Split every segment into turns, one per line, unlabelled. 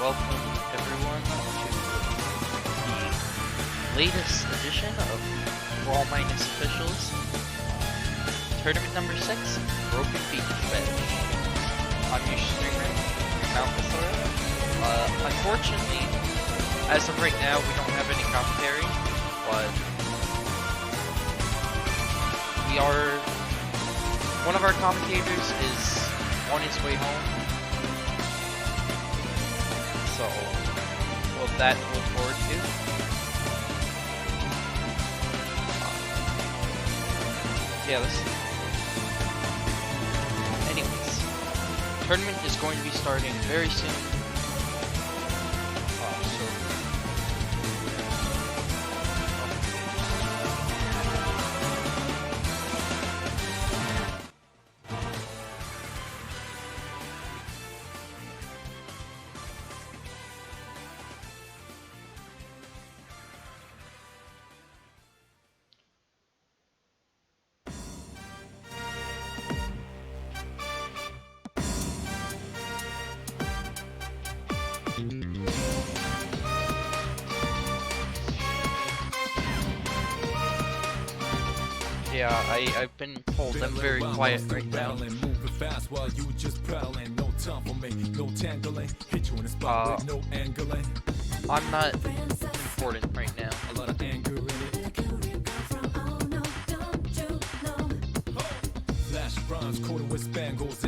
Welcome everyone to the latest edition of Brawl Minus Officials. Tournament number 6, Broken Beach Bench. I'm your streamer, Malkasaur. Unfortunately, as of right now, we don't have any commentary, but one of our commentators is on his way home. So, well, that to look forward to. Yeah, let's see. Anyways, tournament is going to be starting very soon. Yeah, I've been told I'm very quiet right now. I'm not important right now.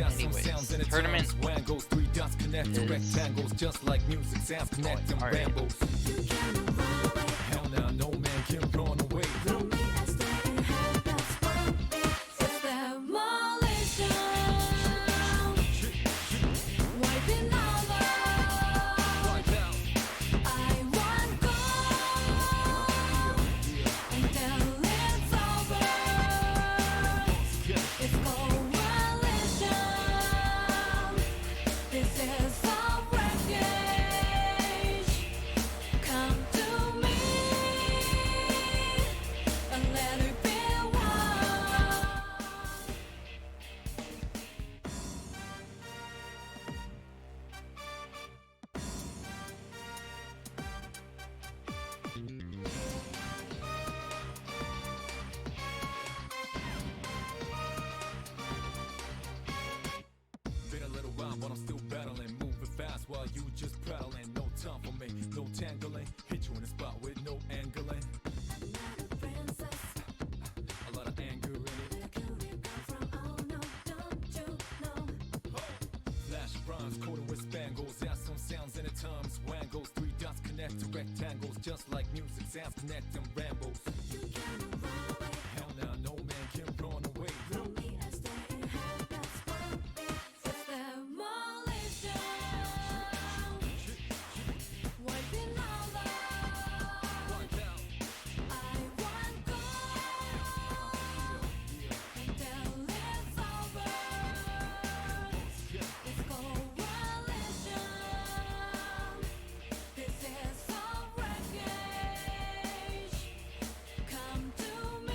Anyways, tournament is alright.
But I'm still battling, moving fast while you just prattling. No time for me, no tangling. Hit you in the spot with no angling. A lot of anger in it. Flash rhymes, coded with spangles. Add some sounds in the terms. Wangles, 3 dots connect to rectangles. Just like music, sounds connect them rambles. Hell now, no man can run away.
Come to me.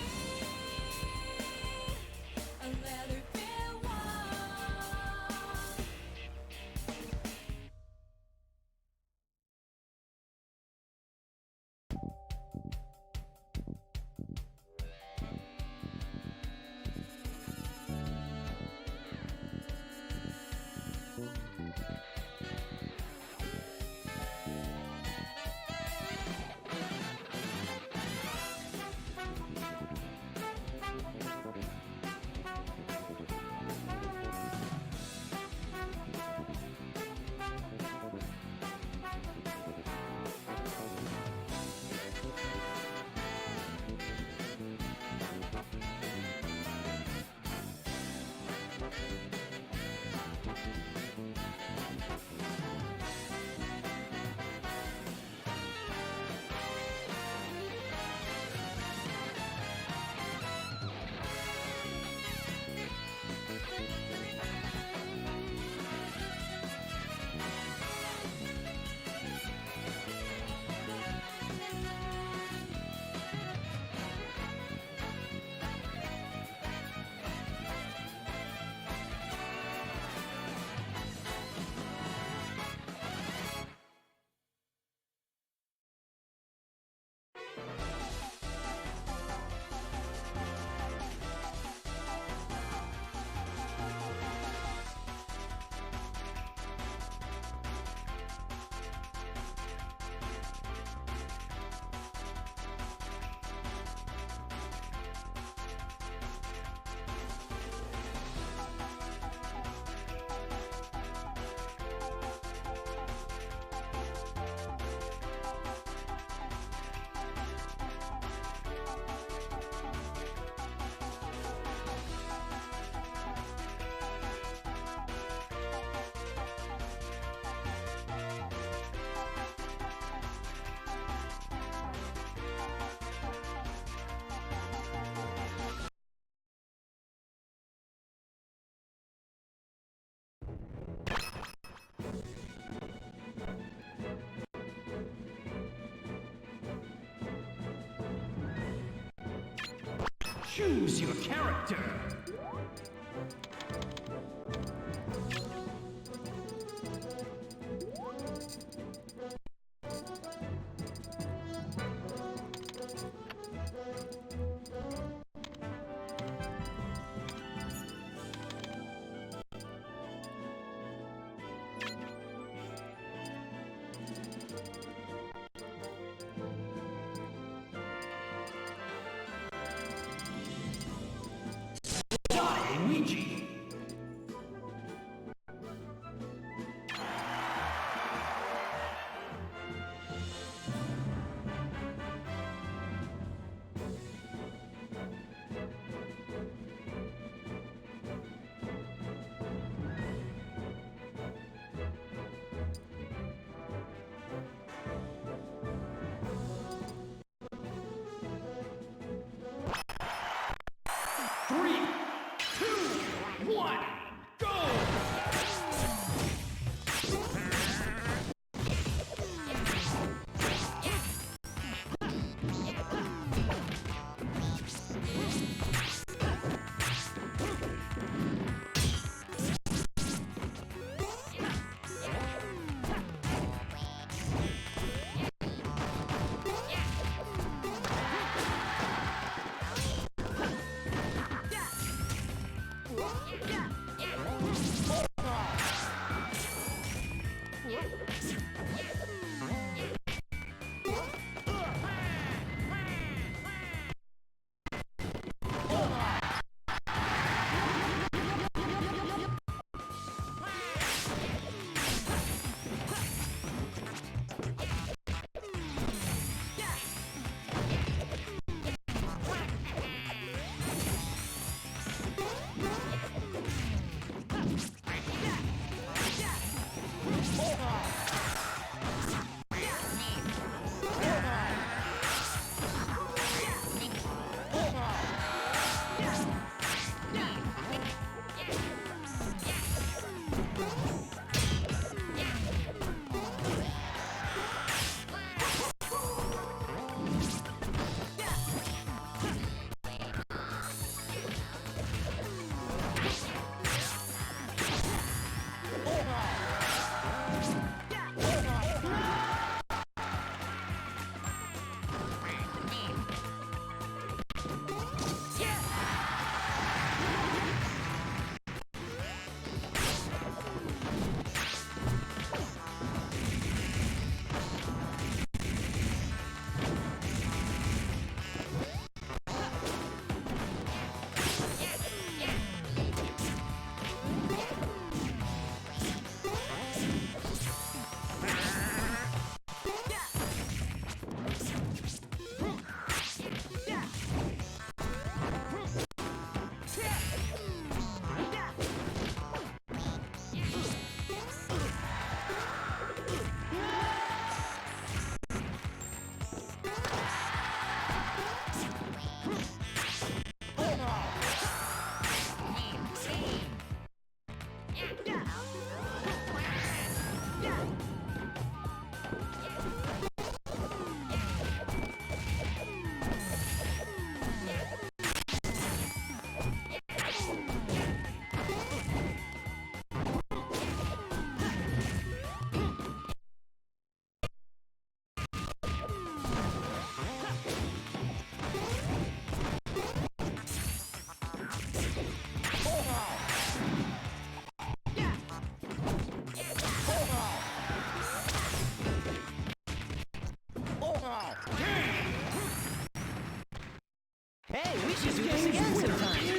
Choose your character. Luigi. Three, two, one, go!
Hey, we should do this again sometime.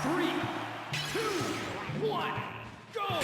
Three, two, one, go!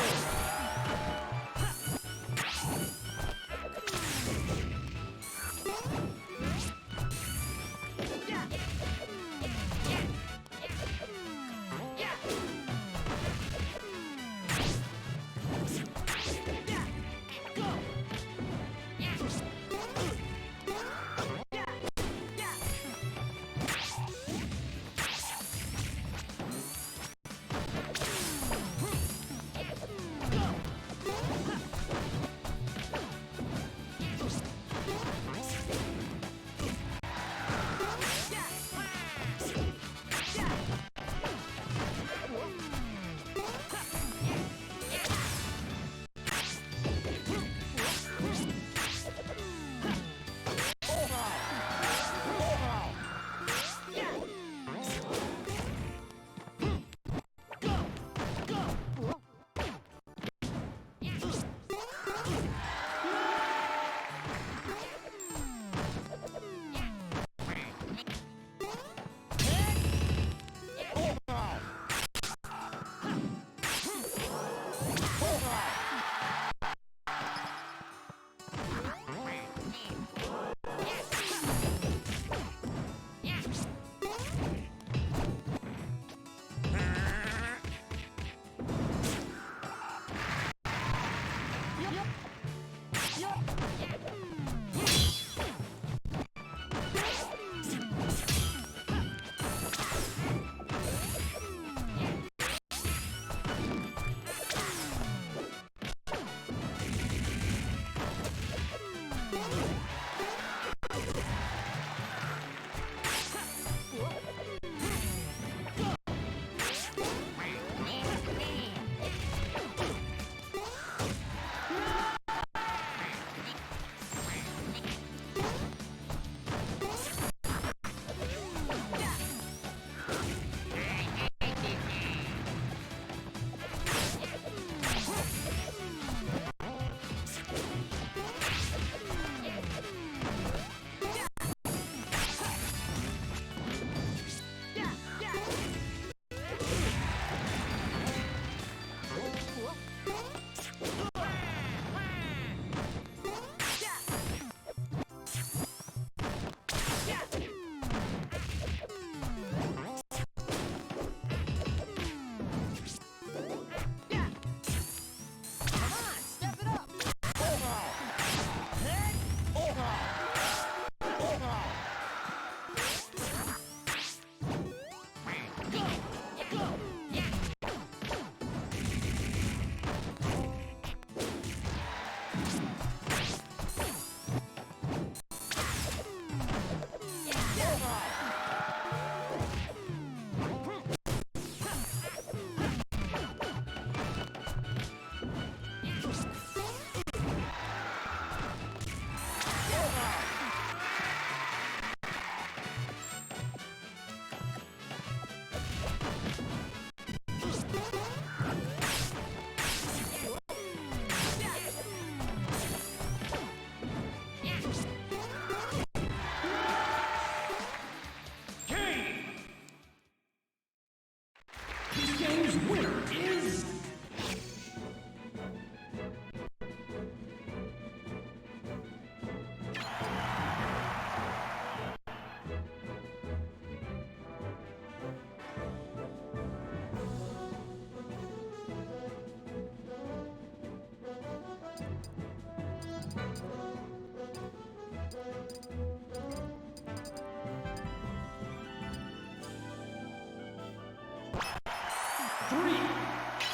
3,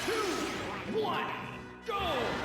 2, 1, go!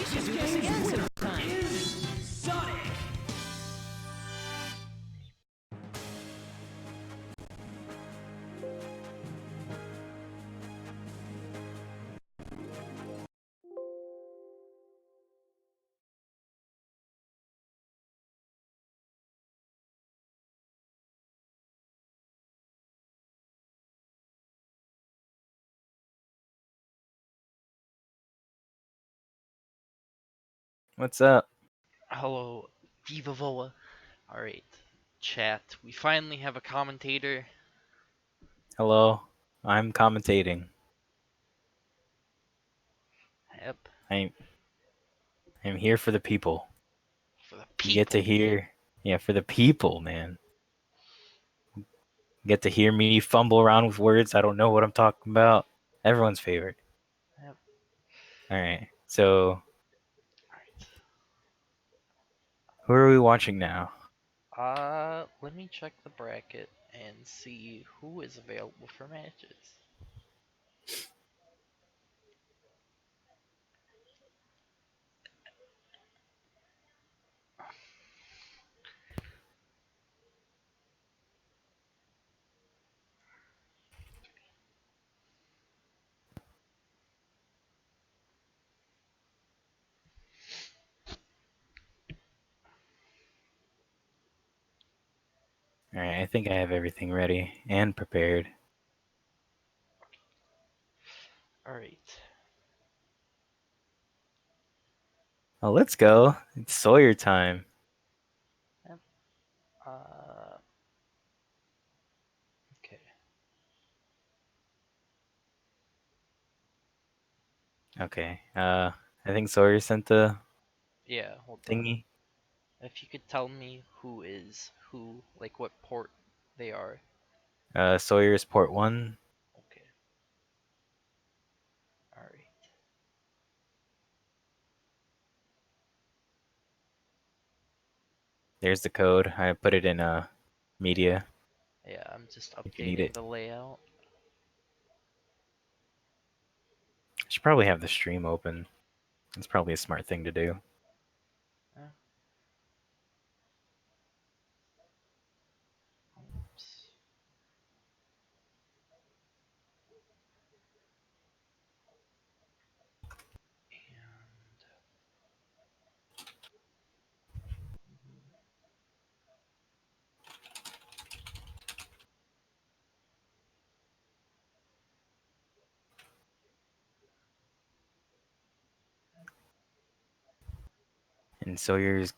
should do this again sometime.
Sonic!
What's up?
Hello, Fivavoa. Alright, chat. We finally have a commentator.
Hello. I'm commentating.
Yep,
I'm I'm here for the people.
for the
You get to
people.
hear, yeah, for the people, man. You get to hear me fumble around with words. I don't know what I'm talking about. Everyone's favorite.
Yep.
All right. So,
Alright.
who are we watching now?
Let me check the bracket and see who is available for matches.
All right. I think I have everything ready and prepared.
Alright.
Oh, let's go. It's Sawyer time.
Yep. Uh, okay.
Okay. I think Sawyer sent the
Yeah, hold on.
thingy.
If you could tell me who is who, like what port they are.
Sawyer's port 1.
Okay. Alright.
There's the code. I put it in media
Yeah, I'm just
if you need
updating
it.
the layout.
I should probably have the stream open. It's probably a smart thing to do.
Uh, Oops. And
And Sawyer's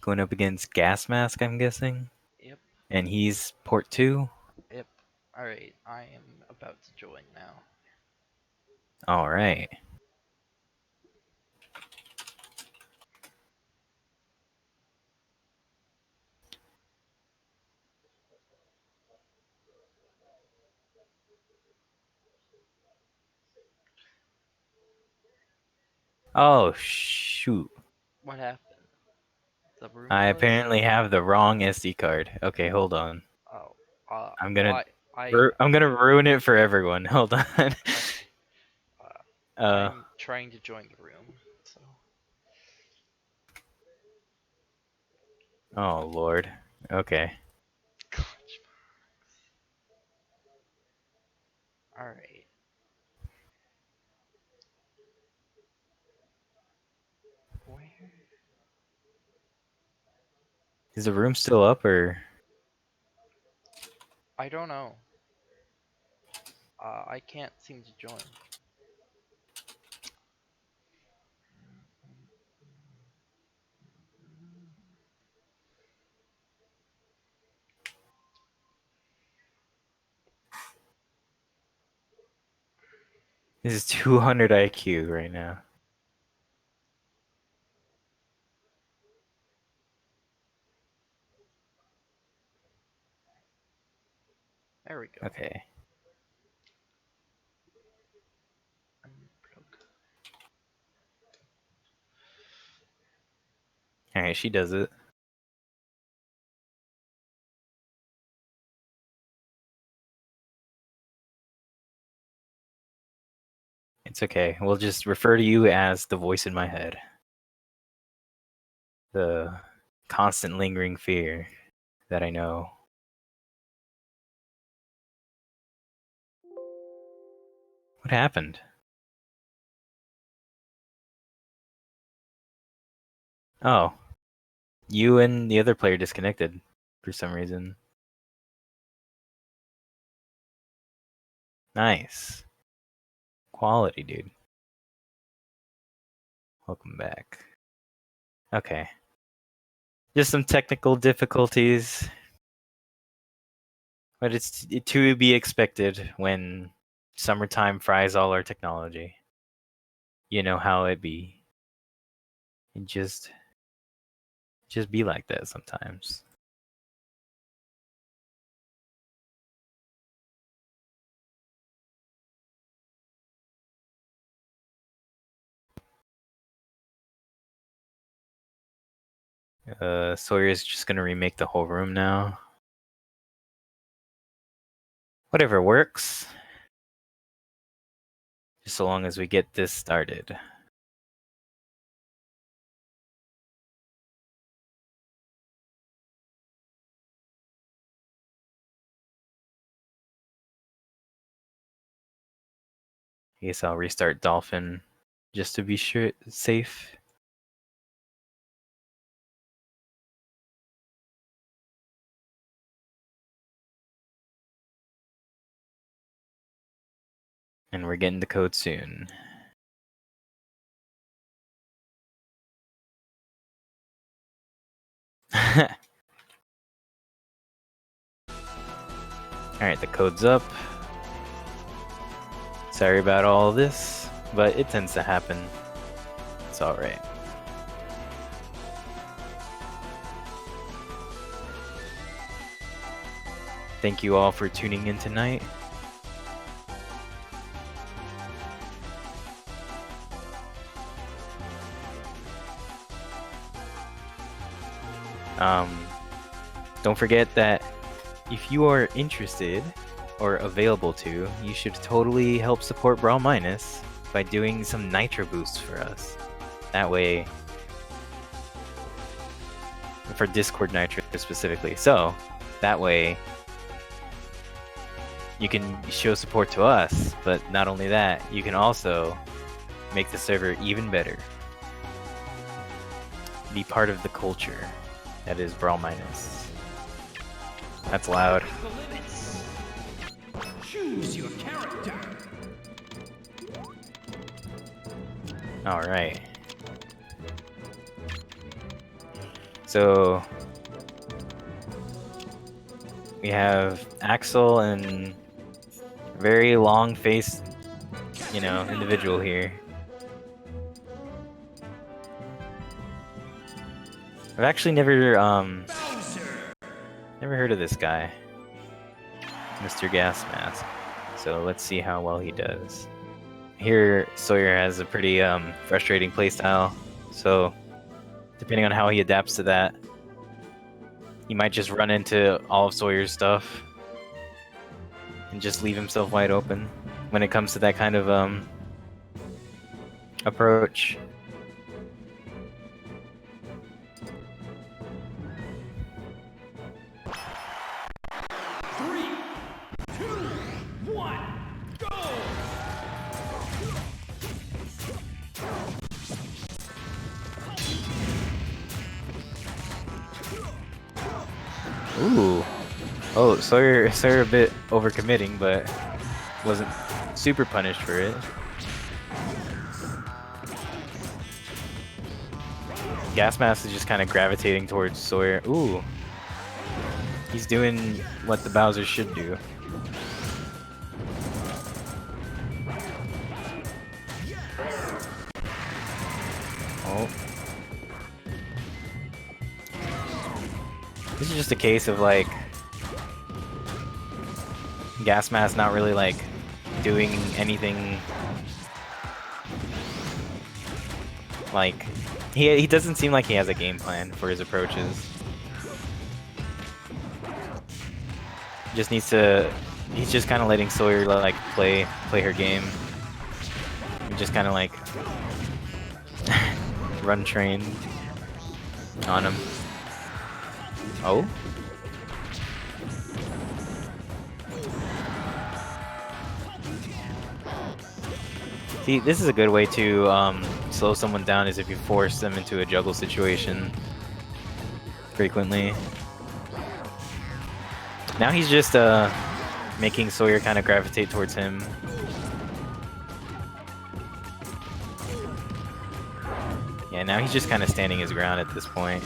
going up against Gas Mask, I'm guessing.
yep,
And he's port 2.
yep. Alright, I am about to join now.
All right. Oh, shoot.
What happened? The room
I
was?
apparently have the wrong SD card. Okay, hold on.
Oh,
I'm
well,
gonna
I,
I'm gonna ruin it for everyone. Hold on.
okay.
uh
I'm trying to join the room, so.
oh Lord. Okay.
Alright. Where?
Is the room still up or
I don't know. I can't seem to join.
this is 200 IQ right now?
There we go.
Okay.
Unplug.
All right, she does it. It's okay. We'll just refer to you as the voice in my head. The constant lingering fear that I know. What happened? Oh, you and the other player disconnected for some reason. Nice. Quality, dude. Welcome back. Okay. Just some technical difficulties. But it's to be expected when summertime fries all our technology. You know how it be. It just be like that sometimes. Sawyer's just gonna remake the whole room now. Whatever works. Just so long as we get this started. I guess I'll restart Dolphin just to be sure it's safe. And we're getting the code soon. Alright, the code's up. Sorry about all this, but it tends to happen. It's alright. Thank you all for tuning in tonight. Don't forget that if you are interested or available to, you should totally help support Brawl Minus by doing some Nitro boosts for us. That way, for Discord Nitro specifically. So, that way, you can show support to us, but not only that, you can also make the server even better. Be part of the culture that is Brawl Minus. That's loud.
The limits. Choose your character.
Alright. So we have Axel and very long-faced, individual here. I've actually never heard of this guy, Mr. Gas Mask. So let's see how well he does. Here, Sawyer has a pretty frustrating playstyle, so depending on how he adapts to that, he might just run into all of Sawyer's stuff and just leave himself wide open when it comes to that kind of approach. Ooh. Oh, Sawyer a bit overcommitting, but wasn't super punished for it. Gas Mask is just kind of gravitating towards Sawyer. Ooh. He's doing what the Bowser should do. Oh. This is just a case of like Gas Mask not really like doing anything like he doesn't seem like he has a game plan for his approaches. Just needs to he's just kind of letting Sawyer like play her game. And just kind of like run train on him. Oh? See, this is a good way to slow someone down, is if you force them into a juggle situation frequently. Now he's just making Sawyer kind of gravitate towards him. Yeah, now he's just kind of standing his ground at this point.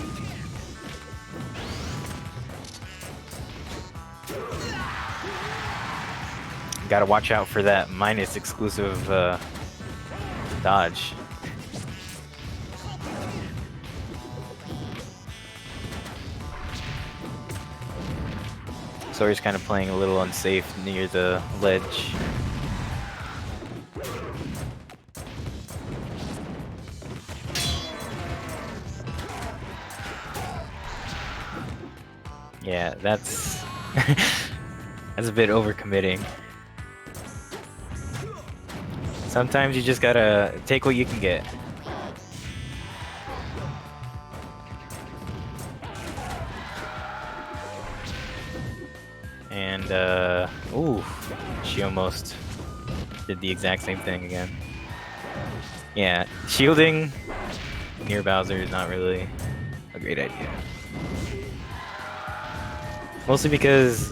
Gotta watch out for that minus exclusive dodge. Sawyer's kind of playing a little unsafe near the ledge. Yeah, that's that's a bit overcommitting. Sometimes you just gotta take what you can get. And ooh, she almost did the exact same thing again. Yeah, shielding near Bowser is not really a great idea. Mostly because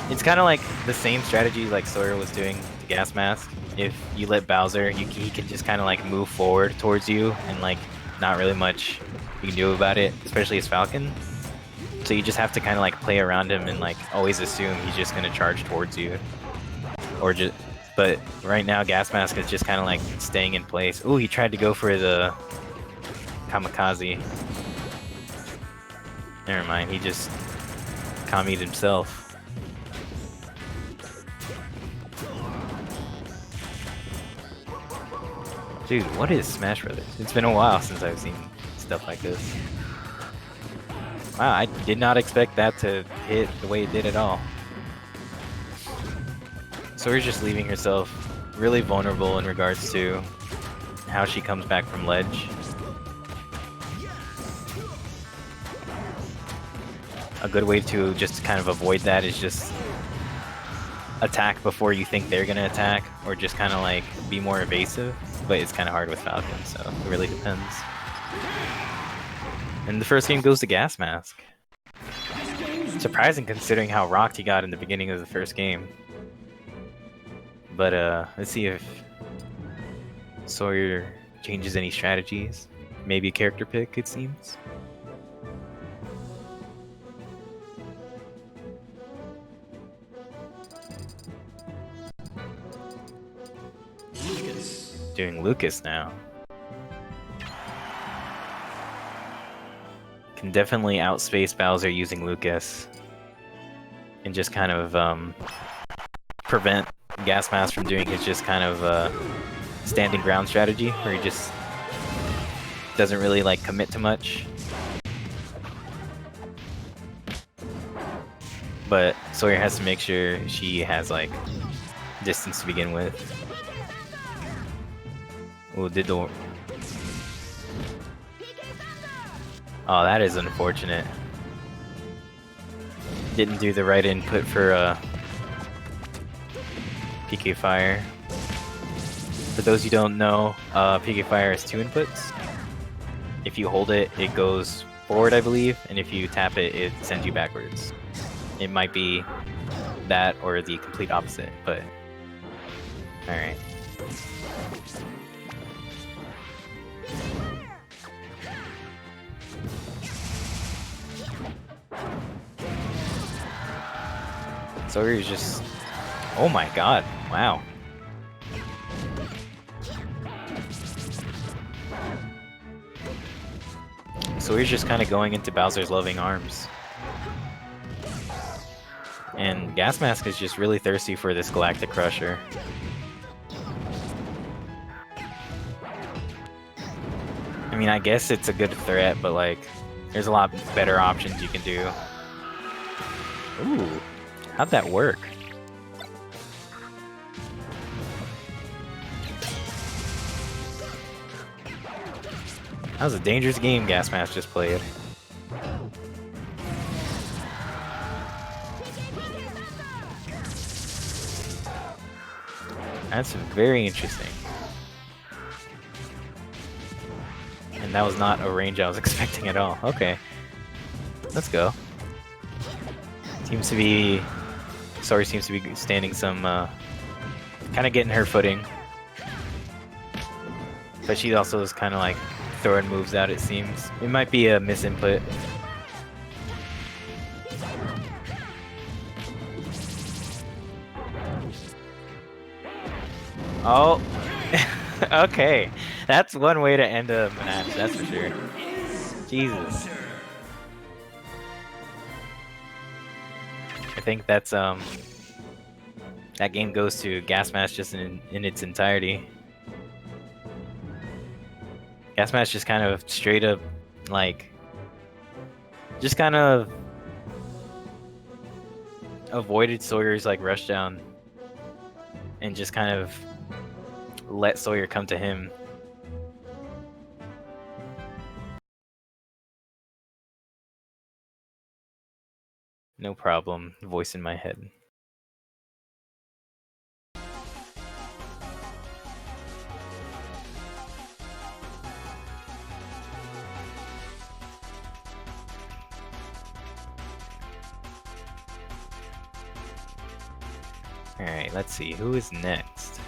it's kind of like the same strategy like Sawyer was doing to Gas Mask. If you let Bowser, he can just kind of like move forward towards you and like not really much you can do about it, especially as Falcon. So you just have to kind of like play around him and like always assume he's just gonna charge towards you, or just. But right now, Gas Mask is just kind of like staying in place. Ooh, he tried to go for the kamikaze. Never mind, he just commied himself. Dude, what is Smash Brothers? It's been a while since I've seen stuff like this. Wow, I did not expect that to hit the way it did at all. Sawyer's just leaving herself really vulnerable in regards to how she comes back from ledge. A good way to just kind of avoid that is just attack before you think they're gonna attack, or just kind of like be more evasive. But it's kind of hard with Falcon, so it really depends. And the first game goes to Gas Mask. Surprising considering how rocked he got in the beginning of the first game. But let's see if Sawyer changes any strategies. Maybe a character pick, it seems. Doing Lucas now. Can definitely outspace Bowser using Lucas. And just kind of prevent Gas Mask from doing his just kind of standing ground strategy, where he just doesn't really like commit to much. But Sawyer has to make sure she has like distance to begin with. Oh, did the... Oh, that is unfortunate. Didn't do the right input for PK Fire. For those who don't know, PK Fire has two inputs. If you hold it, it goes forward, I believe, and if you tap it, it sends you backwards. It might be that or the complete opposite, but... Alright. Sawyer's just... Oh my god, wow. Sawyer's just kind of going into Bowser's loving arms. And Gas Mask is just really thirsty for this Galactic Crusher. I mean, I guess it's a good threat, but like, there's a lot better options you can do. Ooh. How'd that work? That was a dangerous game Gas Mask just played. That's very interesting. And that was not a range I was expecting at all. Okay. Let's go. Seems to be... Sawyer seems to be standing some, kind of getting her footing. But she also is kind of like throwing moves out, it seems. It might be a misinput. Oh, okay. That's one way to end a match, that's for sure. Jesus. I think that's that game goes to Gas Mask just in its entirety. Gas Mask just kind of straight up like just kind of avoided Sawyer's like rush down and just kind of let Sawyer come to him. No problem, voice in my head. Alright, let's see, who is next?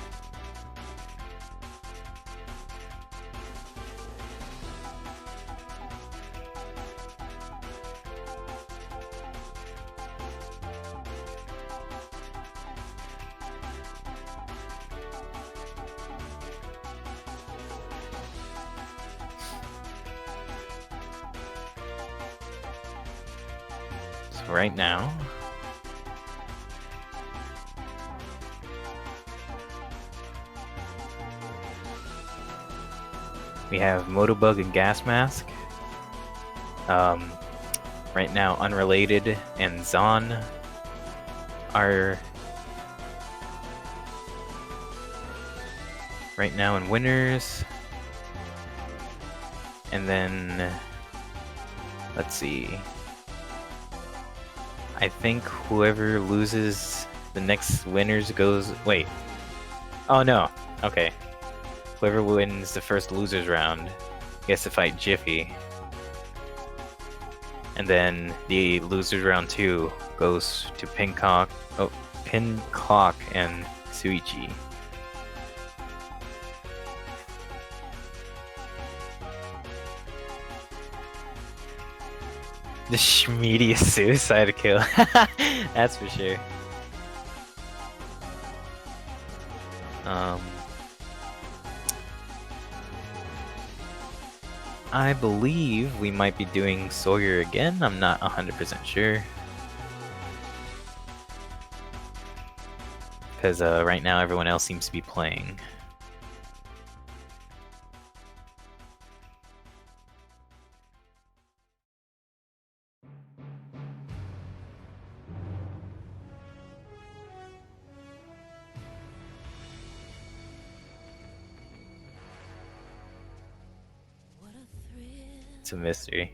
So right now, we have Moto Bug and Gas Mask. Right now, Unrelated and Zon are right now in winners. And then, let's see. I think whoever loses the next winners goes. Wait. Oh no. Okay. Whoever wins the first losers round gets to fight Jiffy. And then the losers round 2 goes to PinClock and Suichi. The schmeediest suicide kill. That's for sure. I believe we might be doing Sawyer again. I'm not 100% sure. Because right now everyone else seems to be playing. It's a mystery.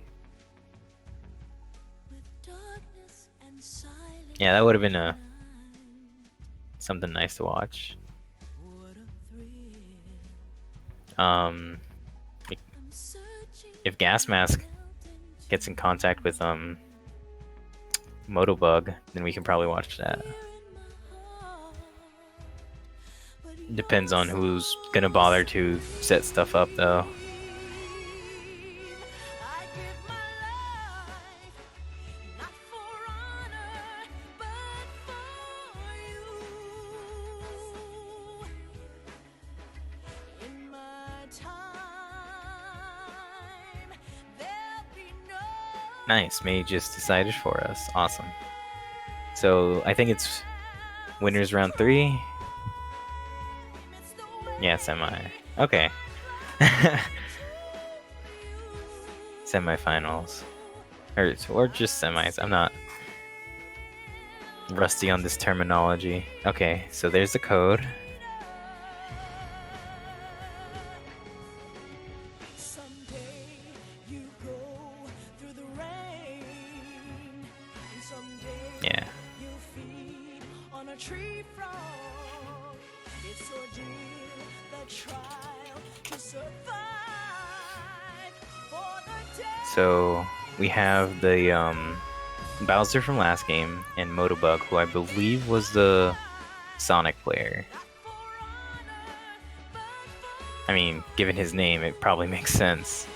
Yeah, that would have been something nice to watch. If Gas Mask gets in contact with Moto Bug, then we can probably watch that. Depends on who's gonna bother to set stuff up though. Nice, May just decided for us. Awesome. So I think it's winners round 3. Yeah, semi. Okay. Semifinals. Or just semis. I'm not rusty on this terminology. Okay, so there's the code. Yeah. So we have the Bowser from last game and Moto Bug, who I believe was the Sonic player. I mean, given his name, it probably makes sense.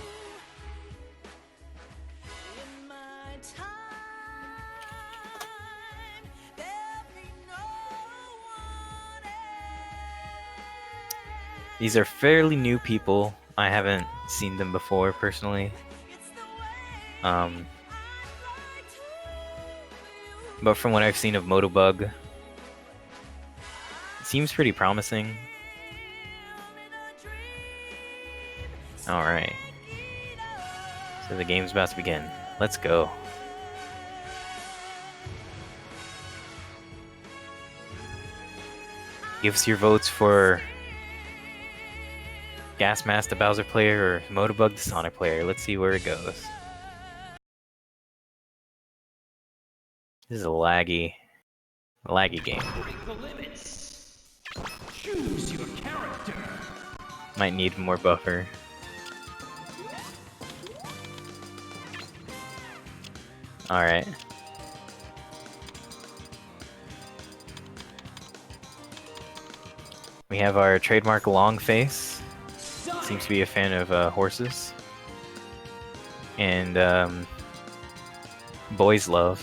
These are fairly new people. I haven't seen them before personally. But from what I've seen of Moto Bug, it seems pretty promising. Alright. So the game's about to begin. Let's go. Give us your votes for Gas Mask the Bowser player or Moto Bug the Sonic player. Let's see where it goes. This is a laggy game.
Break the limits. Choose your character.
Might need more buffer. Alright. We have our trademark long face. Seems to be a fan of horses. And boys love.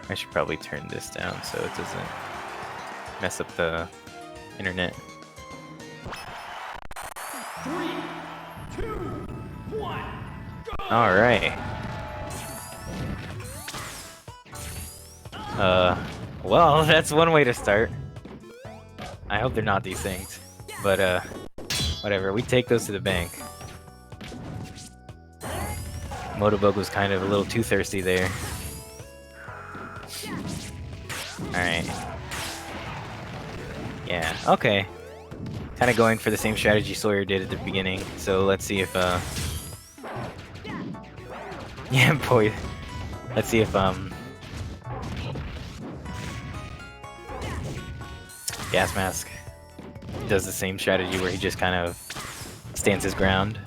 I should probably turn this down so it doesn't mess up the internet.
3, 2, 1, go!
Alright. Well, that's one way to start. I hope they're not these things. But, whatever. We take those to the bank. Moto Bug was kind of a little too thirsty there. Alright. Yeah, okay. Kind of going for the same strategy Sawyer did at the beginning, so let's see if, yeah, boy. Let's see if, Gas Mask does the same strategy where he just kind of stands his ground.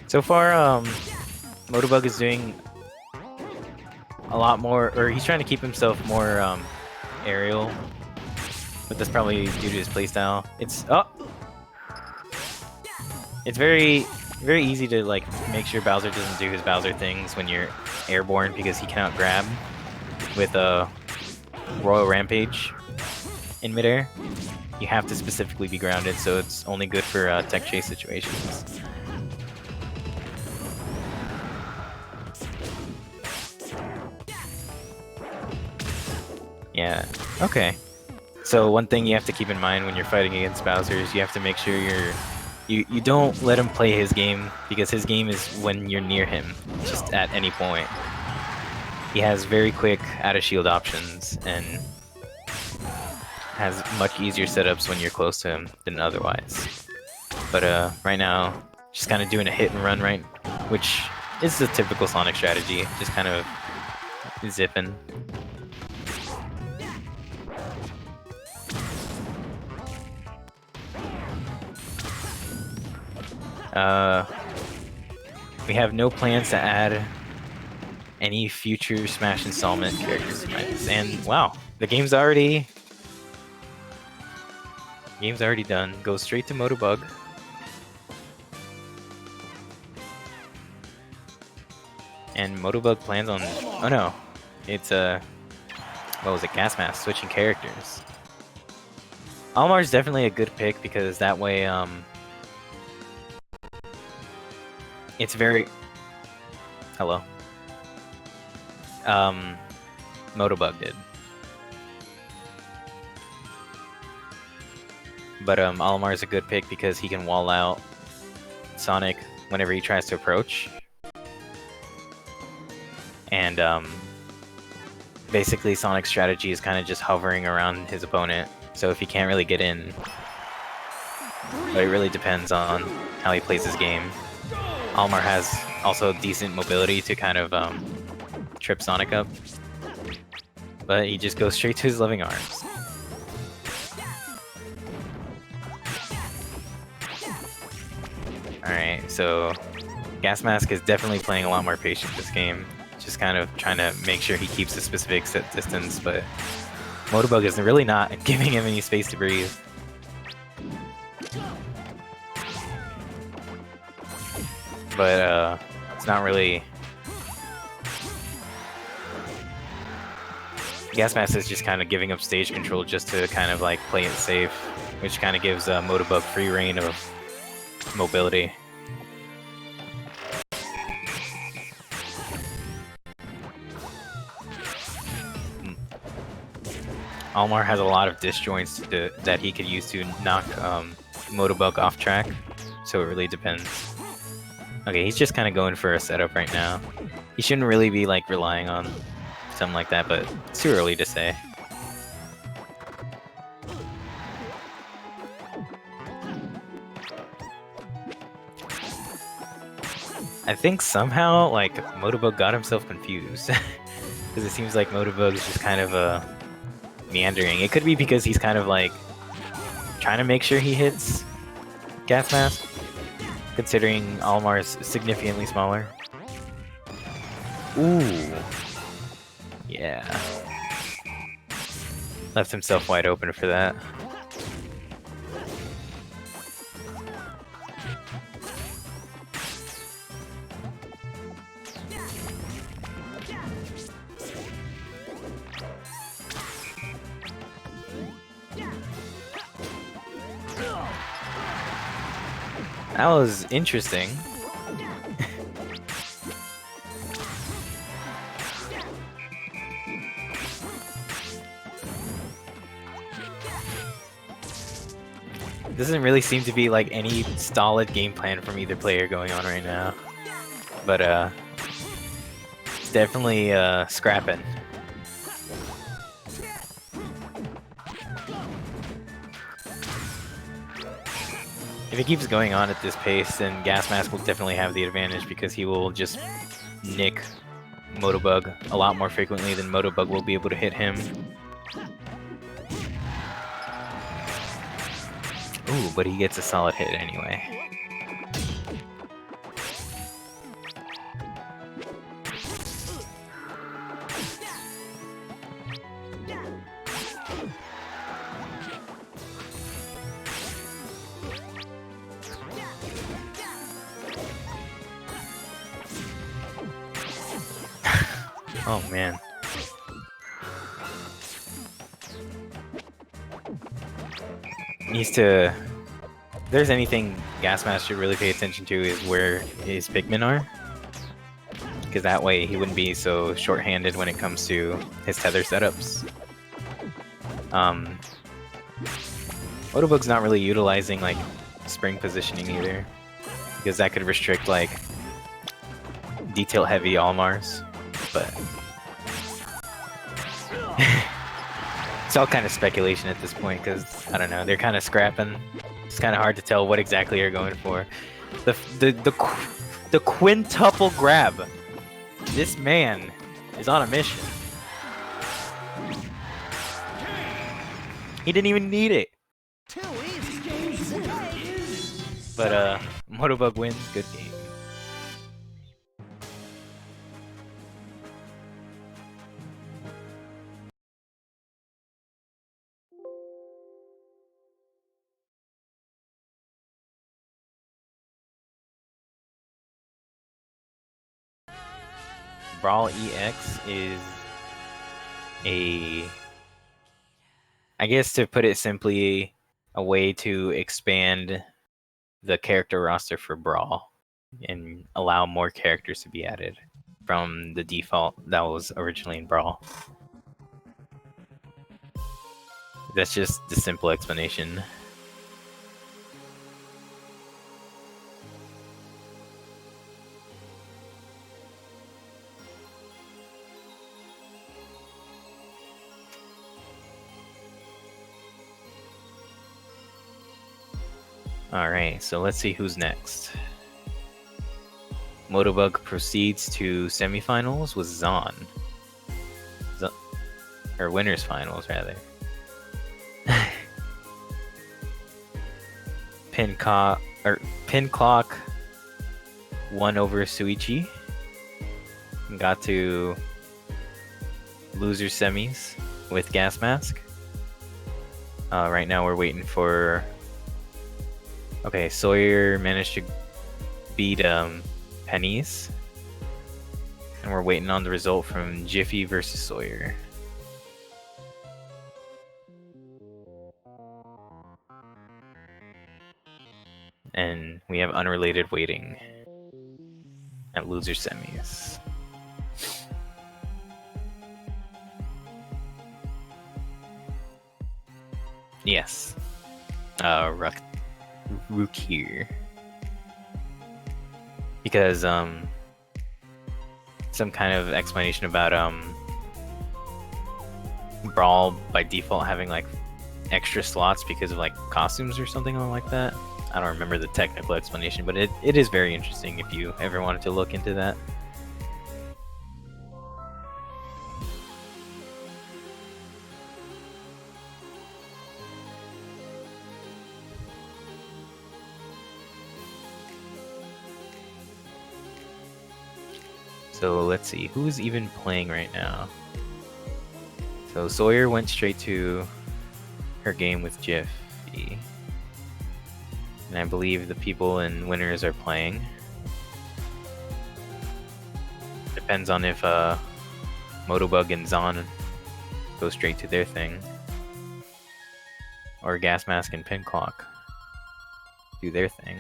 So far, Moto Bug is doing a lot more, or he's trying to keep himself more aerial, but that's probably due to his playstyle. It's very easy to like make sure Bowser doesn't do his Bowser things when you're airborne because he cannot grab with a Royal Rampage in midair. You have to specifically be grounded, so it's only good for tech chase situations. Yeah, okay. So one thing you have to keep in mind when you're fighting against Bowser is you have to make sure you don't let him play his game, because his game is when you're near him, just at any point. He has very quick out-of-shield options and has much easier setups when you're close to him than otherwise. But right now, just kind of doing a hit and run, right, which is the typical Sonic strategy, just kind of zipping. We have no plans to add any future Smash installment characters tonight. And wow, the game's already done. Go straight to Moto Bug. And Moto Bug plans on, oh no, it's what was it, Gas Mask, switching characters. Almar's definitely a good pick because that way it's very... Hello. Moto Bug did. But Olimar is a good pick because he can wall out Sonic whenever he tries to approach. And basically Sonic's strategy is kind of just hovering around his opponent. So if he can't really get in, but it really depends on how he plays his game. Olimar has also decent mobility to kind of trip Sonic up, but he just goes straight to his loving arms. Alright, so Gas Mask is definitely playing a lot more patient this game. Just kind of trying to make sure he keeps a specific set distance, but Moto Bug is really not giving him any space to breathe. But it's not really... Gas Mask is just kind of giving up stage control just to kind of like play it safe, which kind of gives Moto Bug free reign of mobility. Almar has a lot of disjoints that he could use to knock Moto Bug off track, so it really depends. Okay, he's just kind of going for a setup right now. He shouldn't really be like relying on something like that, but it's too early to say. I think somehow like Moto Bug got himself confused because it seems like Moto Bug is just kind of meandering. It could be because he's kind of like trying to make sure he hits Gas Mask, considering Almar's significantly smaller. Ooh. Yeah. Left himself wide open for that. That was interesting. Doesn't really seem to be like any solid game plan from either player going on right now. But it's definitely scrapping. If it keeps going on at this pace, then Gas Mask will definitely have the advantage because he will just nick Moto Bug a lot more frequently than Moto Bug will be able to hit him. Ooh, but he gets a solid hit anyway. Oh man. Needs to... If there's anything Gas Mask should really pay attention to is where his Pikmin are. Because that way he wouldn't be so short-handed when it comes to his tether setups. Moto Bug's not really utilizing like spring positioning either. Because that could restrict like detail-heavy Almars. But it's all kind of speculation at this point because I don't know, they're kind of scrapping. It's kind of hard to tell what exactly they're going for. The quintuple grab. This man is on a mission. He didn't even need it. But Moto Bug wins. Good game. Brawl EX is I guess to put it simply, a way to expand the character roster for Brawl and allow more characters to be added from the default that was originally in Brawl. That's just the simple explanation. Alright, so let's see who's next. Moto Bug proceeds to semifinals with Zon. Or winners finals, rather. PinClock won over Suichi. Got to loser semis with Gas Mask. Right now we're waiting for... Okay, Sawyer managed to beat Pennies. And we're waiting on the result from Jiffy versus Sawyer. And we have Unrelated waiting at loser semis. Yes. Rook here. Because some kind of explanation about Brawl by default having like extra slots because of like costumes or something like that. I don't remember the technical explanation, but it is very interesting if you ever wanted to look into that. So let's see, who's even playing right now? So Sawyer went straight to her game with Jiffy. And I believe the people in winners are playing. Depends on if Moto Bug and Zon go straight to their thing. Or Gas Mask and PinClock do their thing.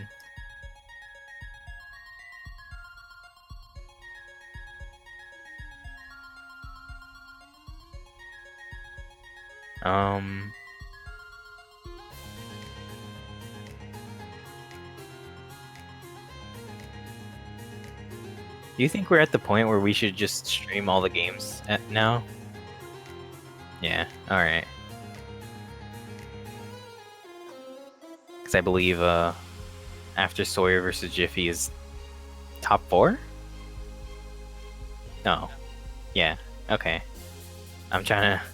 Do you think we're at the point where we should just stream all the games now? Yeah, alright. Because I believe after Sawyer versus Jiffy is top 4? No. Yeah, okay. I'm trying to...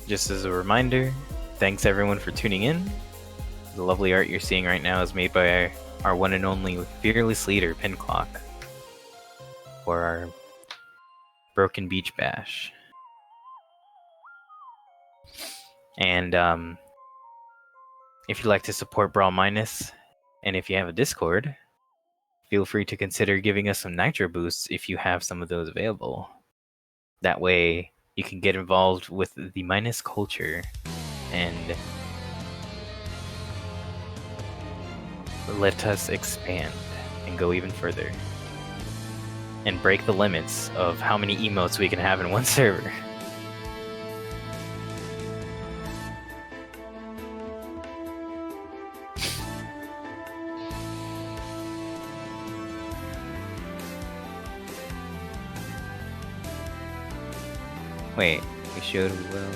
Just as a reminder, thanks everyone for tuning in. The lovely art you're seeing right now is made by our one and only fearless leader, PinClock, for our Broken Beach Bash. And if you'd like to support Brawl Minus, and if you have a Discord, feel free to consider giving us some Nitro boosts if you have some of those available. That way, you can get involved with the Minus culture and let us expand and go even further and break the limits of how many emotes we can have in one server. Wait, we should, we will.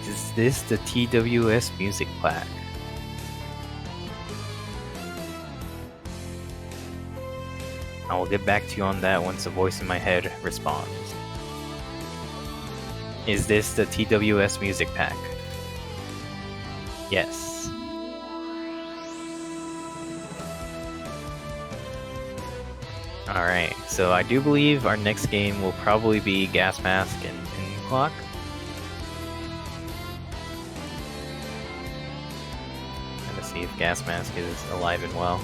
Is this the TWS music plaque? I will get back to you on that once the voice in my head responds. Is this the TWS music pack? Yes. Alright, so I do believe our next game will probably be Gas Mask and PinClock. See if Gas Mask is alive and well.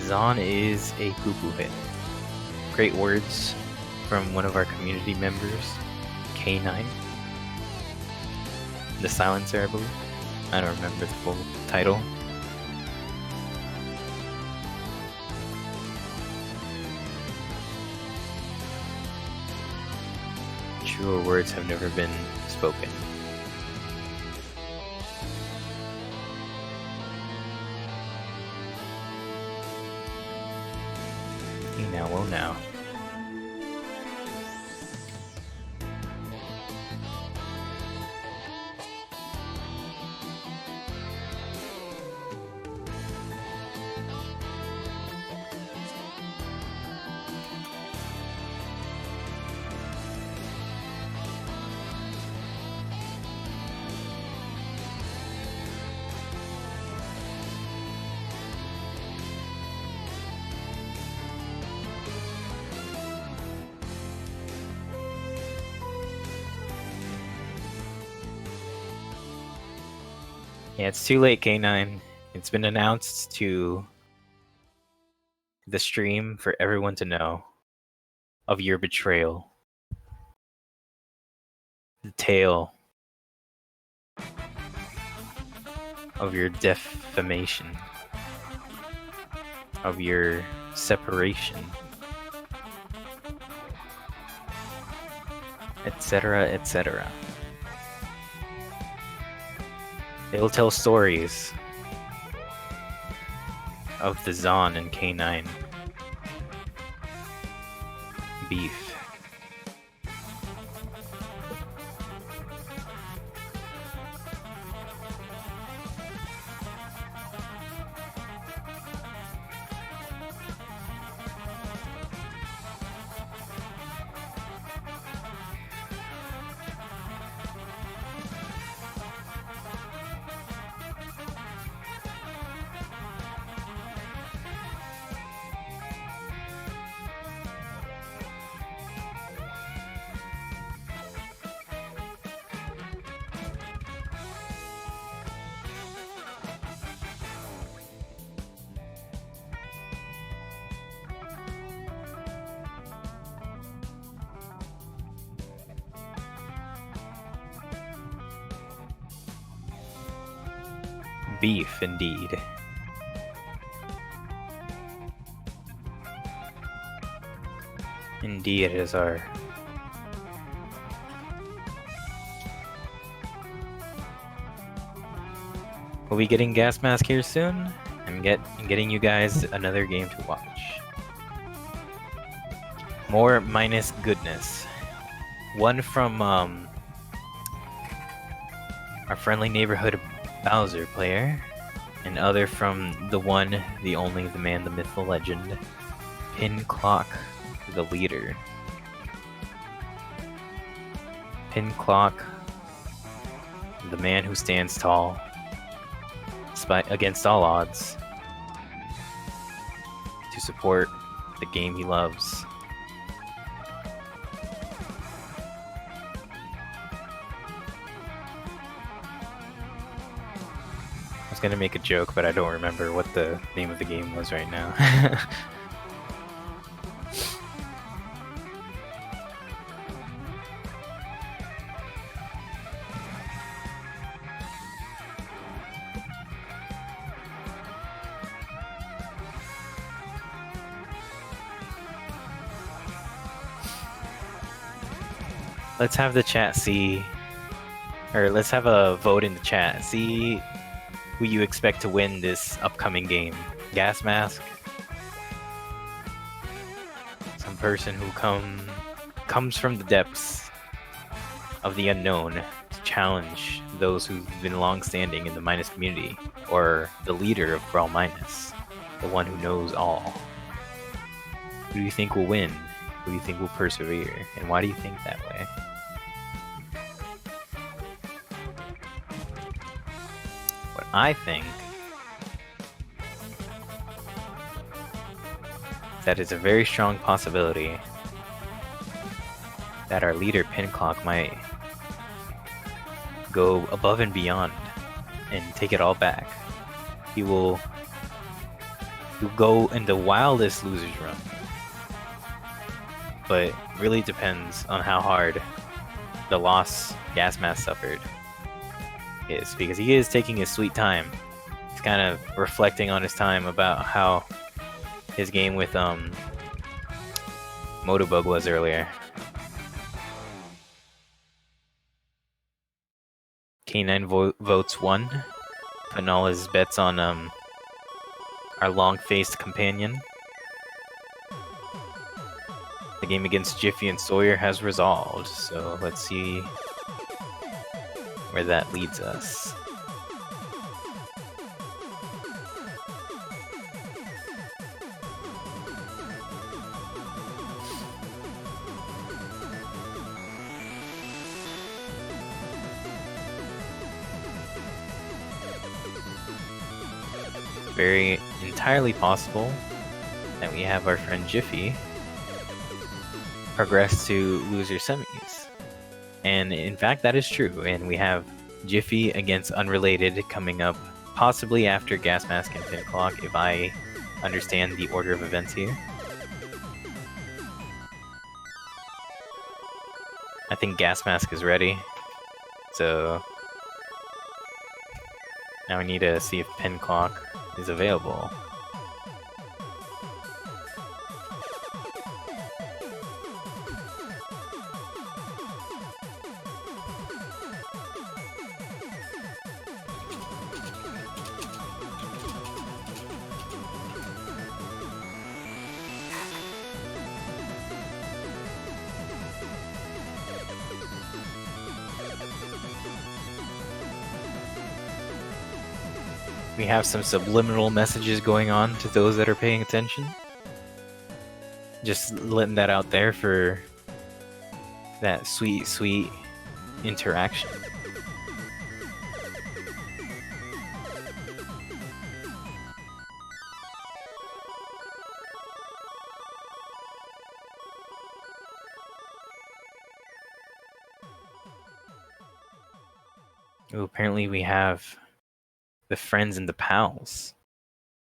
Zon is a poo-poo hit. Great words from one of our community members, K9. The Silencer, I believe. I don't remember the full title. Truer words have never been spoken. Now, well now. Yeah, it's too late, K9. It's been announced to the stream for everyone to know of your betrayal. The tale of your defamation. Of your separation. Etc., etc. They will tell stories of the Zon and K9 beef. Beef, indeed. Indeed, it is our... We'll be getting Gas Mask here soon, and getting you guys another game to watch. More minus goodness. One from our friendly neighborhood Bowser player, and other from the one, the only, the man, the myth, the legend, PinClock, the leader. PinClock, the man who stands tall, against all odds, to support the game he loves. I was gonna make a joke, but I don't remember what the name of the game was right now. Let's have the chat see, or let's have a vote in the chat. See who you expect to win this upcoming game. Gas Mask? Some person who comes from the depths of the unknown to challenge those who've been long-standing in the Minus community, or the leader of Brawl Minus, the one who knows all. Who do you think will win? Who do you think will persevere? And why do you think that way? What I think that it's a very strong possibility that our leader PinClock might go above and beyond and take it all back. He'll go in the wildest loser's run. But really depends on how hard the loss Gas Mask suffered is, because he is taking his sweet time. He's kind of reflecting on his time about how his game with Moto Bug was earlier. K9 votes 1, putting all his bets on our long-faced companion. The game against Jiffy and Sawyer has resolved, so let's see where that leads us. Very entirely possible that we have our friend Jiffy progress to loser semis. And in fact, that is true. And we have Jiffy against Unrelated coming up possibly after Gas Mask and PinClock, if I understand the order of events here. I think Gas Mask is ready. So now we need to see if PinClock is available. We have some subliminal messages going on to those that are paying attention. Just letting that out there for that sweet, sweet interaction. Ooh, apparently we have the friends and the pals,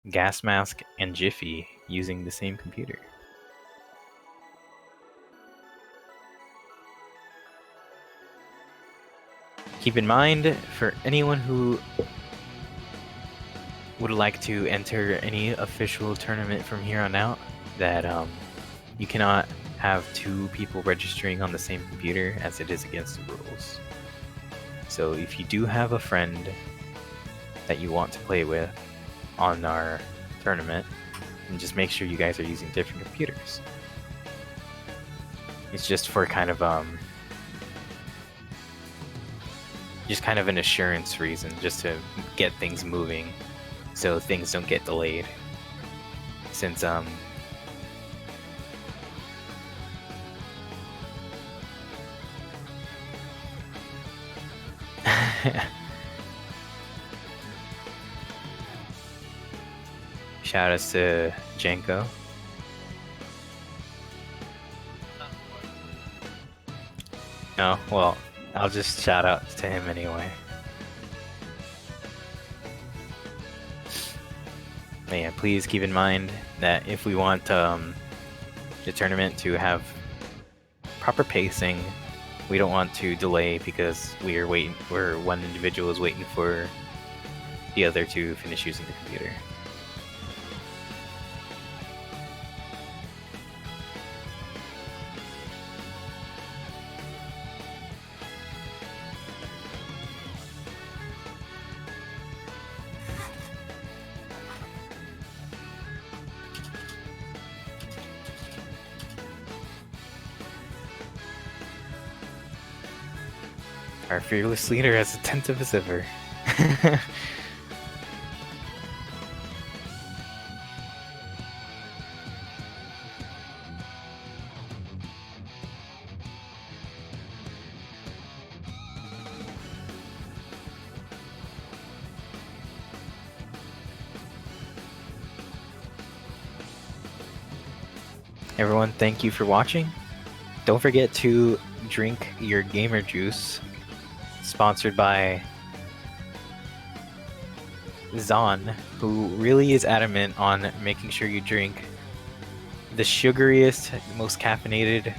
Gas Mask and Jiffy, using the same computer. Keep in mind, for anyone who would like to enter any official tournament from here on out, that you cannot have 2 people registering on the same computer, as it is against the rules. So if you do have a friend that you want to play with on our tournament, and just make sure you guys are using different computers. It's just for kind of just kind of an assurance reason, just to get things moving so things don't get delayed, since shout outs to Jenko. No, well, I'll just shout out to him anyway. But yeah, please keep in mind that if we want the tournament to have proper pacing, we don't want to delay because we're one individual is waiting for the other to finish using the computer. Our fearless leader as attentive as ever. Everyone, thank you for watching. Don't forget to drink your gamer juice, sponsored by Zon, who really is adamant on making sure you drink the sugariest, most caffeinated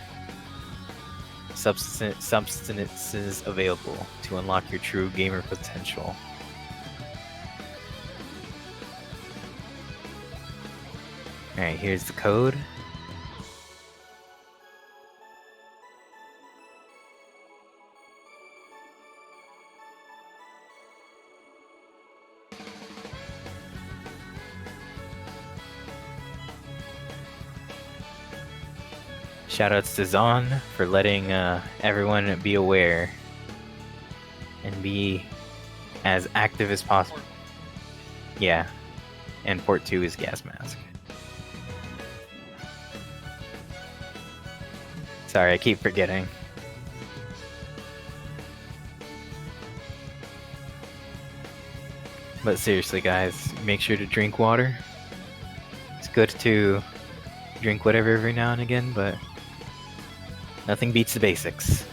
substances available to unlock your true gamer potential. Alright, here's the code. Shoutouts to Zon for letting everyone be aware and be as active as possible. Yeah, and port 2 is gas mask. Sorry, I keep forgetting. But seriously guys, make sure to drink water. It's good to drink whatever every now and again, but nothing beats the basics.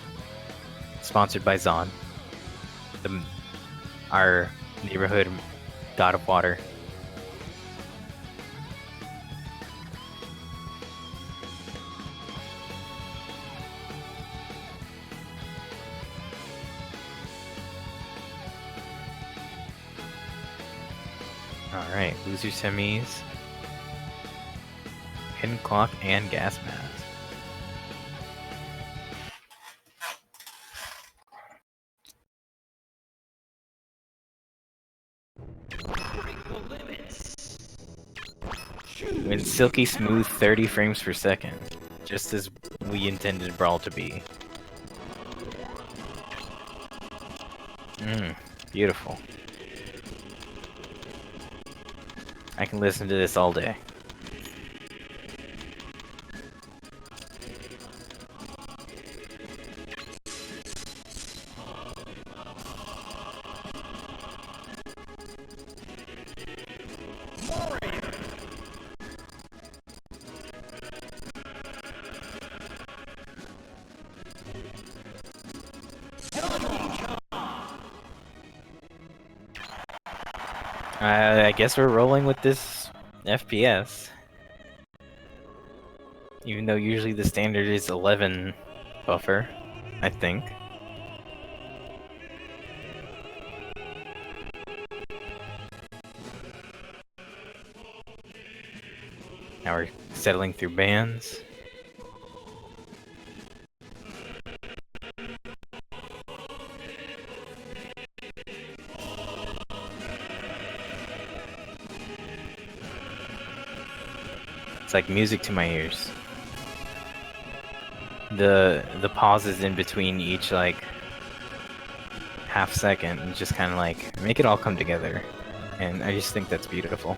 Sponsored by Zon, our neighborhood god of water. Alright, loser semis, PinClock, and gas mask. When silky smooth 30 frames per second, just as we intended Brawl to be. Beautiful. I can listen to this all day. I guess we're rolling with this FPS. Even though usually the standard is 11 buffer, I think. Now we're settling through bands. It's like music to my ears. The pauses in between each like half second and just kind of like make it all come together, and I just think that's beautiful.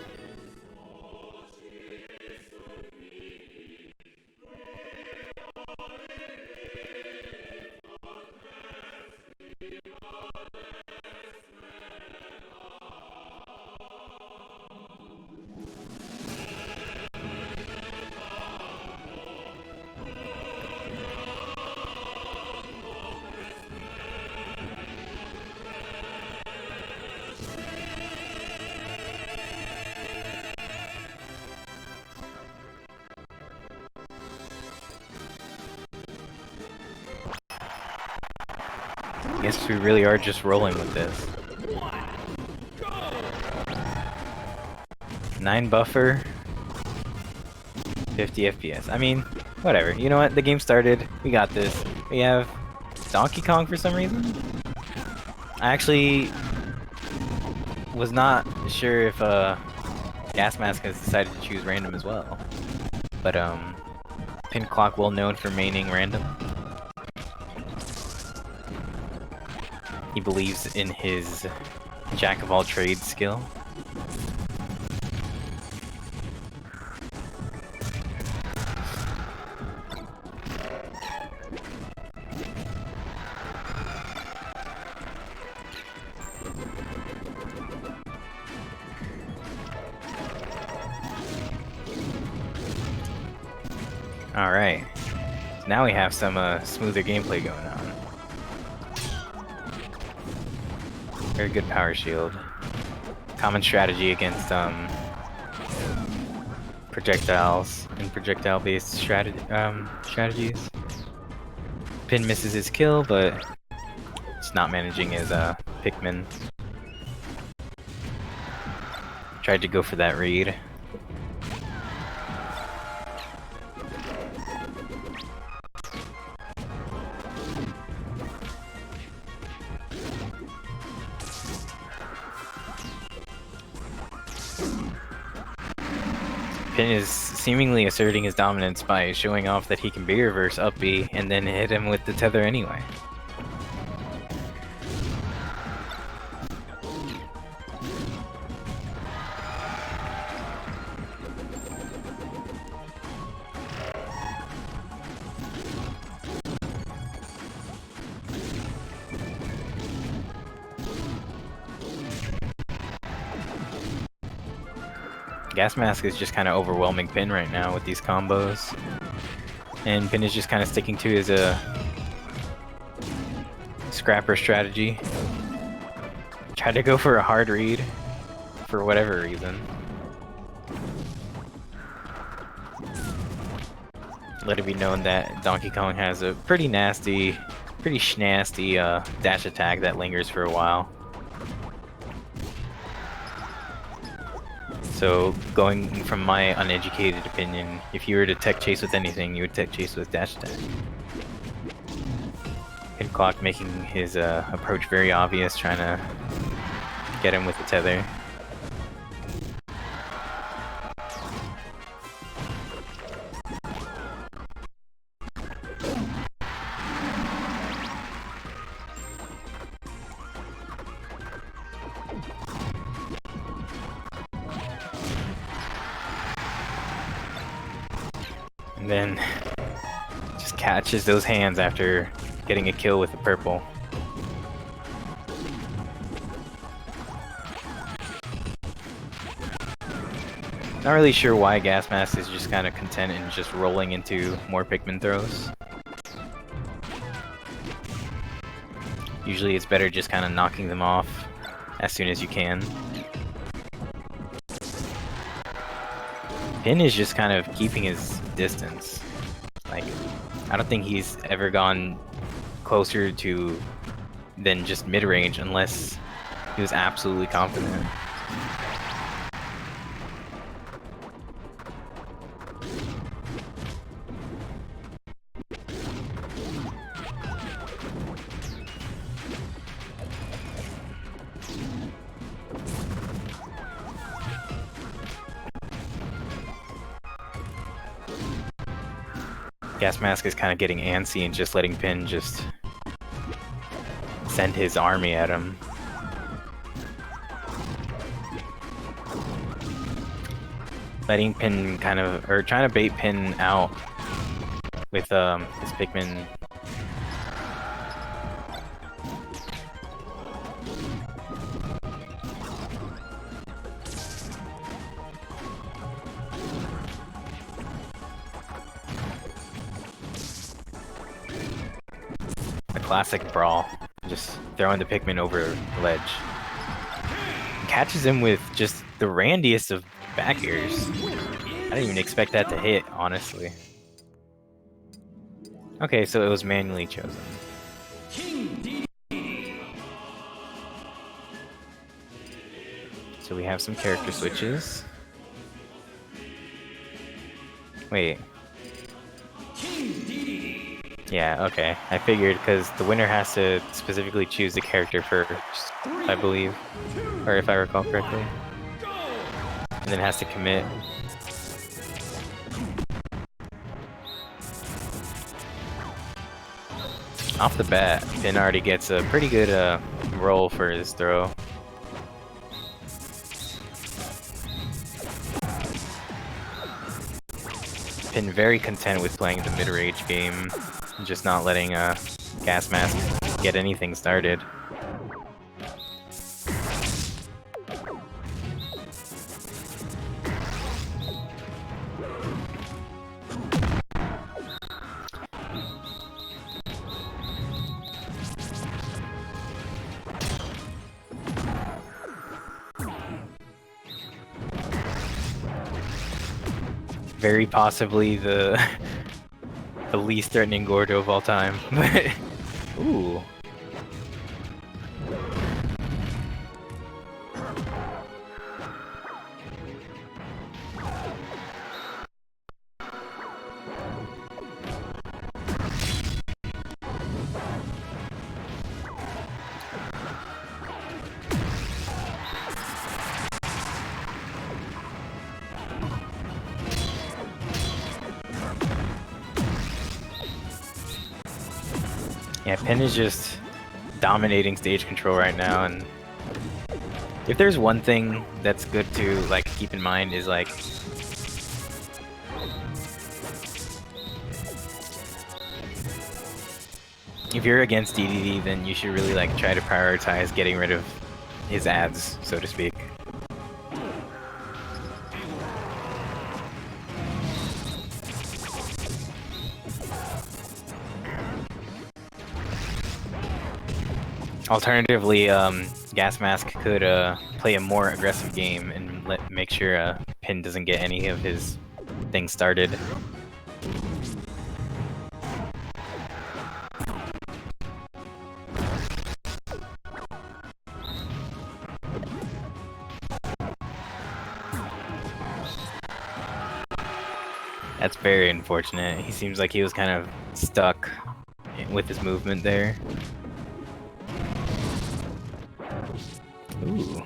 I guess we really are just rolling with this. 9 buffer, 50 FPS. I mean, whatever. You know what? The game started. We got this. We have Donkey Kong for some reason. I actually was not sure if Gas Mask has decided to choose random as well. But PinClock, well known for maining random. He believes in his jack of all trades skill. Alright, now we have some smoother gameplay going on. Very good power shield. Common strategy against projectiles and projectile-based strategies. Pin misses his kill, but it's not managing his Pikmin. Tried to go for that read. Pin is seemingly asserting his dominance by showing off that he can B reverse up B and then hit him with the tether anyway. Gas Mask is just kind of overwhelming Pin right now with these combos. And Pin is just kind of sticking to his scrapper strategy. Tried to go for a hard read for whatever reason. Let it be known that Donkey Kong has a pretty nasty, pretty schnasty dash attack that lingers for a while. So, going from my uneducated opinion, if you were to tech chase with anything, you would tech chase with dash attack. PinClock making his approach very obvious, trying to get him with the tether. And then just catches those hands after getting a kill with the purple. Not really sure why Gas Mask is just kind of content in just rolling into more Pikmin throws. Usually it's better just kind of knocking them off as soon as you can. Pin is just kind of keeping his distance. Like, I don't think he's ever gone closer to than just mid-range unless he was absolutely confident. Gas Mask is kind of getting antsy and just letting Pin just send his army at him. Letting Pin kind of, or trying to bait Pin out with his Pikmin. Classic Brawl, just throwing the Pikmin over the ledge. Catches him with just the randiest of back airs. I didn't even expect that to hit, honestly. Okay, so it was manually chosen. So we have some character switches. Wait. Yeah, okay. I figured, because the winner has to specifically choose the character first, I believe. Or if I recall correctly. And then has to commit. Off the bat, Pin already gets a pretty good him roll for his throw. Been very content with playing the mid-range game, and just not letting Gas Mask get anything started. Very possibly the least threatening Gordo of all time. Ooh. Yeah, Pin is just dominating stage control right now, and if there's one thing that's good to like keep in mind is like if you're against DDD, then you should really like try to prioritize getting rid of his ads, so to speak. Alternatively, Gas Mask could play a more aggressive game and make sure Pin doesn't get any of his things started. That's very unfortunate. He seems like he was kind of stuck with his movement there. Ooh.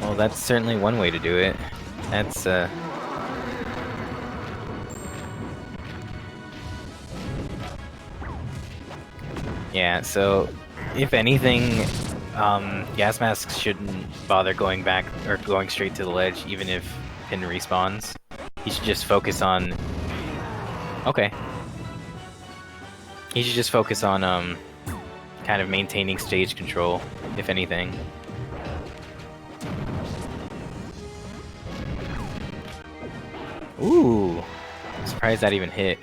Well, that's certainly one way to do it. That's yeah, so if anything, Gas Mask shouldn't bother going back or going straight to the ledge even if Pin respawns. He should just focus on okay. He should just focus on kind of maintaining stage control, if anything. Ooh, I'm surprised that even hit.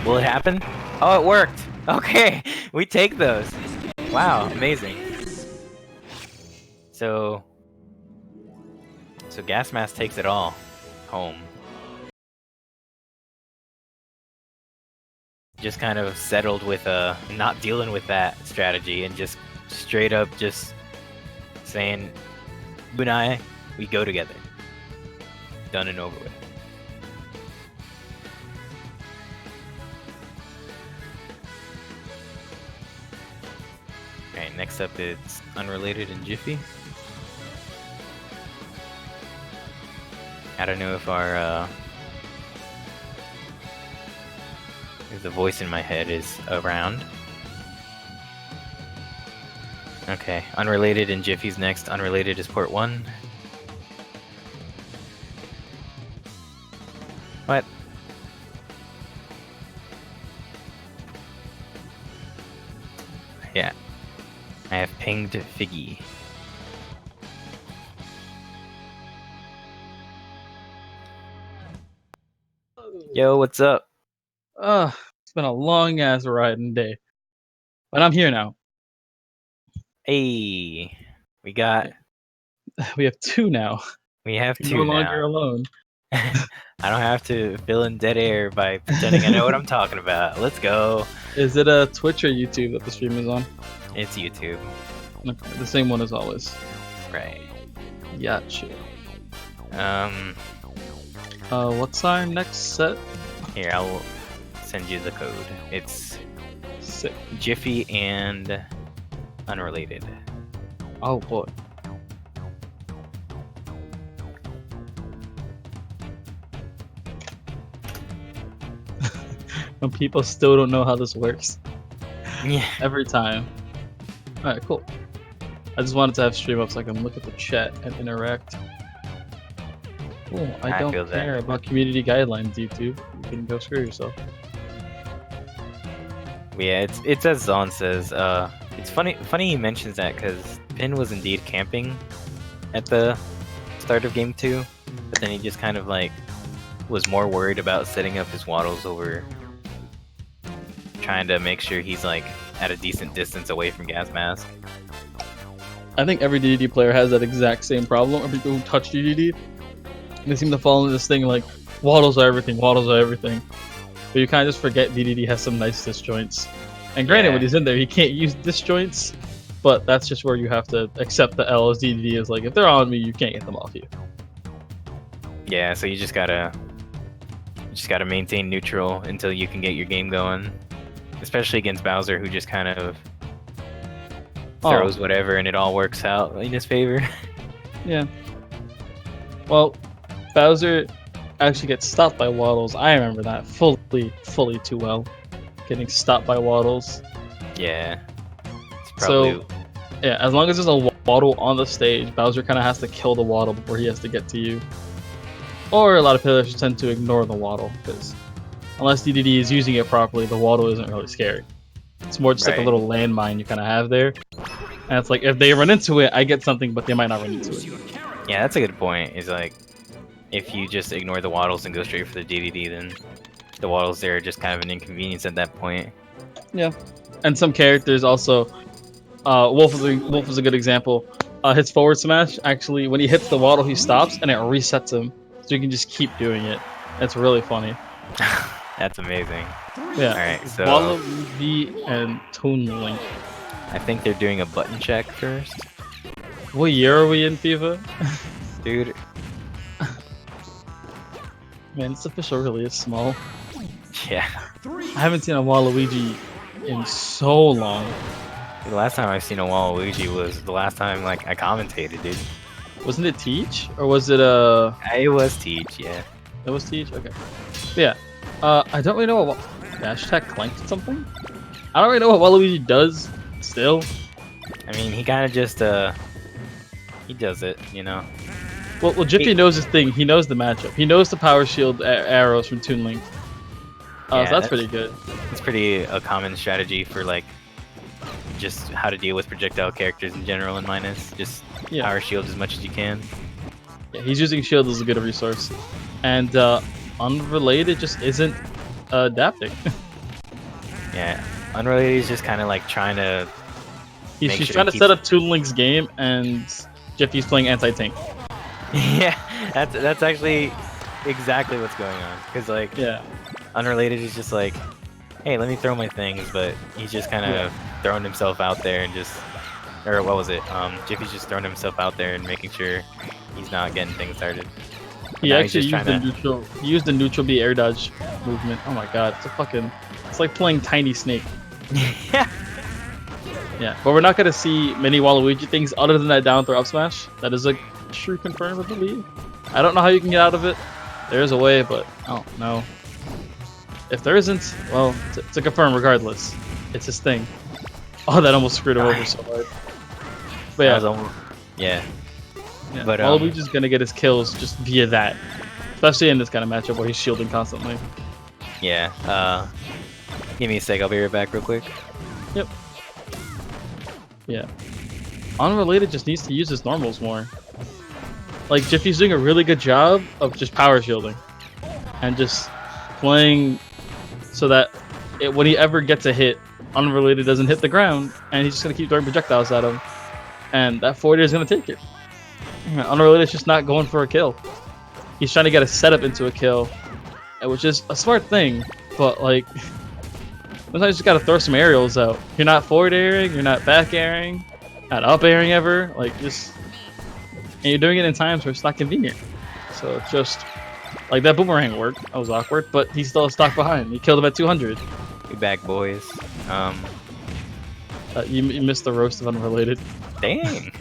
Will it happen? Oh, it worked. Okay, we take those. Wow, amazing. So Gas Mask takes it all home. Just kind of settled with not dealing with that strategy and just straight up just saying, you and I, we go together. Done and over with. Okay, next up it's Unrelated and Jiffy. I don't know if our if the voice in my head is around. Okay, Unrelated and Jiffy's next. Unrelated is port 1. What? Yeah. I have pinged Figgy. Yo, what's up?
It's been a long ass riding day, but I'm here now.
Hey, we got.
We have 2 now.
We have
You're
2
no
now.
longer alone.
I don't have to fill in dead air by pretending I know what I'm talking about. Let's go.
Is it a Twitch or YouTube that the stream is on?
It's YouTube.
Okay, the same one as always.
Right.
Gotcha. What's our next set?
Here, I'll send you the code. It's
Sick.
Jiffy and Unrelated.
Oh boy. when people still don't know how this works.
Yeah.
Every time. Alright, cool. I just wanted to have stream up so I can look at the chat and interact. Cool. I
I
don't
feel that.
care about community guidelines, YouTube. You can go screw yourself.
Yeah, it's as Zon says. It's funny he mentions that because Pin was indeed camping at the start of game 2, but then he just kind of like was more worried about setting up his waddles over trying to make sure he's like at a decent distance away from Gas Mask.
I think every DDD player has that exact same problem, or people who touch DDD. They seem to fall into this thing like, waddles are everything, waddles are everything. But you kind of just forget DDD has some nice disjoints. And granted,
Yeah.
when he's in there, he can't use disjoints, but that's just where you have to accept the L as DDD is like, if they're on me, you can't get them off you.
Yeah, so you just gotta maintain neutral until you can get your game going. Especially against Bowser, who just kind of throws whatever and it all works out in his favor.
Yeah. Well, Bowser actually gets stopped by waddles. I remember that fully too well. Getting stopped by waddles.
Yeah. It's probably
So, yeah, as long as there's a waddle on the stage, Bowser kind of has to kill the waddle before he has to get to you. Or a lot of players tend to ignore the waddle, because unless DDD is using it properly, the waddle isn't really scary. It's more just like a
Right.
little landmine you kind of have there. And it's like, if they run into it, I get something, but they might not run into it.
Yeah, that's a good point. Is like, if you just ignore the waddles and go straight for the DDD, then the waddles there are just kind of an inconvenience at that point.
Yeah. And some characters also, Wolf is a good example. His forward smash, actually, when he hits the waddle, he stops and it resets him. So you can just keep doing it. It's really funny.
That's amazing.
Yeah.
Alright, so
Waluigi and Toon Link.
I think they're doing a button check first.
What year are we in, FIFA?
Dude,
Man, this official really is small.
yeah.
I haven't seen a Waluigi in so long.
The last time I've seen a Waluigi was the last time like I commentated, dude.
Wasn't it Teach? Or was it
It was Teach, yeah.
It was Teach? Okay. But yeah. I don't really know what Dash Attack clanked at something. I don't really know what Waluigi does still.
I mean, he kind of just he does it, you know.
Well, Jiffy knows his thing. He knows the matchup. He knows the power shield arrows from Toon Link.
Yeah,
So that's pretty good.
It's pretty a common strategy for like just how to deal with projectile characters in general in Minus. Just
Yeah.
power shield as much as you can.
Yeah, he's using shield as a good resource. And Unrelated just isn't adapting.
Yeah, Unrelated is just kind of like trying to.
He's
Make sure
trying
he
to set up Toon Link's game, and Jiffy's playing anti-tank.
Yeah, that's actually exactly what's going on. Cause like
Yeah.
Unrelated is just like, hey, let me throw my things, but he's just kind of throwing himself out there and just, or what was it? Jiffy's just throwing himself out there and making sure he's not getting things started.
He
Now he's
actually
just
used the
trying to-
neutral. He used the neutral B air dodge movement. Oh my god, it's like playing Tiny Snake.
Yeah.
Yeah, but we're not gonna see many Waluigi things other than that down throw up smash. That is a true confirm, I believe. I don't know how you can get out of it. There's a way, but I don't know. If there isn't, well, it's a confirm regardless. It's his thing. Oh, that almost screwed him over so hard. But
That
yeah,
was almost, yeah.
yeah.
but,
Waluigi's gonna get his kills just via that. Especially in this kind of matchup where he's shielding constantly.
Yeah. Give me a sec. I'll be right back real quick.
Yep. Yeah. Unrelated just needs to use his normals more. Like, Jiffy's doing a really good job of just power shielding. And just playing so that when he ever gets a hit, Unrelated doesn't hit the ground, and he's just going to keep throwing projectiles at him. And that forward is going to take it. Unrelated's just not going for a kill. He's trying to get a setup into a kill, which is a smart thing, but like, sometimes you just gotta throw some aerials out. You're not forward airing, you're not back airing, not up airing ever, like just, and you're doing it in times where it's not convenient. So it's just, like that boomerang worked, that was awkward, but he's still stuck behind. He killed him at 200.
We back, boys.
You missed the roast of Unrelated.
Dang.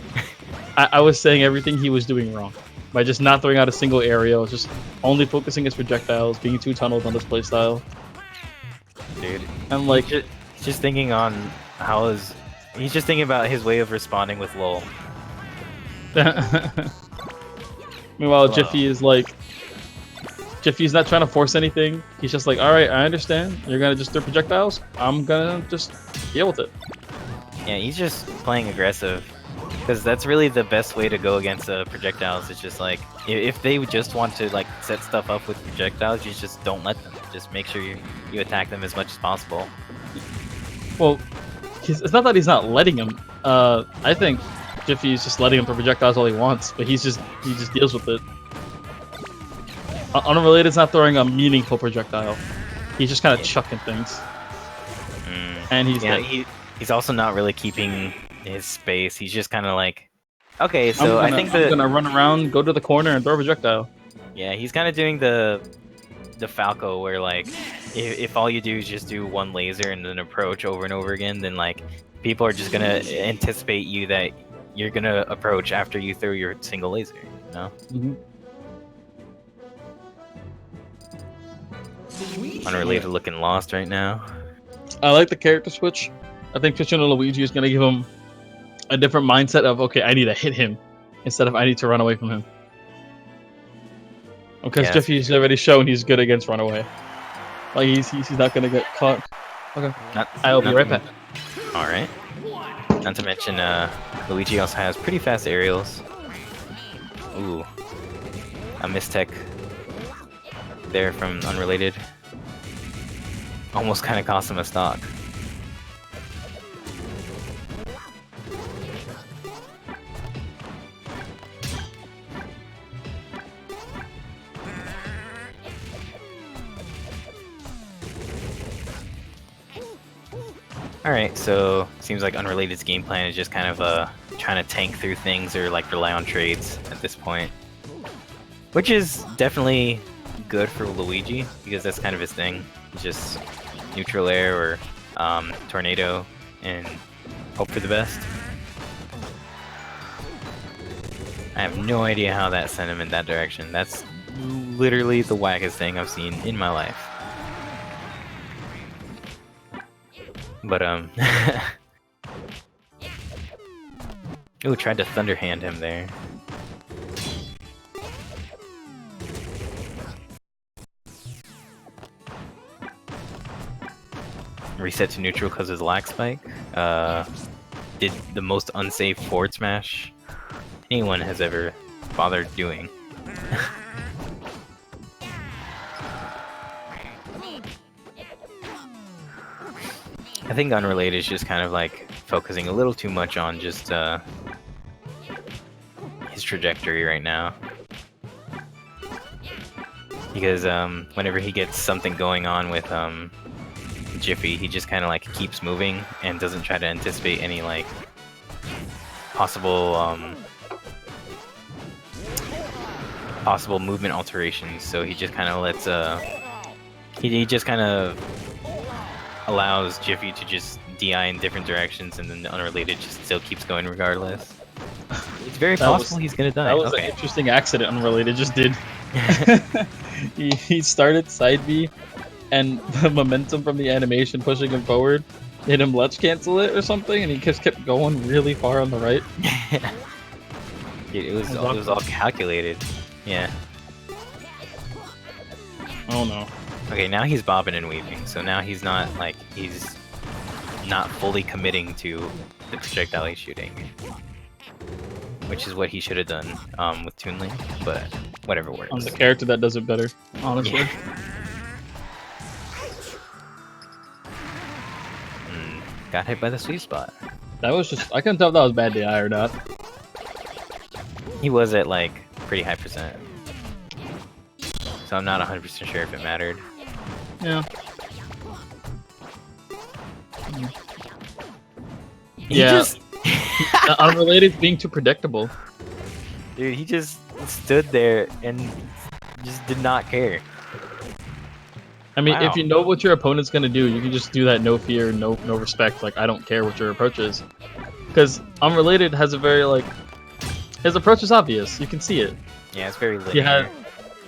I was saying everything he was doing wrong. By just not throwing out a single aerial, just only focusing his projectiles, being too tunneled on this playstyle.
dude.
And like,
He's just thinking on how his. He's just thinking about his way of responding with lol.
meanwhile,
Wow.
Jiffy is like, Jiffy's not trying to force anything. He's just like, all right, I understand. You're gonna just throw projectiles. I'm gonna just deal with it.
Yeah, he's just playing aggressive. Because that's really the best way to go against projectiles. It's just like, if they just want to like set stuff up with projectiles, you just don't let them. Just make sure you attack them as much as possible.
Well, it's not that he's not letting him. I think Jiffy's just letting him throw projectiles all he wants, but he just deals with it. Unrelated's not throwing a meaningful projectile. He's just kind of chucking things. And he's
Yeah,
like,
he's also not really keeping his space. He's just kind of like, okay, so I think
I'm gonna run around, go to the corner, and throw a projectile.
yeah, he's kind of doing the Falco where like, if all you do is just do one laser and then approach over and over again, then like people are just gonna anticipate you that you're gonna approach after you throw your single laser. You know? Unrelated looking lost right now.
I like the character switch. I think switching to Luigi is gonna give him a different mindset of, okay, I need to hit him instead of I need to run away from him. Because
Yeah.
Jiffy's already shown he's good against runaway. Like he's not gonna get caught. Okay, I'll be right back.
All right. Not to mention, Luigi also has pretty fast aerials. Ooh, a mistech there from Unrelated. Almost kind of cost him a stock. Alright, so seems like Unrelated's game plan is just kind of trying to tank through things or like rely on trades at this point. Which is definitely good for Luigi, because that's kind of his thing. Just neutral air or tornado and hope for the best. I have no idea how that sent him in that direction. That's literally the wackest thing I've seen in my life. But ooh, tried to thunderhand him there. Reset to neutral because of his lag spike. Did the most unsafe forward smash anyone has ever bothered doing. I think Unrelated is just kind of like focusing a little too much on just his trajectory right now. Because whenever he gets something going on with Jiffy, he just kind of like keeps moving and doesn't try to anticipate any like possible movement alterations. So he just kind of lets he just kind of allows Jiffy to just DI in different directions, and then the Unrelated just still keeps going regardless. It's very possible he's gonna die.
That was
Okay.
an interesting accident Unrelated just did. he started side B, and the momentum from the animation pushing him forward made him ledge cancel it or something, and he just kept going really far on the right.
Dude, it was all calculated. Yeah.
Oh no.
Okay, now he's bobbing and weaving, so now he's not fully committing to the projectile he's shooting, which is what he should have done with Toon Link, but whatever works.
I'm the character that does it better, honestly.
Yeah. Got hit by the sweet spot.
That was just, I couldn't tell if that was bad DI or not.
He was at like pretty high percent, so I'm not 100% sure if it mattered.
Yeah.
He just,
Unrelated being too predictable.
dude, he just stood there and just did not care.
I mean,
Wow.
if you know what your opponent's gonna do, you can just do that, no fear, no respect. Like, I don't care what your approach is, because Unrelated has a very like, his approach is obvious. You can see it.
Yeah, it's very linear.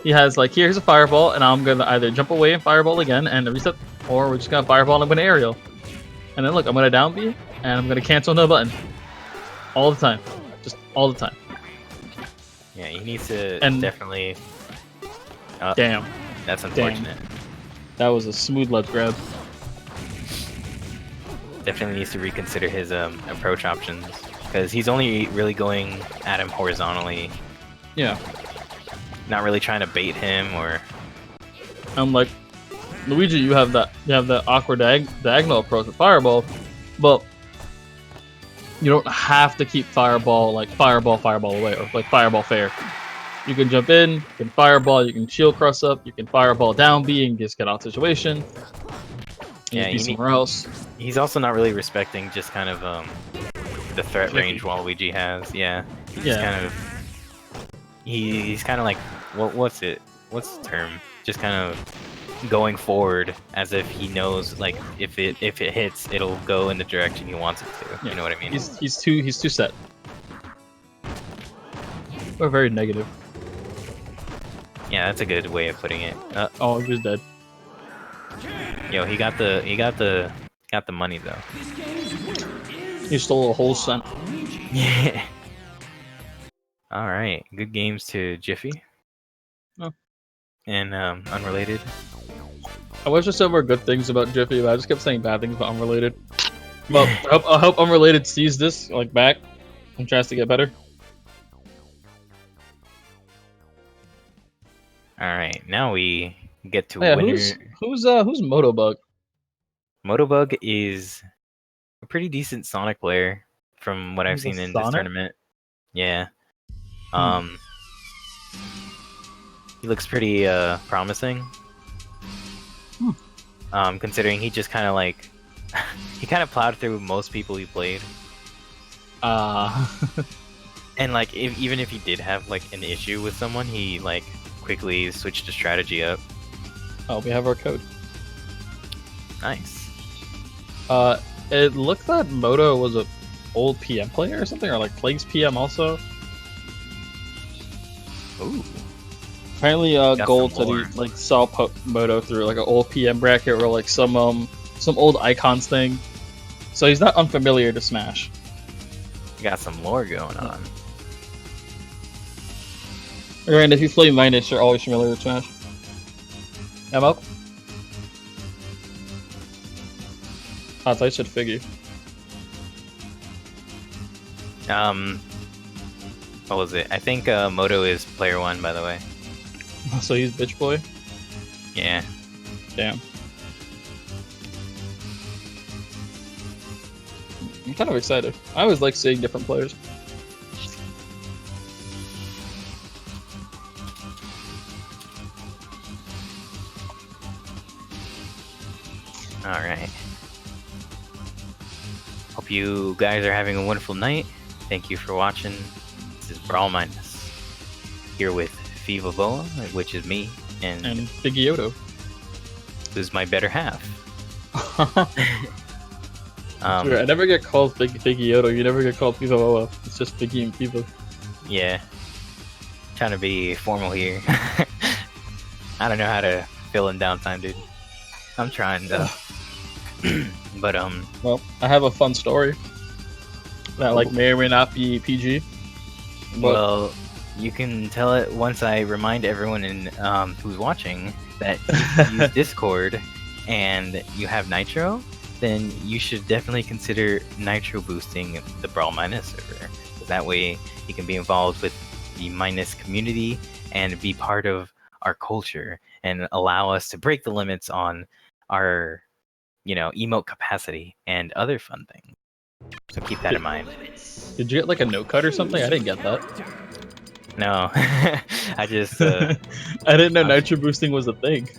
He has like, here's a fireball, and I'm gonna either jump away and fireball again and reset or we're just gonna fireball and I'm gonna aerial. And then look, I'm gonna down B, and I'm gonna cancel no button. All the time. Just all the time.
Yeah, he needs to
And-
definitely.
Damn.
That's unfortunate.
That was a smooth ledge grab.
Definitely needs to reconsider his approach options because he's only really going at him horizontally,
Yeah.
not really trying to bait him or.
I'm like, Luigi, you have that awkward diagonal approach with fireball, but you don't have to keep fireball away, or like fireball fair. You can jump in, you can fireball, you can shield cross up, you can fireball down B and just get out of situation.
Yeah,
Be somewhere else.
He's also not really respecting just kind of the threat
Jiffy.
range Waluigi has. Yeah. He's
Yeah.
kind of. He's kind of like what's the term? Just kind of going forward as if he knows like if it hits, it'll go in the direction he wants it to.
Yeah.
You know what I mean?
He's too set. We're very negative.
Yeah, that's a good way of putting it.
Oh, he was dead.
Yo, he got the money though.
He stole a whole cent.
Yeah. All right, good games to Jiffy.
Oh.
And Unrelated.
I wish I said more good things about Jiffy, but I just kept saying bad things about Unrelated. Well, I hope Unrelated sees this like back and tries to get better.
All right, now we get to
Yeah,
winner.
who's Moto Bug?
Moto Bug is a pretty decent Sonic player from what I've
He's a
seen in this
Sonic?
tournament. Yeah. He looks pretty promising. Considering he just kind of like he kind of plowed through most people he played, and like even if he did have like an issue with someone, he like quickly switched the strategy up.
Oh, we have our code.
Nice.
It looked that Moto was a old PM player or something, or like Plague's PM also.
Ooh.
Apparently,
Got
Gold
some
said he
lore.
like saw Moto through like an old PM bracket or like some old icons thing. So he's not unfamiliar to Smash.
Got some lore going on.
And if you play Minus, you're always familiar with Smash. Yeah, Malk? I thought you said Figgy.
What was it? I think Moto is player 1, by the way.
So he's bitch boy?
Yeah.
Damn. I'm kind of excited. I always like seeing different players.
Alright. Hope you guys are having a wonderful night. Thank you for watching. This is Brawl Minus. Here with Fivavoa, which is me, and
Figgy
who's my better half.
I never get called Figgy. You never get called Fivavoa. It's just Figgy and Fiva.
Yeah. Trying to be formal here. I don't know how to fill in downtime, dude. I'm trying though. But
Well, I have a fun story that like may or may not be PG. But
well, you can tell it once I remind everyone who's watching that if you use Discord and you have Nitro, then you should definitely consider Nitro boosting the Brawl Minus server. That way you can be involved with the Minus community and be part of our culture and allow us to break the limits on our, emote capacity and other fun things. So keep that in mind.
did you get like a note cut or something? I didn't get that.
No, I just
I didn't know nitro boosting was a thing.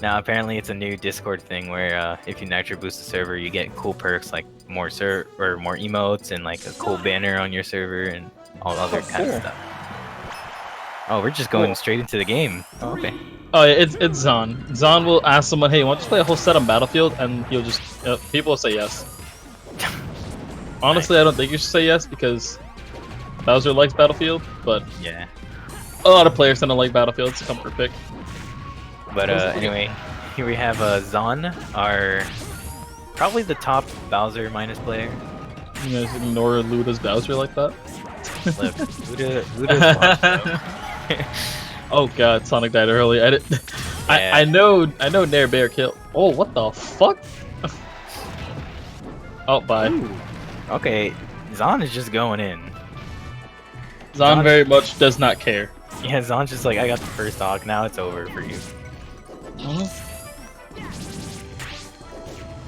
now apparently it's a new Discord thing where if you nitro boost the server, you get cool perks like more more emotes and like a cool banner on your server and all other kind of
cool.
stuff. Oh, we're just going straight into the game. Oh, okay.
Oh yeah, it's Zon. Zon will ask someone, "Hey, want to play a whole set on Battlefield?" And he'll just people will say yes. Honestly, I don't think you should say yes because Bowser likes Battlefield, but
Yeah.
a lot of players tend to like Battlefield. It's a comfort pick.
But anyway, here we have Zon, our probably the top Bowser minus player.
You guys ignore Luda's Bowser like that?
Look, Luda's washed up.
Oh god, Sonic died early.
Yeah.
I know Nair Bear kill. Oh, what the fuck? Oh, bye.
Ooh. Okay, Zon is just going in.
Zon very much does not care.
Yeah, Zon's just like, I got the first dog, now it's over for you.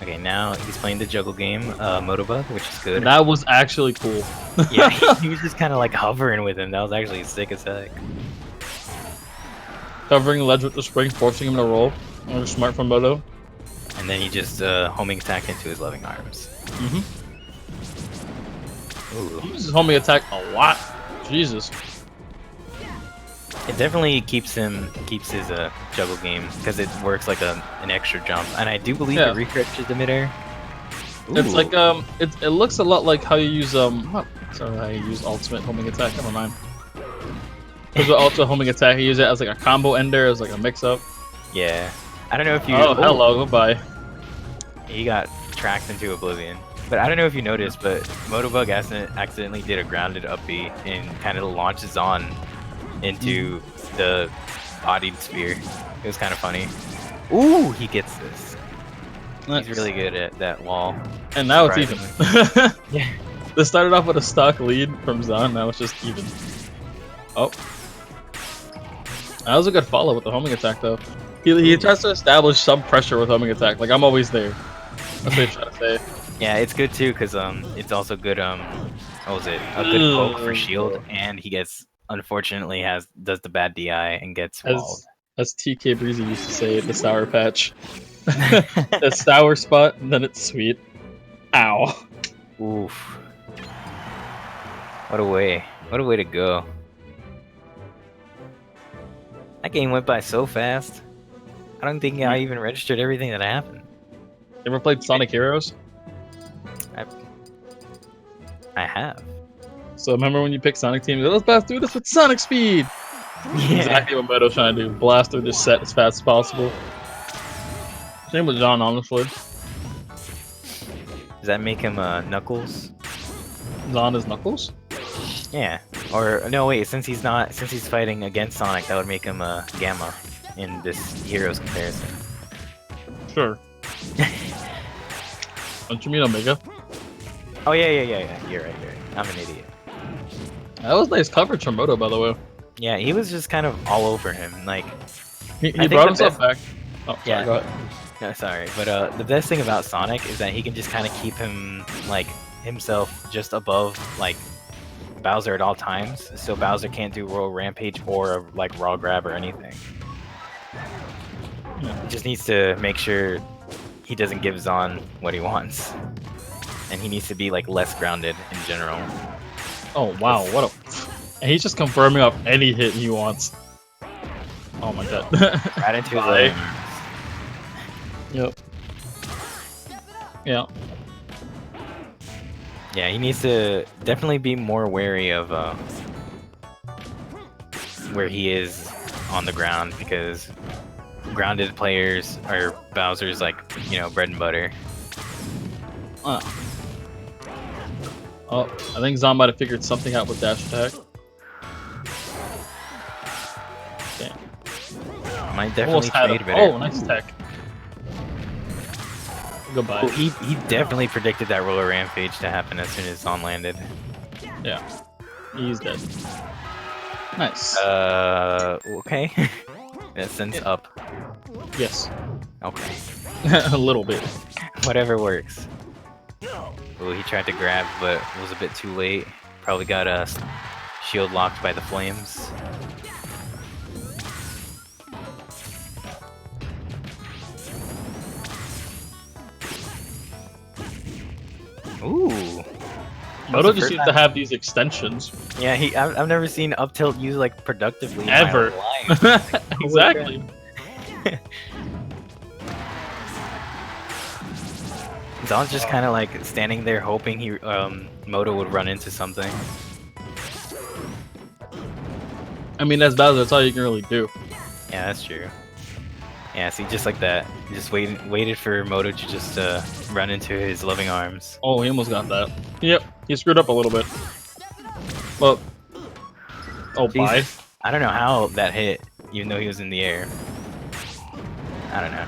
Okay, now he's playing the juggle game, Moto Bug, which is good.
That was actually cool.
Yeah, he was just kind of like hovering with him. That was actually sick as heck.
Covering the ledge with the spring, forcing him to roll. Or smart from Moto.
And then he just homing attack into his loving arms. Ooh.
He uses homing attack a lot. Jesus.
It definitely keeps his juggle game because it works like an extra jump, and I do believe it refreshes the midair.
It's like it looks a lot like how you use what? Sorry, how you use ultimate homing attack. Never mind. Because with ultimate homing attack, you use it as like a combo ender, as like a mix-up.
Yeah, I don't know if you.
Oh, hello, goodbye.
He got tracked into oblivion. But I don't know if you noticed, but Motobug accidentally did a grounded up B and kind of launches on into the bodied sphere. It was kind of funny. Ooh, he gets this.
Nice.
He's really good at that wall.
And now it's even.
Yeah.
This started off with a stock lead from Zon, now it's just even. Oh. That was a good follow with the homing attack, though. He tries to establish some pressure with homing attack. Like, I'm always there. That's what he's trying to say.
Yeah, it's good too, because it's also good, what was it? A good poke for shield, and he gets, unfortunately, does the bad DI and gets walled.
As TK Breezy used to say, the sour patch. The sour spot, and then it's sweet. Ow.
Oof. What a way. What a way to go. That game went by so fast. I don't think I even registered everything that happened.
You ever played Sonic Heroes?
I have.
So remember when you pick Sonic Team, let's blast through this with Sonic Speed!
Yeah.
Exactly what Moto's trying to do. Blast through this set as fast as possible. Same with John, honestly.
Does that make him Knuckles?
Zon is Knuckles?
Yeah. Or no, wait. Since he's fighting against Sonic, that would make him Gamma in this Heroes comparison.
Sure. Don't you mean Omega?
Oh yeah. You're right. I'm an idiot.
That was nice coverage from Moto, by the way.
Yeah, he was just kind of all over him. Like
He brought himself back. Oh, sorry,
Yeah.
go ahead.
No, sorry, but the best thing about Sonic is that he can just kind of keep himself just above like Bowser at all times, so Bowser can't do Royal Rampage or like Raw Grab or anything. He just needs to make sure he doesn't give Zon what he wants, and he needs to be like less grounded in general.
Oh wow, what a... And he's just confirming up any hit he wants. Oh my god.
Right into his
Bye.
leg.
Yep. Yeah.
Yeah, he needs to definitely be more wary of where he is on the ground, because grounded players are Bowser's like, bread and butter.
Oh, I think Zon might have figured something out with dash attack. Okay.
Might definitely
Almost had
trade
it.
better.
Oh, nice tech. Goodbye.
Oh, he definitely predicted that Roller Rampage to happen as soon as Zon landed.
Yeah. He's dead. Nice.
Okay. That sends up.
Yes.
Okay.
A little bit.
Whatever works. Oh, he tried to grab, but was a bit too late. Probably got shield locked by the flames. Ooh.
Moto just seems to have these extensions.
Yeah, I've never seen up tilt used like productively.
Ever.
In my life.
Exactly.
Zon's just kind of like standing there hoping Moto would run into something.
I mean, as Bowser, that's all you can really do.
Yeah, that's true. Yeah, see, just like that. He just waited for Moto to just run into his loving arms.
Oh, he almost got that. Yep, he screwed up a little bit. Well, oh, bye.
Jesus. I don't know how that hit, even though he was in the air. I don't know.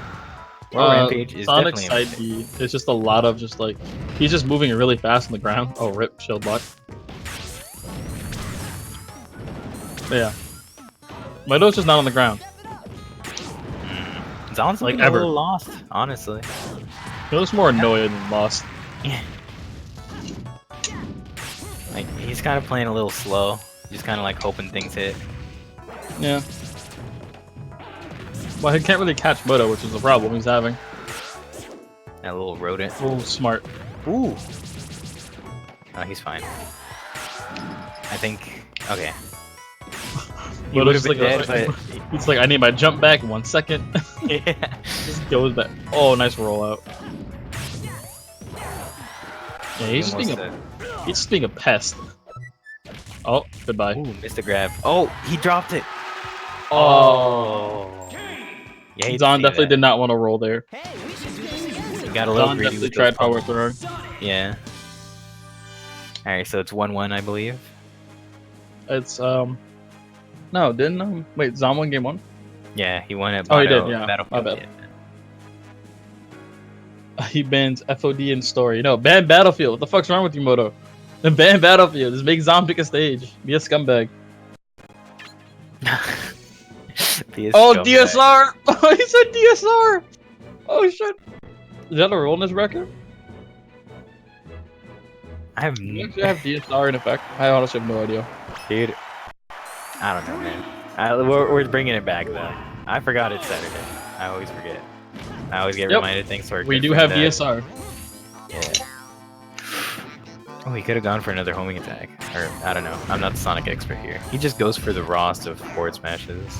Well, Rampage is
Sonic's
definitely
side B. It's just a lot of just like he's just moving really fast on the ground. Oh, rip, shield block. But yeah, Moto's just not on the ground.
Zon's
like
looking a
ever.
little lost, honestly.
He looks more annoyed than lost.
Yeah. Like, he's kind of playing a little slow. Just kind of like hoping things hit.
Yeah. Well, he can't really catch Moto, which is the problem he's having.
That little rodent.
Oh, smart.
Ooh. Oh, he's fine. I think. Okay. He would have
Moto's
been
like,
dead, but
he's like, I need my jump back in 1 second.
yeah.
Just goes back. Oh, nice rollout. Yeah, he's just being a pest. Oh, goodbye.
Ooh, missed the grab. Oh, he dropped it.
Oh.
Yeah, he
Zon definitely did not want to roll there.
Hey, we should do this again.
He got a little
Zon
greedy
definitely
with
tried
those
power
pummels.
throwing.
Yeah. Alright, so it's 1-1, I believe.
It's no, didn't wait, Zon won game 1?
Yeah, he won at
Oh, he
Moto
did, yeah.
Battlefield.
My bad. He bans FOD in story. No, ban Battlefield. What the fuck's wrong with you, Moto? Then ban Battlefield. Just make Zon pick a stage. Be a scumbag.
Be a
Oh,
scumbag.
DSR! Oh, he said DSR! Oh, shit. Is that a rollness record?
I have,
Do you actually have DSR in effect? I honestly have no idea.
dude. I don't know, man. We're bringing it back though. I forgot it's Saturday. I always forget. I always get
Yep.
reminded. Thanks for
We do have DSR.
Yeah. Oh, he could have gone for another homing attack. Or, I don't know. I'm not the Sonic expert here. He just goes for the rawest of forward smashes.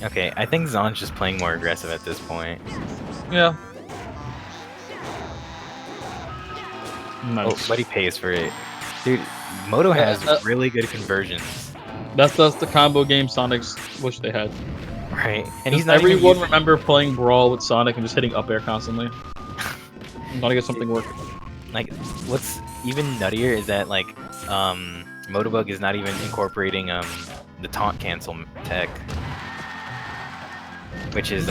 Okay, I think Zon's just playing more aggressive at this point.
Yeah.
Oh,
Nice.
but he pays for it. Dude, Moto has really good conversions.
That's the combo game Sonics wish they had.
Right? And
Does
he's not even
everyone
using-
remember playing Brawl with Sonic and just hitting up air constantly? I'm gonna get something working.
Like, what's even nuttier is that, like, Moto Bug is not even incorporating, the taunt cancel tech. Which is,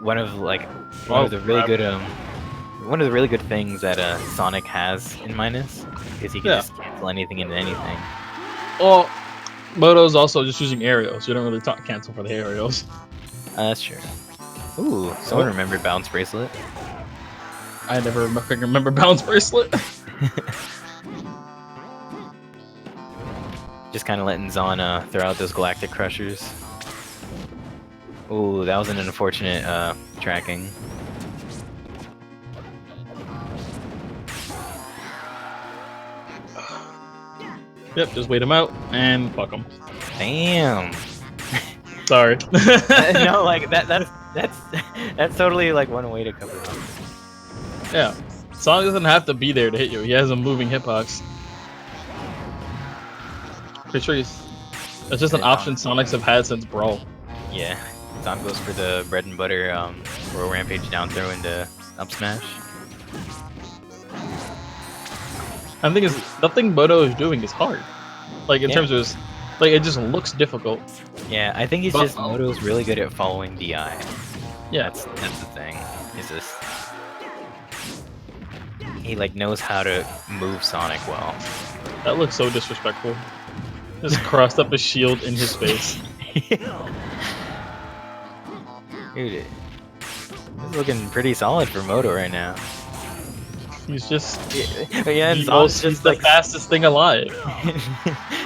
one of the really good, one of the really good things that, Sonic has in Minus. Is he can just cancel anything into anything.
Well, Moto's also just using aerials. You don't really cancel for the aerials.
That's true. Ooh, someone remembered Bounce Bracelet.
I never remember Bounce Bracelet.
Just kind of letting Zon throw out those Galactic Crushers. Ooh, that was an unfortunate tracking.
Yep, just wait him out and fuck him.
Damn.
Sorry.
No, like that's totally like one way to cover it.
Yeah. Sonic doesn't have to be there to hit you. He has a moving hitbox. Pretty sure that's just an option Sonics have had since Brawl.
Yeah. Zon goes for the bread and butter roll rampage down throw into up smash.
And the thing is, nothing Moto is doing is hard. Like in terms of his, like it just looks difficult.
Yeah, I think he's just Moto's really good at following DI.
Yeah.
That's the thing. Is just he like knows how to move Sonic well.
That looks so disrespectful. Just crossed up a shield in his face.
Dude, it's looking pretty solid for Moto right now.
He's just
Yeah, and
he's
Zon's just
the
like
fastest thing alive.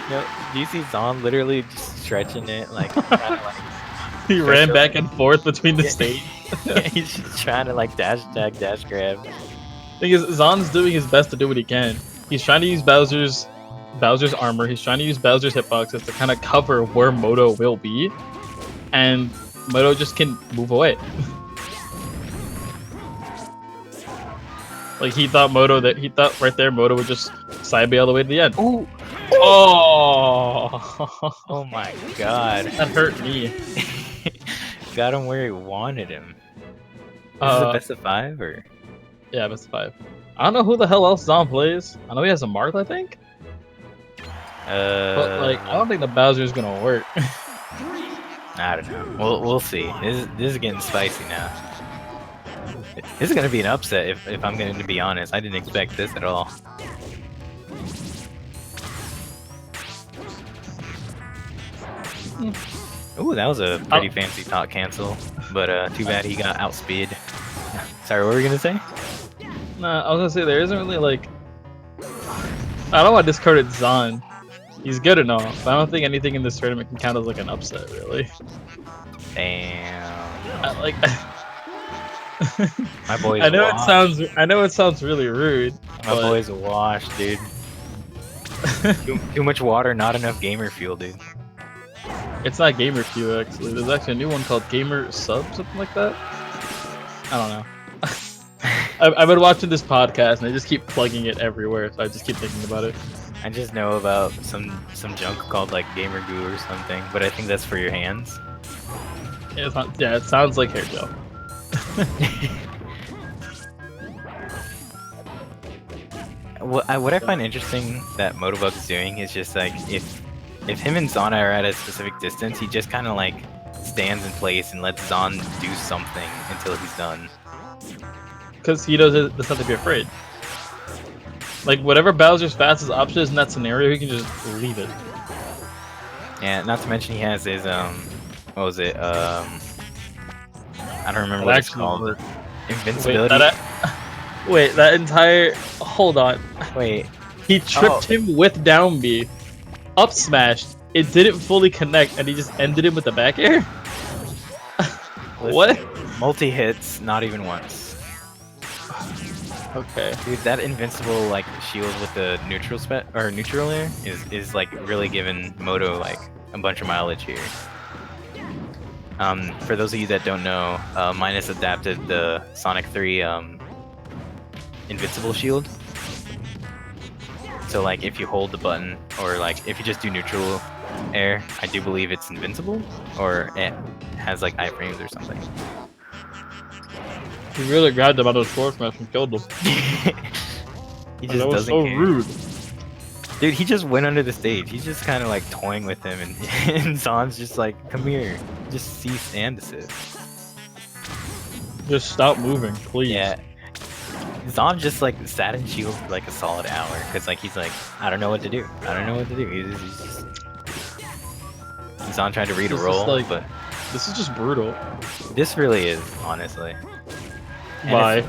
no, do you see Zon literally just stretching it like, kinda, like
He ran back and forth between the stage.
yeah, he's just trying to like dash attack, dash grab.
Thing is, Zon's doing his best to do what he can. He's trying to use Bowser's armor. He's trying to use Bowser's hitboxes to kind of cover where Moto will be, and Moto just can move away. Like he thought right there Moto would just side B all the way to the end.
Ooh.
Oh!
Oh my god.
That hurt me.
got him where he wanted him. This is a best of 5 or?
Yeah, best of 5. I don't know who the hell else Zon plays. I know he has a Marth, I think. But like, I don't think the Bowser's gonna work.
I don't know. We'll see. This is getting spicy now. This is gonna be an upset if I'm going to be honest. I didn't expect this at all. Ooh, that was a pretty fancy thought cancel, but too bad he got outspeed. Sorry, what were you gonna say?
Nah, I was gonna say there isn't really like. I don't want to discredit Zon. He's good enough, but I don't think anything in this tournament can count as like an upset, really.
Damn.
Like.
My boy's
I know
washed.
I know it sounds really rude.
My boy's washed, dude. Too much water, not enough gamer fuel, dude.
It's not Gamer Fuel, actually. There's actually a new one called Gamer Sub, something like that. I don't know. I've been watching this podcast and they just keep plugging it everywhere, so I just keep thinking about it.
I just know about some junk called like gamer goo or something, but I think that's for your hands.
Yeah, it sounds like hair gel.
What I find interesting that Moto Bug is doing is just like if him and Zon are at a specific distance, he just kind of like stands in place and lets Zon do something until he's done.
Because he doesn't have to be afraid. Like whatever Bowser's fastest option is in that scenario, he can just leave it.
Yeah, not to mention he has his what was it? I don't remember what it's called. Invincibility.
Wait, that entire hold on.
Wait.
He tripped him with down B, up smashed. It didn't fully connect, and he just ended him with the back air. What?
Multi hits, not even once.
Okay.
Dude, that invincible like shield with the neutral air is like really giving Moto like a bunch of mileage here. For those of you that don't know, Minus adapted the Sonic 3 invincible shield. So like if you hold the button or like if you just do neutral air, I do believe it's invincible or it has like iframes or something.
He really grabbed him out of the forward smash and killed him.
He just
that was
doesn't
so
care.
rude.
Dude, he just went under the stage. He's just kind of like toying with him, and Zon's just like, "Come here, just cease and desist."
Just stop moving, please.
Yeah. Zon just like sat in shield for like a solid hour because like he's like, I don't know what to do. I don't know what to do. He's just Zon tried to read a roll,
like,
but
this is just brutal.
this really is honestly. And
Why?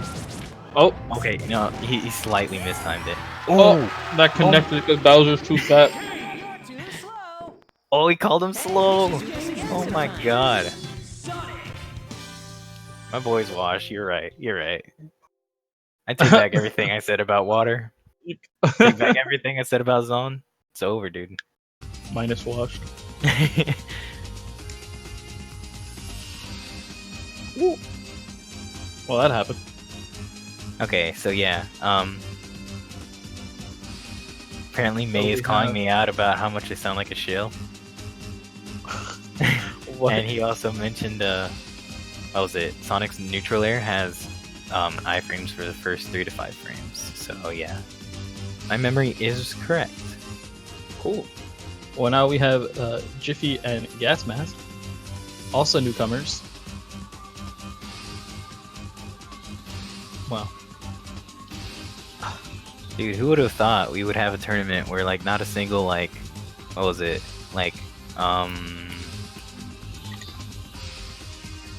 Oh,
okay, no, he slightly mistimed it.
oh, that connected because Bowser's too fat.
Oh, he called him slow. Oh my god. My boy's washed. You're right. You're right. I take back everything I said about water. Take back everything I said about Zone. It's over, dude.
Minus washed. Well, that happened.
Okay, so yeah. Apparently May is calling me out about how much I sound like a shill. And he also mentioned what was it? Sonic's neutral air has iframes for the first 3 to 5 frames. So yeah. My memory is correct.
Cool. Well, now we have Jiffy and Gas Mask, also newcomers. Wow.
Dude, who would have thought we would have a tournament where like not a single like what was it? Like I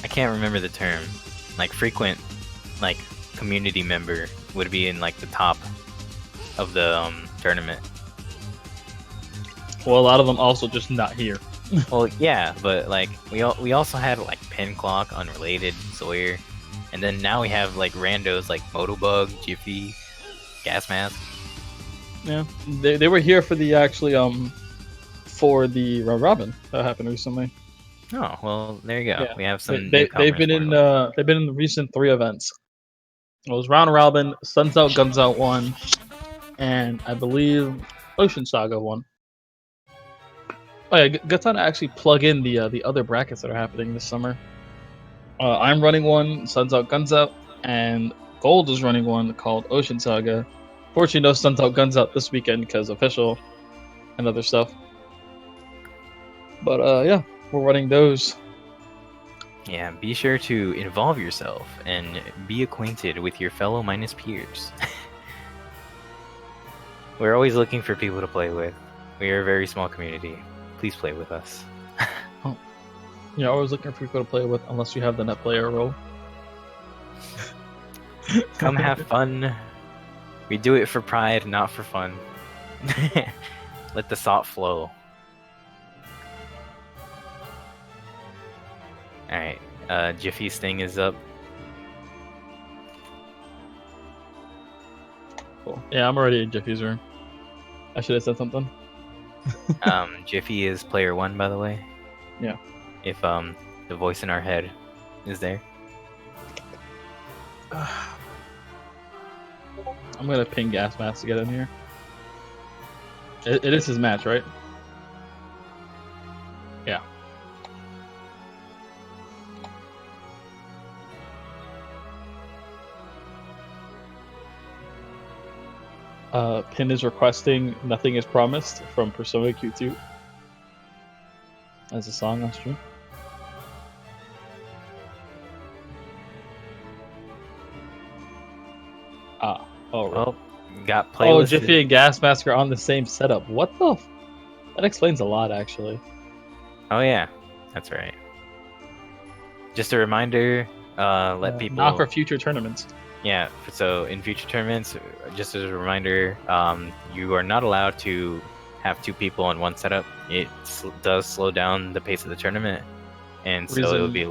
can't remember the term. Like frequent like community member would be in like the top of the tournament.
Well, a lot of them also just not here.
Well, yeah, but like we also had like PinClock, Unrelated, Sawyer, and then now we have like randos like Moto Bug, Jiffy, Gas Mask.
Yeah, they were here for the for the round robin that happened recently.
Oh well, there you go.
Yeah.
We have some.
They've been in the recent 3 events. It was round robin, Suns Out, Guns Out 1, and I believe Ocean Saga 1. Oh yeah, Guts on to actually plug in the other brackets that are happening this summer. I'm running one, Suns Out, Guns Out, and Gold is running one called Ocean Saga. Fortunately, no Suns Out, Guns Out this weekend because official and other stuff. But yeah, we're running those.
Yeah, be sure to involve yourself and be acquainted with your fellow minus peers. We're always looking for people to play with. We are a very small community. Please play with us.
You're always looking for people to play with, unless you have the net player role.
Come have fun. We do it for pride, not for fun. Let the salt flow. Alright, Jiffy's thing is up.
Cool. Yeah, I'm already in Jiffy's room. I should have said something.
Jiffy is player 1, by the way.
Yeah.
If the voice in our head is there.
I'm gonna ping Gas Mask to get in here. It is his match, right? Yeah. Pin is requesting "Nothing Is Promised" from Persona Q2 as a song on stream. Oh,
Well, got playlist.
oh, Jiffy and Gas Mask are on the same setup. What the? That explains a lot, actually.
Oh yeah, that's right. Just a reminder, let people.
Not for future tournaments.
Yeah, so in future tournaments, just as a reminder, you are not allowed to have 2 people on one setup. It does slow down the pace of the tournament, and so it'll be.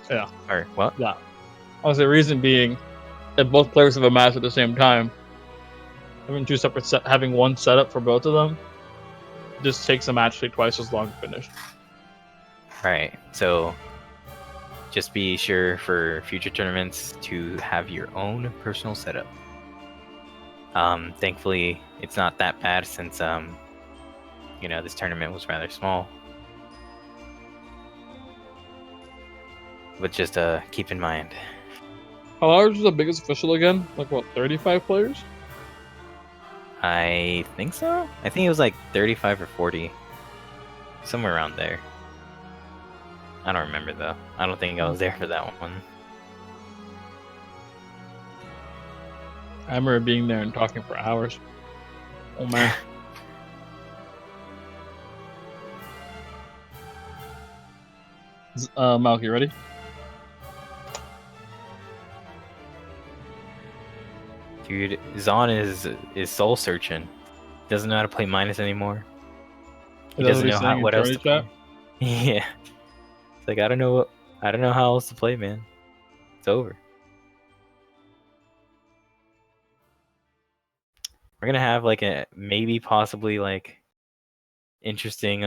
Yeah.
Or what?
Yeah. I was the reason being, if both players have a match at the same time, having 2 separate having one setup for both of them, just takes a match like twice as long to finish.
Right. So just be sure for future tournaments to have your own personal setup. Thankfully, it's not that bad since this tournament was rather small. But just keep in mind.
How large is the biggest official again? Like what, 35 players?
I think so. I think it was like 35 or 40. Somewhere around there. I don't remember though. I don't think I was there for that one.
I remember being there and talking for hours. Oh man. Malk, you ready?
Dude, Zon is soul searching. Doesn't know how to play minus anymore. He
Is that
doesn't
what he's
know
saying in
what else
Johnny
to
chat?
play. Yeah. It's like I don't know how else to play, man. It's over. We're gonna have like a maybe possibly like interesting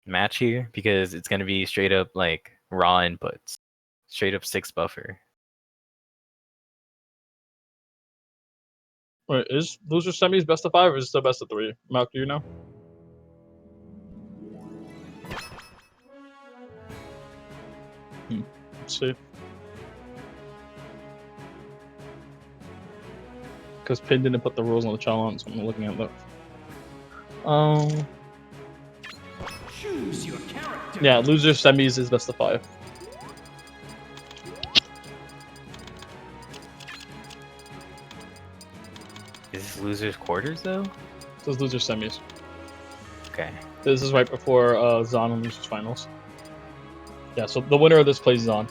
match here because it's gonna be straight up like raw inputs. Straight up 6 buffer.
Wait, is loser semis best of 5 or is it still best of 3? Malk, do you know? Let's see. Because Pin didn't put the rules on the challenge, so I'm looking at that.
Choose your character.
Yeah, loser semis is best of 5.
Is this losers quarters though?
This is loser semis.
Okay.
This is right before Zon and losers finals. Yeah, so the winner of this plays Zon.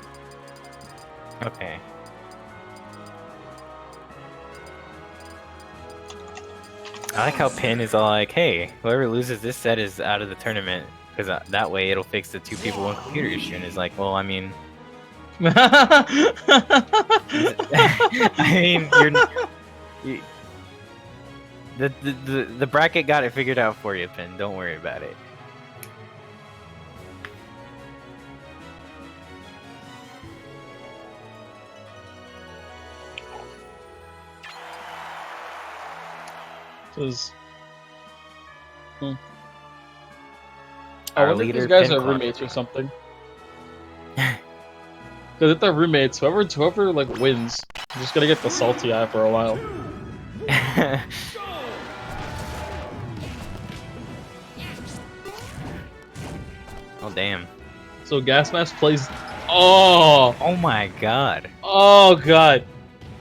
Okay. I like how Pin is all like, hey, whoever loses this set is out of the tournament. Because that way it'll fix the 2 people one computer issue. And it's like, well, I mean... The bracket got it figured out for you, Pin. Don't worry about it.
Says,
Our
I wonder if
leader,
these guys are
PinClock.
roommates or something. Because if they're roommates, whoever like wins, I'm just gonna get the salty eye for a while.
Oh damn.
So Gas Mask plays. Oh!
Oh my god.
Oh god!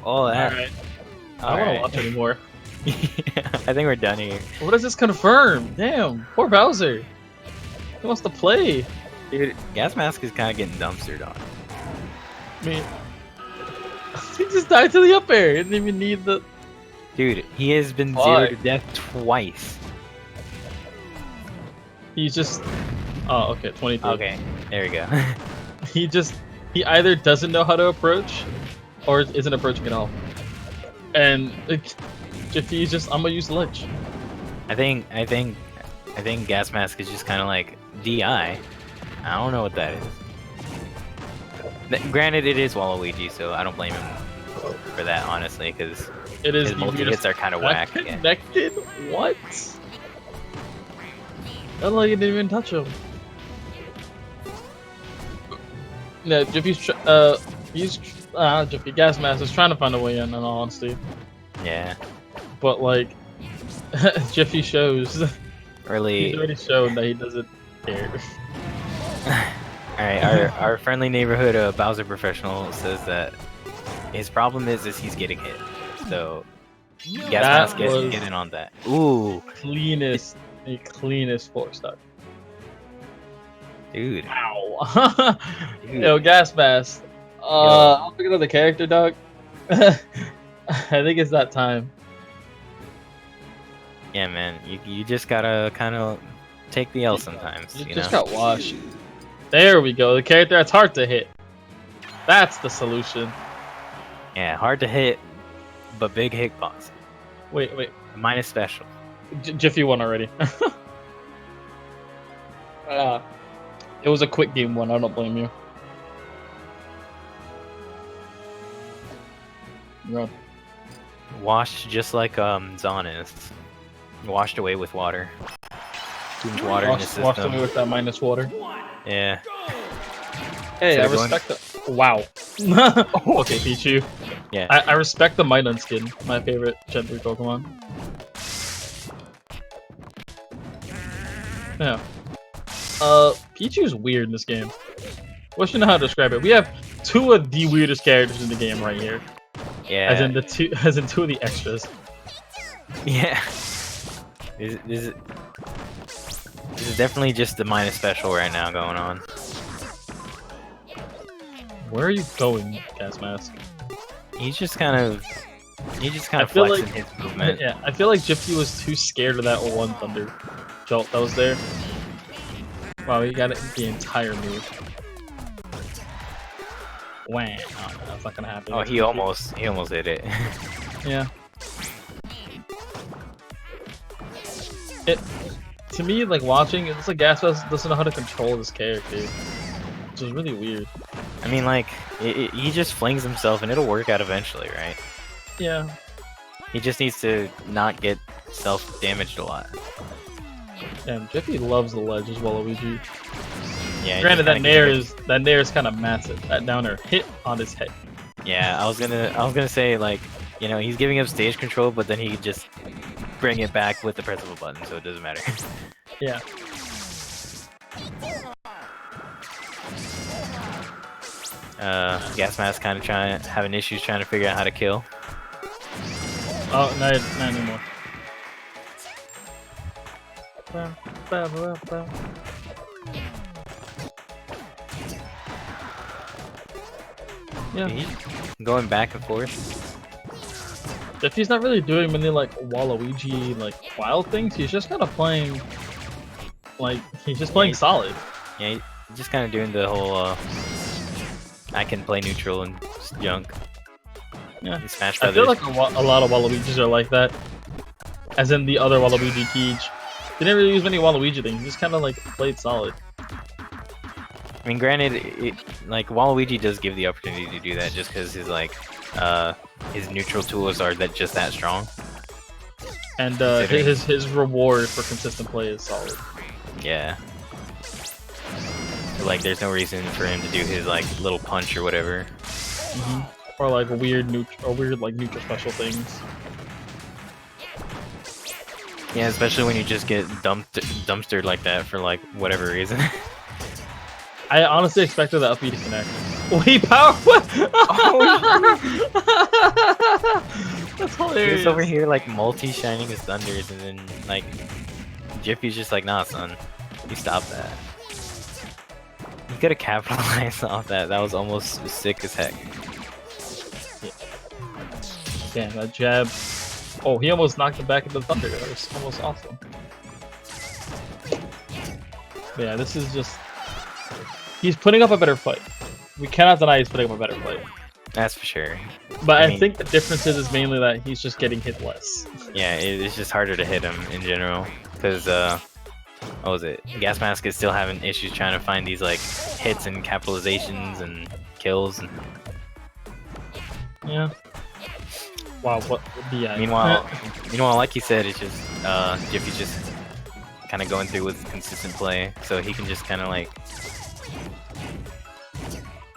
Oh that.
Alright. I don't want to watch anymore.
Yeah, I think we're done here.
What does this confirm? Damn, poor Bowser. He wants to play.
Dude, Gas Mask is kind of getting dumpstered on.
I mean, he just died to the up air. He didn't even need the.
Dude, he has been
Why?
0 to death twice.
He's just. Oh, okay, 22.
Okay, there we go.
He either doesn't know how to approach, or isn't approaching at all. And Jiffy's just, I'm gonna use the ledge.
I think Gas Mask is just kind of like DI. I don't know what that is. Granted, it is Waluigi, so I don't blame him for that, honestly, because
It is
his multi-hits are kind of whack. Yeah.
Connected? What? I like it didn't even touch him. No, Jiffy Gas Mask is trying to find a way in all honesty.
Yeah.
But like, Jiffy shows.
Really.
He's already shown that he doesn't care.
Alright, our friendly neighborhood Bowser professional says that his problem is he's getting hit. So Gas Mask get in on that. Ooh.
Cleanest 4-star.
Dude.
Ow.
Dude.
Yo, Gas Mask. I'll pick another character, dog. I think it's that time.
Yeah, man. You just gotta kind of take the L sometimes.
You
You
just
know?
got washed. There we go. The character that's hard to hit. That's the solution.
Yeah, hard to hit, but big hitbox.
Wait.
Minus special.
Jiffy won already. It was a quick game one. I don't blame you. Run.
Washed just like Zon is. Washed away with water. Too much water in his
Washed away
system.
with that minus water.
Yeah.
Hey, I
Instead of going-
respect the. Wow. Okay, Pichu.
Yeah.
I respect the Minun skin. My favorite Gen 3 Pokemon. Yeah. Pichu's weird in this game. Wish you know how to describe it. We have two of the weirdest characters in the game right here.
Yeah.
As in two of the extras.
Yeah. This is definitely just the minus special right now going on.
Where are you going, Gas Mask?
He's just kind of
I feel
flexing
like-
his movement.
Yeah, I feel like Jiffy was too scared of that one Thunder Jolt that was there. Wow, he got it the entire move. Wham! Oh, no, that's not gonna happen.
Oh, he almost did it.
Yeah. To me, like watching, it's like Gas Mask doesn't know how to control this character, which is really weird.
I mean, like, he just flings himself and it'll work out eventually, right?
Yeah.
He just needs to not get self-damaged a lot.
Damn, Jiffy loves the ledge as well, Luigi.
Yeah. he
Granted,
just
that nair is kind of massive. That downer hit on his head.
Yeah, I was gonna say, like, you know, he's giving up stage control, but then he could just bring it back with the press of a button, so it doesn't matter.
Yeah.
Gas Mask kind of having issues trying to figure out how to kill.
Oh, not anymore. Yeah.
He's going back and forth.
Jiffy's not really doing many like Waluigi like wild things. He's just kind of playing like he's just playing solid.
Yeah, he's just kind of doing the whole I can play neutral and just junk.
Yeah.
And Smash
I
Brothers.
feel like a lot of Waluigis are like that. As in the other Waluigi Teach. They didn't really use many Waluigi things. He just kind of like played solid.
I mean, granted, like Waluigi does give the opportunity to do that just because his his neutral tools are just that strong.
And
Considering-
his reward for consistent play is solid.
Yeah. So like, there's no reason for him to do his like little punch or whatever.
Or like weird like neutral special things.
Yeah, especially when you just get dumpstered like that for like whatever reason.
I honestly expected the up B to connect. Wait, power! What? That's hilarious.
He's over here like multi-shining his thunders, and then like Jiffy's just like, nah, son, you stop that. You could have capitalized off that. That was almost sick as heck.
Damn, that jab. Oh, he almost knocked him back into the thunder. That was almost awesome. But yeah, this is just... He's putting up a better fight. We cannot deny he's putting up a better fight.
That's for sure.
But I
mean,
think the difference is mainly that he's just getting hit less.
Yeah, it's just harder to hit him in general. Because, what was it? Gas Mask is still having issues trying to find these, like, hits and capitalizations and kills. And...
Yeah. Wow, what the
Meanwhile, like you said, it's just, Jiffy's just kind of going through with consistent play. So he can just kind of, like,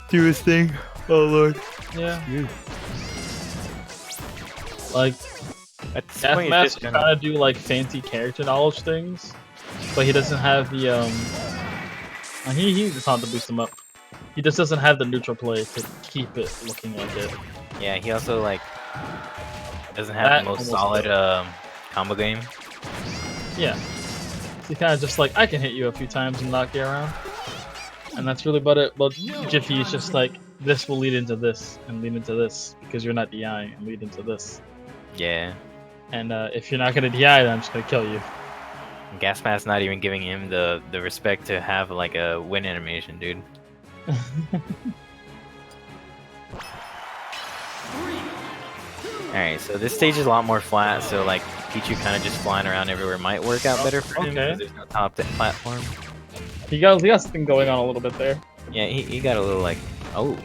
do his thing. Oh, Lord.
Yeah. Like,
At this
Gas
point, it's
Mask
just
trying to do like fancy character knowledge things, but he doesn't have the he's on to boost him up. He just doesn't have the neutral play to keep it looking like it.
Yeah, he also like doesn't have the most solid combo game.
Yeah. He kind of just like, I can hit you a few times and knock you around, and that's really about it. But Jiffy is just like, this will lead into this and lead into this because you're not DI and lead into this.
Yeah.
And if you're not gonna DI, then I'm just gonna kill you.
Gas Mask's not even giving him the respect to have like a win animation, dude. Alright, so this stage is a lot more flat, so like Pichu kind of just flying around everywhere might work out better for him because there's no top platform.
He got something going on a little bit there.
Yeah, he got a little like, oh.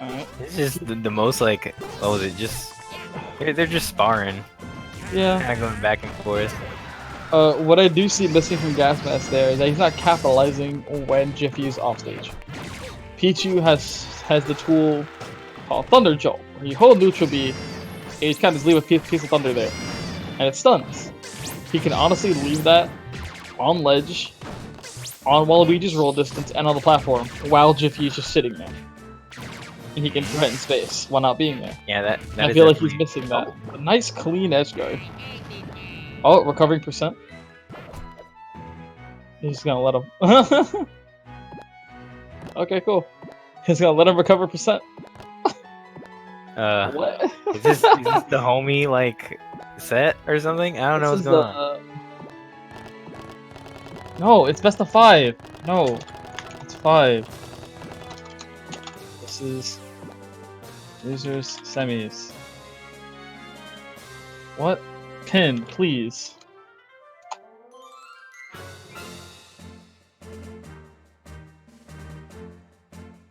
Alright.
This is the most like, what was it? Just they're just sparring,
Yeah.
kind of going back and forth.
What I do see missing from Gas Mask there is that he's not capitalizing when Jiffy is off stage. Pichu has the tool called Thunder Jolt, where you hold neutral B, and you kind of just leave a piece of thunder there, and it stuns. He can honestly leave that on ledge, on Waluigi's roll distance, and on the platform, while Jiffy is just sitting there. And he can threaten space while not being there.
Yeah, that
I
is
feel like he's
definitely-
missing that. A nice clean edge guard. Oh, recovering percent. He's gonna let him. Okay, cool. He's gonna let him recover percent. What?
Is this the homie like set or something? I don't know what's going on.
No, it's best of 5. No, it's 5. This is losers semis. What? Pin, please.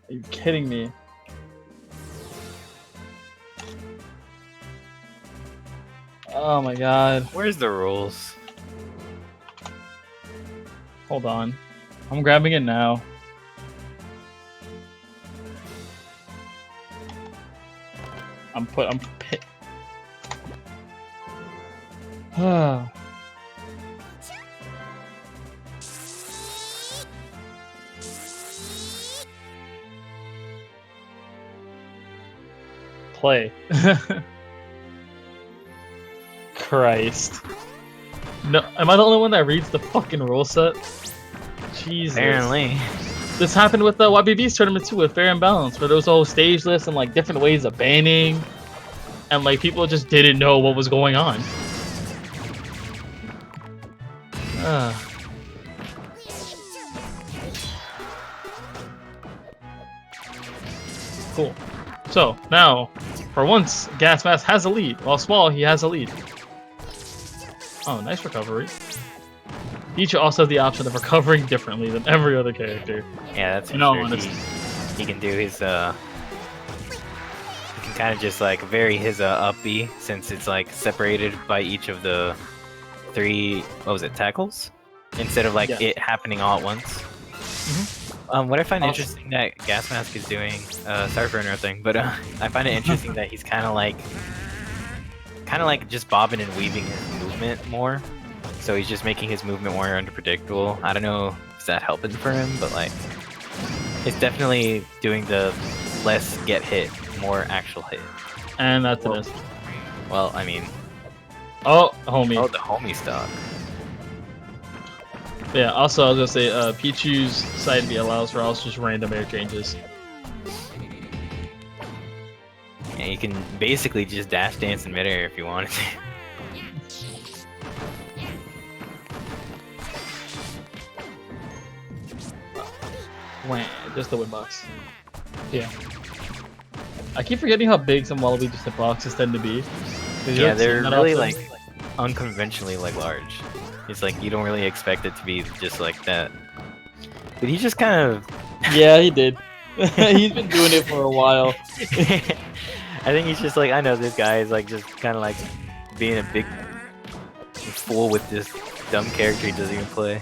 Are you kidding me? Oh my god.
Where's the rules?
Hold on. I'm grabbing it now. I'm pit. Play. Christ. No, am I the only one that reads the fucking rule set? Jesus.
Apparently.
This happened with the YBB's tournament too, with Fair and Balance, where there was a whole stage list and like different ways of banning, and like people just didn't know what was going on. Cool. So now, for once, Gas Mask has a lead. While small, he has a lead. Oh, nice recovery. Pichu also has the option of recovering differently than every other character.
Yeah, that's for
In all
sure.
honesty.
He can do his he can kind of just like vary his up B since it's like separated by each of the 3, what was it, tackles? Instead of like
Yeah.
it happening all at once. What I find interesting that Gas Mask is doing, sorry for interrupting, but I find it interesting that he's kind of like just bobbing and weaving his movement more. So he's just making his movement more unpredictable. I don't know if that helping for him, but like it's definitely doing the less get hit, more actual hit.
And that's an S.
Well, I mean,
Oh, homie.
oh, the homie stock.
Yeah, also I was gonna say, Pichu's side B allows for also just random air changes.
Yeah, you can basically just dash dance in midair if you wanted to.
Wah, just the windbox. Yeah. I keep forgetting how big some Wallaby just boxes tend to be. 'Cause you
Yeah,
don't see
they're
that
really
often.
like unconventionally like large. It's like you don't really expect it to be just like that. But he just kind of
Yeah, he did. He's been doing it for a while.
I think he's just like, I know this guy is like just kind of like being a big fool with this dumb character he doesn't even play.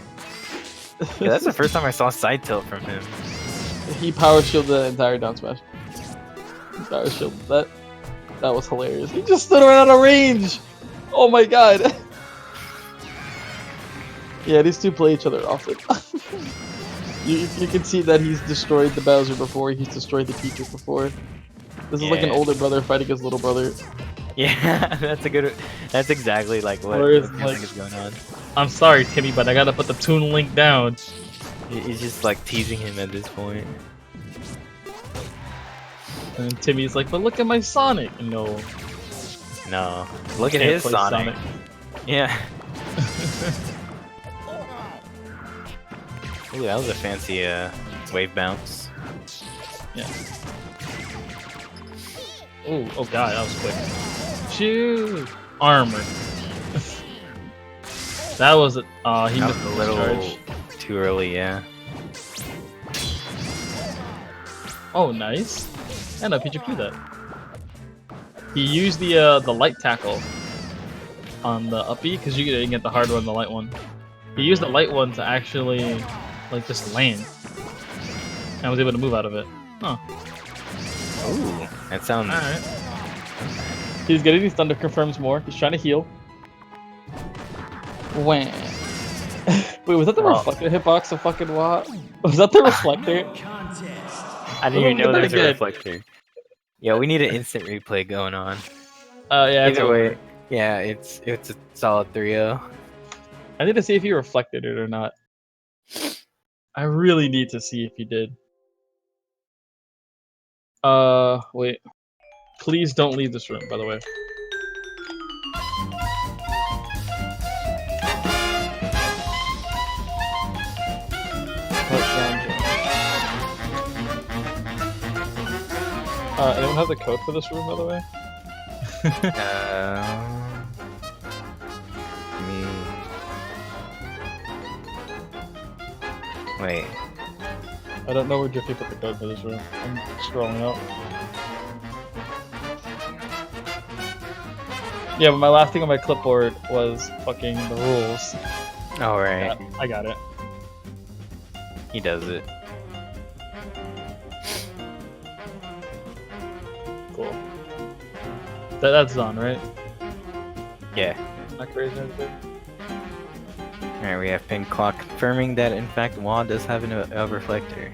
Yeah, that's the first time I saw side tilt from him.
He power shielded the entire down smash. He power shielded that. That was hilarious. He just stood right out of range. Oh my god. Yeah, these two play each other often. you can see that he's destroyed the Bowser before. He's destroyed the Pichu before. This is like an
Yeah.
older brother fighting his little brother.
Yeah, that's exactly like what
Or
I
is,
feel
like-
like is going on.
I'm sorry, Timmy, but I gotta put the Toon Link down.
He's just like teasing him at this point.
And Timmy's like, but look at my Sonic. No.
No, look at
Can't
his
play
Sonic. Yeah. Ooh, that was a fancy wave bounce.
Yeah. Oh god, that was quick. Shoot! Armor. That was he
That
missed
was
the
a little
charge.
too early, yeah.
Oh, nice. And I Pichu that. He used the light tackle on the uppy because you can get the hard one, the light one. He used the light one to actually like just land, and was able to move out of it. Huh.
Ooh, that sounds.
All right. He's getting these thunder confirms more. He's trying to heal. Wham. Wait, was that the
Oh.
reflector hitbox of fucking what? Was that the reflector?
I didn't even know there was a
Good.
reflector. Yeah, we need an instant replay going on.
Yeah. It's
Either
over.
way, yeah, it's a solid 3-0.
I need to see if he reflected it or not. I really need to see if he did. Wait. Please don't leave this room, by the way. Anyone have the code for this room, by the way?
Me. Wait.
I don't know where Jiffy put the code for this room. I'm scrolling up. Yeah, but my last thing on my clipboard was fucking the rules.
All right,
Yeah, I got it.
he does it.
Cool. That's on, right?
Yeah.
Not crazy or anything?
Alright, we have PinClock confirming that in fact Wah does have a reflector.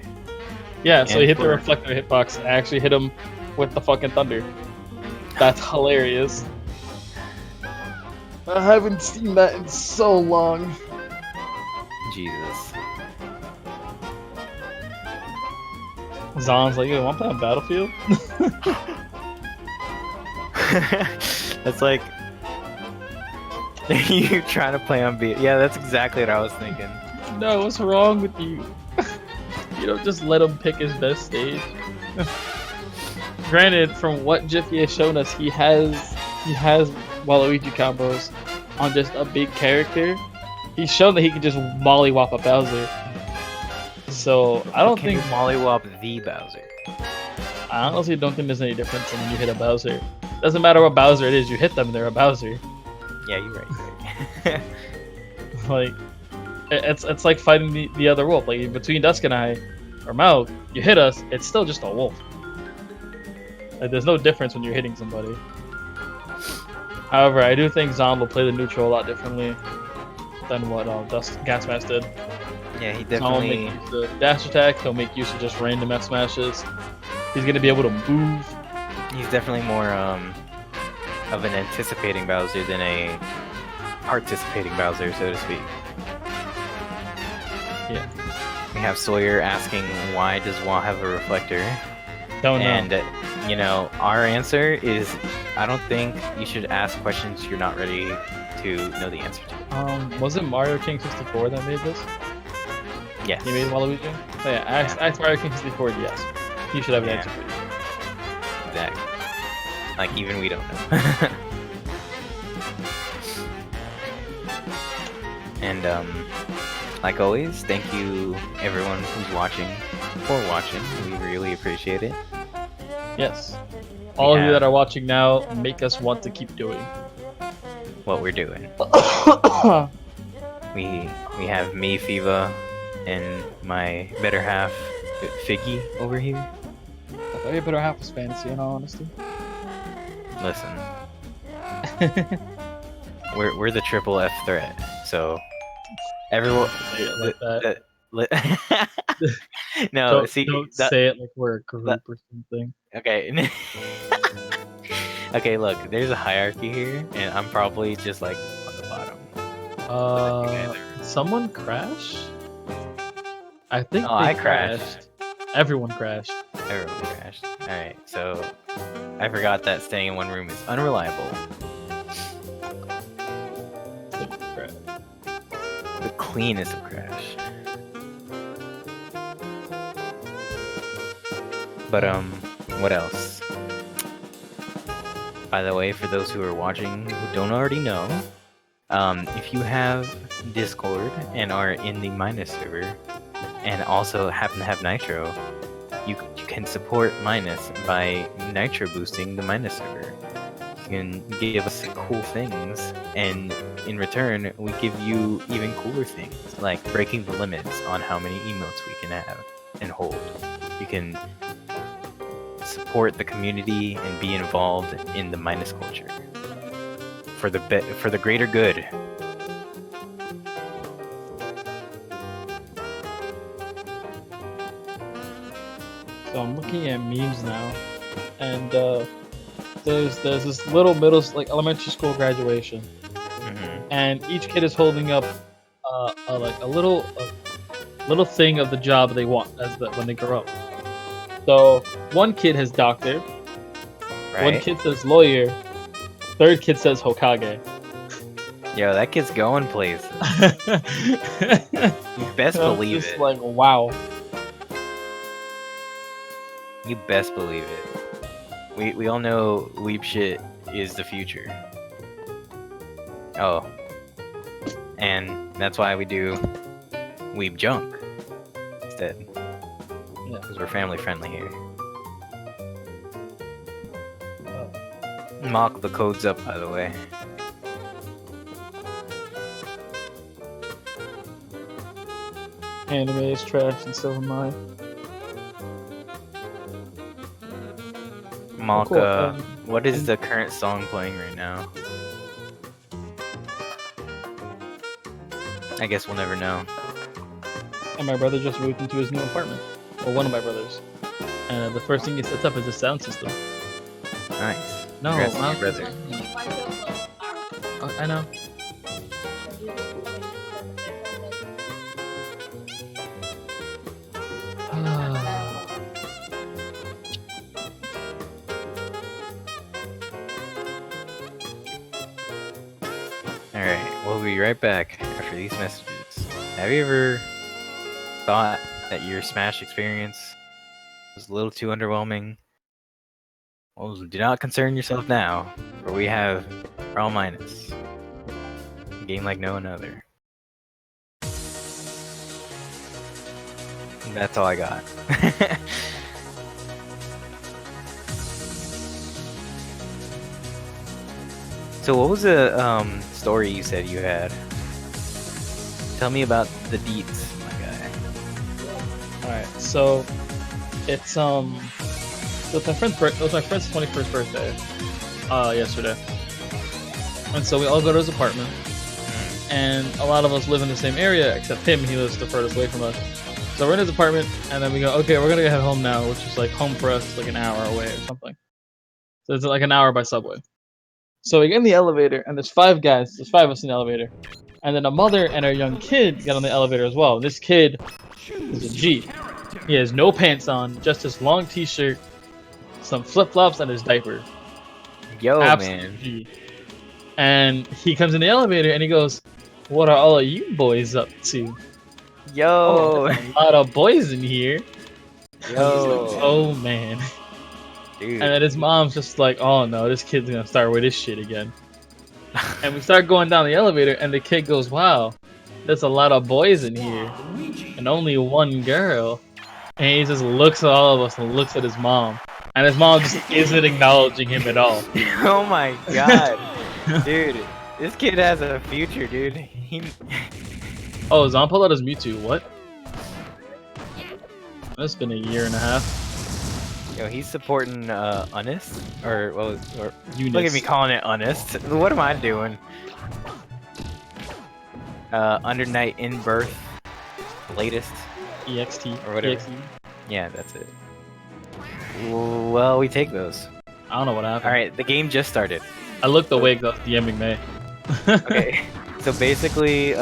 Yeah, so
And
he hit the
for-
reflector hitbox and I actually hit him with the fucking thunder. That's hilarious. I haven't seen that in so long.
Jesus.
Zon's like, yo, wanna play on Battlefield?
That's like you trying to play on B. Yeah, that's exactly what I was thinking.
No, what's wrong with you? You don't just let him pick his best stage. Granted, from what Jiffy has shown us, he has Waluigi combos on just a big character, He's shown that he can just mollywop a Bowser. So I don't
Can
think
you mollywop the Bowser?
I honestly don't think there's any difference when you hit a Bowser. Doesn't matter what Bowser it is, you hit them, they're a Bowser.
Yeah, you're right.
Like it's like fighting the other wolf. Like between Dusk and I, or Malk, you hit us, it's still just a wolf. Like there's no difference when you're hitting somebody. However, I do think Zom will play the neutral a lot differently than what Dusk Gas Mask did.
Yeah, he
Zom will
definitely.
make use of dash attack. He'll make use of just random F smashes. He's gonna be able to move.
He's definitely more of an anticipating Bowser than a participating Bowser, so to speak.
Yeah.
We have Sawyer asking, why does Wah have a reflector?
Don't know.
And, you know, our answer is, I don't think you should ask questions you're not ready to know the answer to.
Was it Mario King 64 that made this?
Yes.
He made Waluigi? So yeah, ask Mario King 64, yes. You should have an
Yeah.
answer for you.
Exactly. Like, even we don't know. And, like always, thank you everyone who's watching for watching. We really appreciate it.
Yes. All of you
have-
that are watching now make us want to keep doing.
What we're doing. We have me, Fiva, and my better half, Figgy, over here.
I thought your better half was fantasy, in all honesty.
Listen, we're the triple F threat, so everyone.
Say it like that.
No,
don't
see,
don't
that,
say it like we're a group or something.
okay. Okay, look, there's a hierarchy here, and I'm probably just like on the bottom.
Did someone crash? I think
Oh,
they
I crashed.
Everyone crashed.
Everyone crashed. Alright, so I forgot that staying in one room is unreliable. The cleanest of crash. But what else? By the way, for those who are watching who don't already know, if you have Discord and are in the Minus server, and also happen to have Nitro, you can support Minus by Nitro boosting the Minus server. You can give us cool things, and in return, we give you even cooler things, like breaking the limits on how many emotes we can have and hold. You can support the community and be involved in the Minus culture for the greater good.
So I'm looking at memes now, and there's this little elementary school graduation, and each kid is holding up a little thing of the job they want when they grow up. So one kid has doctor,
Right?
one kid says lawyer, third kid says Hokage.
Yo, that kid's going places. You best
I'm
believe
just
it.
like, wow.
You best believe it. We all know weeb shit is the future. Oh. And that's why we do weeb junk instead.
Yeah.
Because we're family friendly here. Mock the codes up, by the way.
Anime is trash, and so am I.
Mock,
cool.
what is the current song playing right now? I guess we'll never know.
And my brother just moved into his new apartment. Or one of my brothers. And the first thing he sets up is a sound system.
Nice.
No,
Congrats to your
Malcolm.
brother.
I know.
Alright, we'll be right back after these messages. Have you ever thought that your Smash experience was a little too underwhelming? Well, do not concern yourself now, for we have Brawl Minus. A game like no another. That's all I got. So what was the story you said you had? Tell me about the deets, my guy.
Alright, so it's it was my friend's 21st birthday yesterday. And so we all go to his apartment. And a lot of us live in the same area except him. He lives the furthest away from us. So we're in his apartment, and then we go, okay, we're gonna head home now, which is like home for us, like an hour away or something. So it's like an hour by subway. So we get in the elevator, and there's 5 guys. There's 5 of us in the elevator, and then a mother and her young kid get on the elevator as well. This kid is a G. He has no pants on, just his long T-shirt, some flip-flops, and his diaper.
Yo,
Absolute
man.
G. And he comes in the elevator, and he goes, "What are all of you boys up to?
Yo.
Oh, there's a lot of boys in here."
Yo.
Oh man.
Dude.
And then his mom's just like, "Oh no, this kid's gonna start with this shit again." And we start going down the elevator, and the kid goes, "Wow, there's a lot of boys in here, and only one girl." And he just looks at all of us and looks at his mom, and his mom just isn't acknowledging him at all.
Oh my god. Dude, this kid has a future, dude.
Oh, Zon pulled out his Mewtwo. What? It's been a year and a half.
Yo, he's supporting Honest? Or what was or
Eunice.
look at me calling it Honest. What am I doing? Under Night in Birth latest.
EXT.
Or whatever.
EXT.
Yeah, that's it. Well, we take those.
I don't know what happened.
Alright, the game just started.
I looked away because I was DMing May.
Okay. So basically,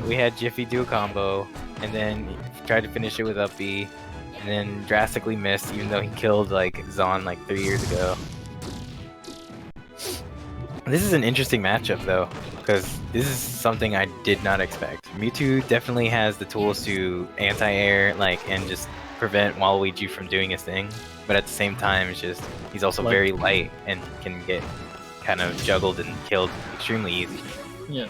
we had Jiffy do a combo, and then he tried to finish it with up B, and then drastically missed, even though he killed like Zon like 3 years ago. This is an interesting matchup though, because this is something I did not expect. Mewtwo definitely has the tools to anti-air, like, and just prevent Waluigi from doing his thing, but at the same time, it's just he's also very light and can get kind of juggled and killed extremely easy.
Yeah.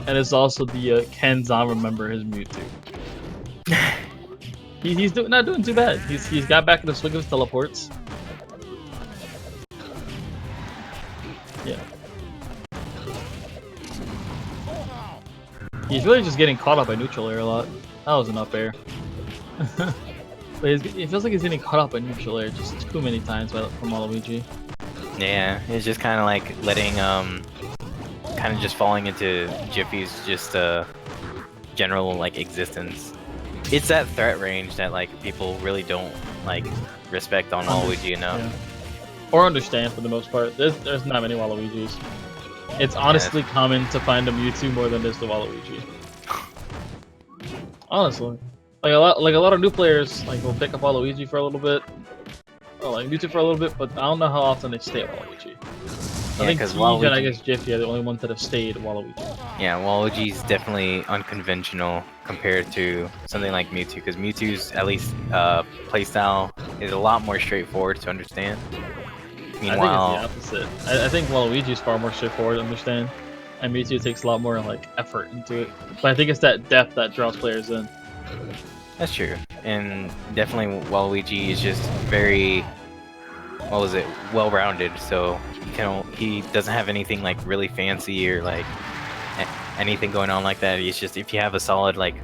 And it's also the can Zon remember his Mewtwo. He's not doing too bad. He's got back in the swing of his teleports. Yeah. He's really just getting caught up by neutral air a lot. That was an up air. But it feels like he's getting caught up by neutral air just too many times from Waluigi.
Yeah, it's just kind of like letting kind of just falling into Jiffy's just general like existence. It's that threat range that like people really don't like respect on Waluigi enough.
Yeah. Or understand for the most part. There's not many Waluigis. It's honestly common to find a Mewtwo more than there's the Waluigi. Honestly, like a lot of new players like will pick up Waluigi for a little bit, or like Mewtwo for a little bit, but I don't know how often they stay at Waluigi. I think Teej and I guess Jiffy are the only ones that have stayed at Waluigi.
Yeah, Waluigi's definitely unconventional compared to something like Mewtwo, because Mewtwo's at least playstyle is a lot more straightforward to understand. Meanwhile,
I think it's the opposite. I think Waluigi's far more straightforward to understand, and Mewtwo takes a lot more like effort into it. But I think it's that depth that draws players in.
that's true, and definitely Waluigi is just very, well-rounded. So he doesn't have anything like really fancy or like anything going on like that. It's just if you have a solid like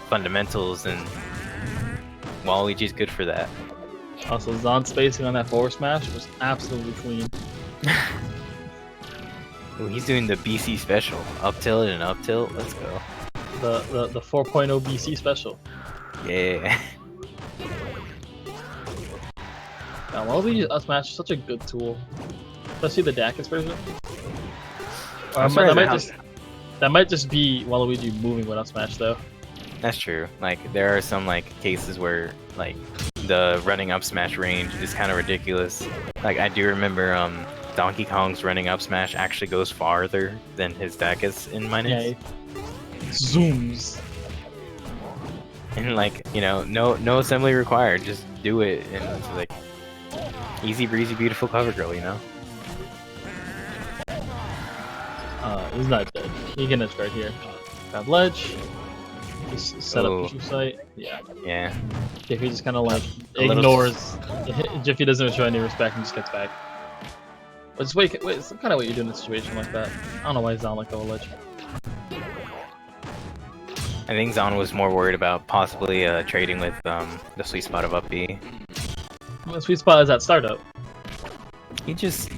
fundamentals, then Waluigi's good for that.
Also, Zon spacing on that forward smash was absolutely clean.
Ooh, he's doing the BC special, up tilt and up tilt. Let's go.
The 4.0 BC special.
Yeah.
Now, Waluigi's up smash is such a good tool, especially the Dakis version. That might just be Waluigi moving with up smash though.
That's true. Like there are some like cases where like the running up smash range is kind of ridiculous. Like I do remember Donkey Kong's running up smash actually goes farther than his Dakis in minus.
Yeah, zooms.
And like, you know, no assembly required, just do it, and it's like easy breezy beautiful cover girl, you know.
He's not dead. He can edge guard here. Grab ledge. Just set
Oh.
up future sight. Yeah.
Yeah.
Jiffy just kind of like
A little
ignores. Jiffy doesn't show any respect and just gets back. But just wait, it's kind of what you do in a situation like that. I don't know why he's not like a ledge.
I think Zon was more worried about possibly trading with the sweet spot of up B.
The sweet spot is at startup.
He just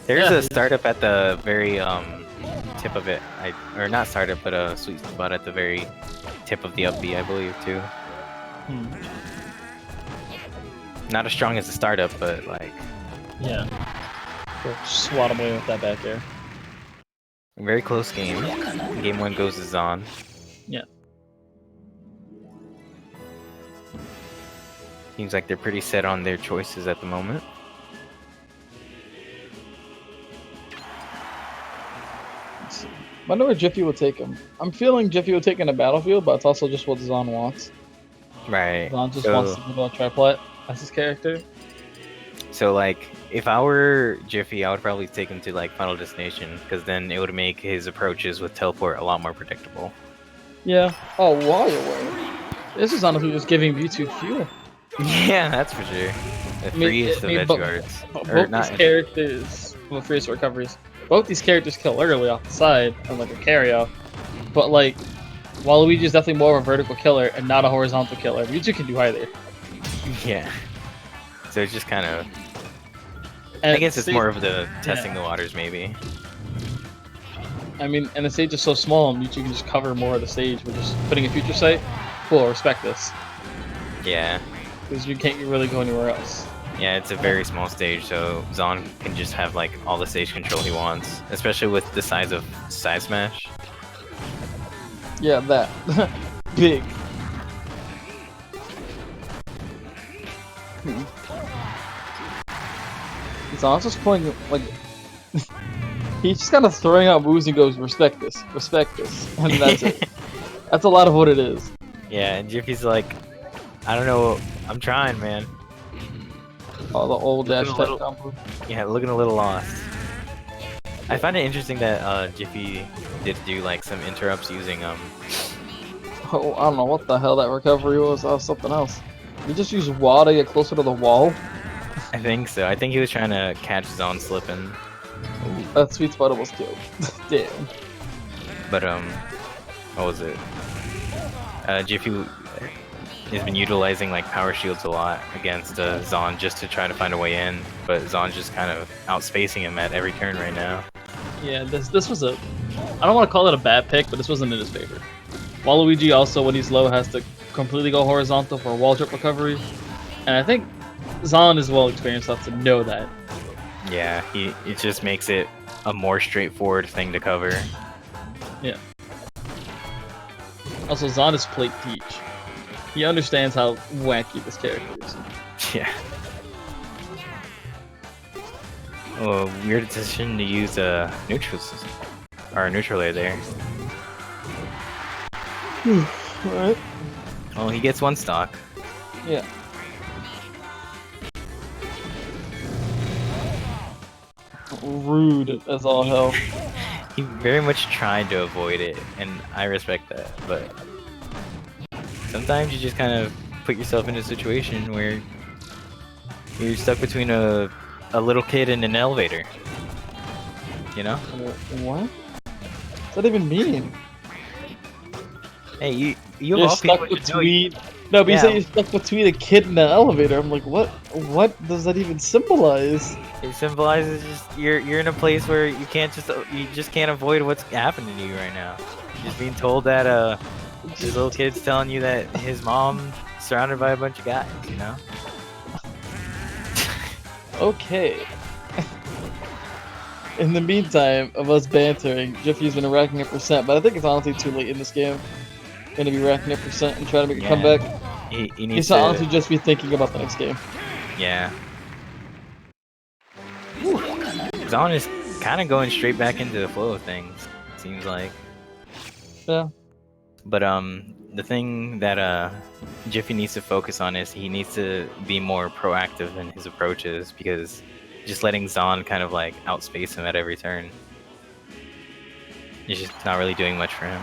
there's
Yeah,
a startup at the very tip of it. Or not startup, but a sweet spot at the very tip of the up B, I believe too.
Hmm.
Not as strong as the startup, but like
Yeah. We'll swat him away with that back air.
very close game. Game 1 goes to Zon.
Yeah.
Seems like they're pretty set on their choices at the moment.
Wonder where Jiffy will take him. I'm feeling Jiffy will take him to Battlefield, but it's also just what Zon wants.
Right.
Zon just
so,
wants to go triplet as his character.
So like, if I were Jiffy, I would probably take him to like Final Destination, because then it would make his approaches with teleport a lot more predictable.
Yeah. Oh, while you're away. This is honestly just giving Mewtwo fuel.
Yeah, that's for sure. It frees the veg guards. Or
Both
not.
these characters will freeze recoveries. Both these characters kill early off the side and like a carry out. But like, Waluigi is definitely more of a vertical killer and not a horizontal killer. Mewtwo can do either.
Yeah. So it's just kind of.
And
I guess it's
the
more
stage-
of the testing
yeah.
the waters, maybe.
I mean, and the stage is so small, Mewtwo can just cover more of the stage with just putting a future sight. Cool, respect this.
Yeah.
Because you can't really go anywhere else.
Yeah, it's a very small stage, so Zon can just have like all the stage control he wants, especially with the size of Side Smash.
Yeah, that. Big. Zon's just playing, like... he's just kind of throwing out moves and goes, respect this, and that's it. That's a lot of what it is.
Yeah, and Jiffy's like, I don't know, I'm trying, man.
Oh, the old dash
Looking a
tech
little-
combo.
Yeah, looking a little lost. I find it interesting that Jiffy did do like some interrupts using
Oh, I don't know what the hell that recovery was. That was something else. You just use Wa to get closer to the wall.
I think so. I think he was trying to catch Zon slipping.
That sweet spot almost killed. Damn.
But what was it? Jiffy has been utilizing like power shields a lot against Zon just to try to find a way in, but Zon's just kind of outspacing him at every turn right now.
Yeah, this was a... I don't want to call it a bad pick, but this wasn't in his favor. Waluigi also, when he's low, has to completely go horizontal for a wall trip recovery. And I think Zon is well experienced enough to know that.
Yeah, it just makes it a more straightforward thing to cover.
Yeah. Also, Zon is Plate Peach. He understands how wacky this character is.
Yeah. Oh, weird decision to use a neutral system. Or a neutral layer there.
Alright.
Oh, he gets one stock.
Yeah. Rude as all hell.
He very much tried to avoid it, and I respect that, but sometimes you just kind of put yourself in a situation where you're stuck between a little kid and an elevator. You know?
What? What's that even mean?
Hey, you
You're
of all
stuck
people should know you-
between... No, but you
Yeah.
say you're stuck between a kid and an elevator. I'm like, what? What does that even symbolize?
It symbolizes just you're in a place where you just can't avoid what's happening to you right now. You're just being told that this little kid's telling you that his mom's surrounded by a bunch of guys, you know?
Okay. In the meantime of us bantering, Jiffy's been racking up percent, but I think it's honestly too late in this game. Gonna be racking up percent and trying to make a
Yeah.
comeback.
He
He
needs
should
to,
honestly just be thinking about the next game.
yeah. Zon is kind of going straight back into the flow of things, seems like.
Yeah.
But the thing that Jiffy needs to focus on is he needs to be more proactive in his approaches, because just letting Zon kind of like outspace him at every turn is just not really doing much for him.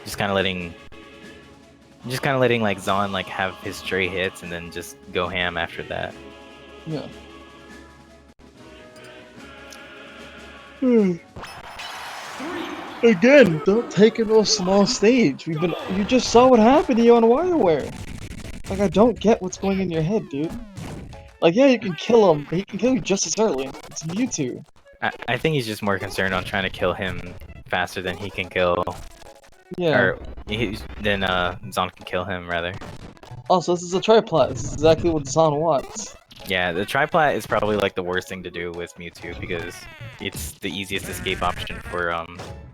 just kind of letting like Zahn like have his stray hits and then just go ham after that.
Yeah. Again, don't take him to a small stage. You just saw what happened to you on WarioWare. Like, I don't get what's going in your head, dude. Like, yeah, you can kill him, but he can kill you just as early. It's Mewtwo.
I think he's just more concerned on trying to kill him faster than he can kill,
Yeah.
or than Zahn can kill him rather.
Also, this is a triplat. This is exactly what Zahn wants.
Yeah, the triplat is probably like the worst thing to do with Mewtwo because it's the easiest escape option for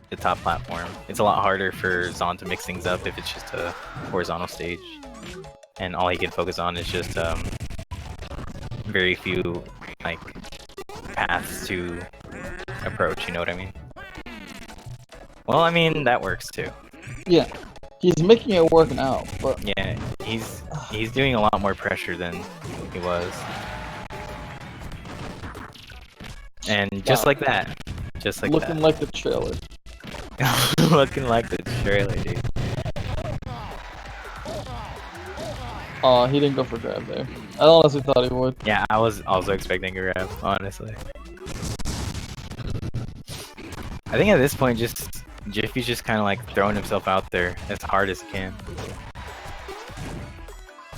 the top platform. It's a lot harder for Zahn to mix things up if it's just a horizontal stage, and all he can focus on is just very few like paths to approach. You know what I mean? Well, I mean that works too.
Yeah. He's making it work now, but
Yeah, he's doing a lot more pressure than he was. And just like that. Just like
looking like the trailer.
that. Looking like the trailer, dude.
Aw, he didn't go for grab there. I honestly thought he would.
Yeah, I was also expecting a grab, honestly. I think at this point, Jiffy's just kind of like throwing himself out there as hard as he can.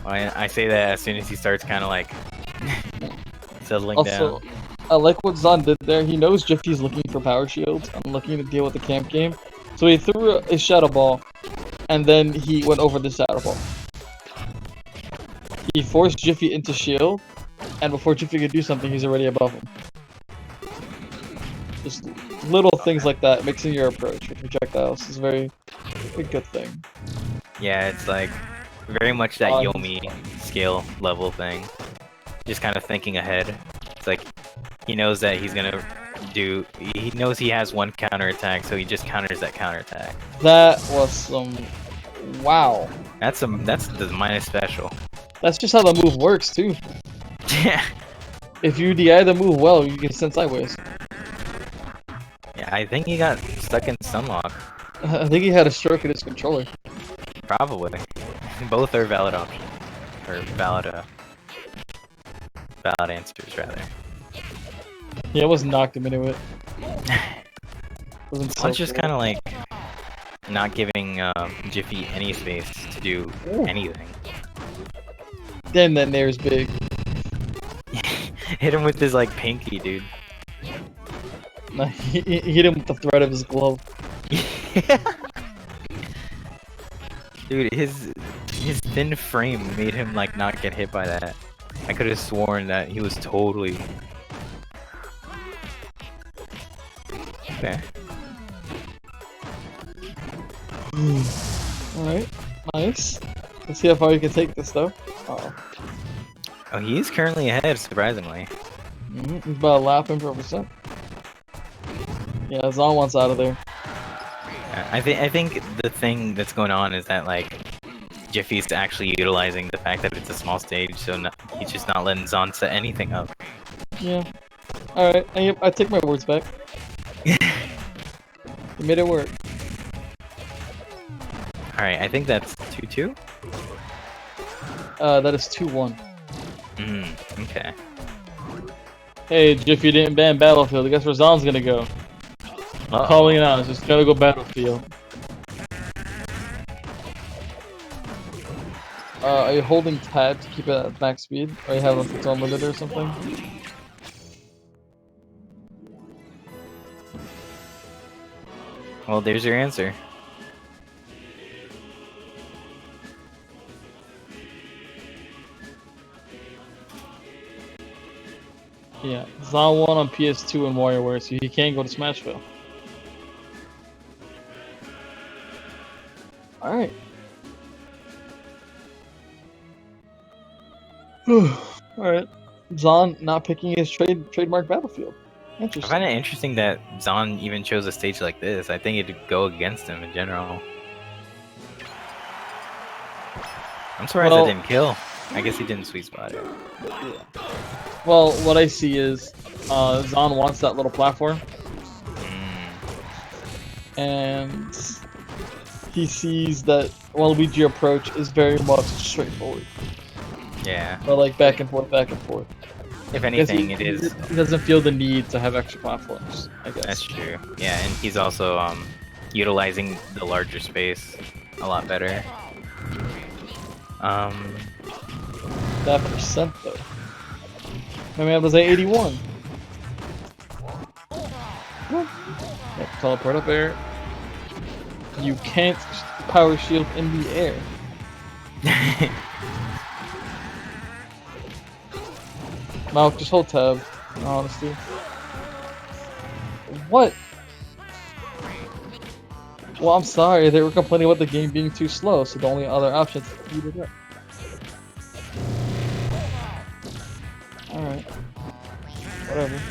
I say that as soon as he starts kind of like settling
Also,
down.
I like what Zahn did there. He knows Jiffy's looking for power shields and looking to deal with the camp game. So he threw a shadow ball, and then he went over the shadow ball. He forced Jiffy into shield, and before Jiffy could do something, he's already above him. Just little things like that, mixing your approach with projectiles is a good thing.
Yeah, it's like very much that Yomi scale level thing. Just kind of thinking ahead. It's like he knows that he knows he has one counterattack, so he just counters that counterattack.
That was some... wow.
That's the minus special.
That's just how the move works, too.
Yeah.
If you DI the move well, you can send sideways.
Yeah, I think he got stuck in Sunlock.
I think he had a stroke in his controller.
Probably. Both are valid options. Or valid answers, rather.
He almost knocked him into it. Wasn't so
It's just
cool.
kind of like not giving Jiffy any space to do anything.
Damn, that Nair's big.
Hit him with his like pinky, dude.
Nah, he hit him with the thread of his glove.
Dude, his thin frame made him like not get hit by that. I could have sworn that he was totally... Okay.
Alright, nice. Let's see how far you can take this, though. Uh-oh.
Oh, he is currently ahead, surprisingly.
He's about a lap in per percent. Yeah, Zahn wants out of there.
I think the thing that's going on is that like Jiffy's actually utilizing the fact that it's a small stage, so he's just not letting Zahn set anything up.
Yeah. Alright, I take my words back. You made it work.
Alright, I think that's 2-2?
That is 2-1.
Okay.
Hey, Jiffy didn't ban Battlefield. Guess where Zahn's gonna go?
Uh-oh.
Calling it out. It's just gotta go Battlefield. Are you holding tab to keep it at max speed? Or you have it's unlimited or something?
Well, there's your answer.
Yeah, Zahn won on PS2 and WarioWare, so he can't go to Smashville. Alright. Alright. Zahn not picking his trademark Battlefield.
I
Interesting.
find it interesting that Zahn even chose a stage like this. I think it'd go against him in general. I'm surprised
Well-
it didn't kill. I guess he didn't sweet spot it.
Well, what I see is Zahn wants that little platform, and he sees that Waluigi approach is very much straightforward.
Yeah.
But like back and forth, back and forth.
If
I guess
anything, it is.
He doesn't feel the need to have extra platforms, I guess.
That's true. Yeah, and he's also utilizing the larger space a lot better.
That percent though. My man was at 81. Yep, teleport up air. You can't power shield in the air. Malk, just hold tab, in honesty. What? Well, I'm sorry, they were complaining about the game being too slow, so the only other option is to speed it up. Alright. Whatever.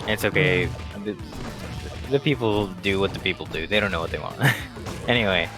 It's okay. The people do what the people do. They don't know what they want. Anyway,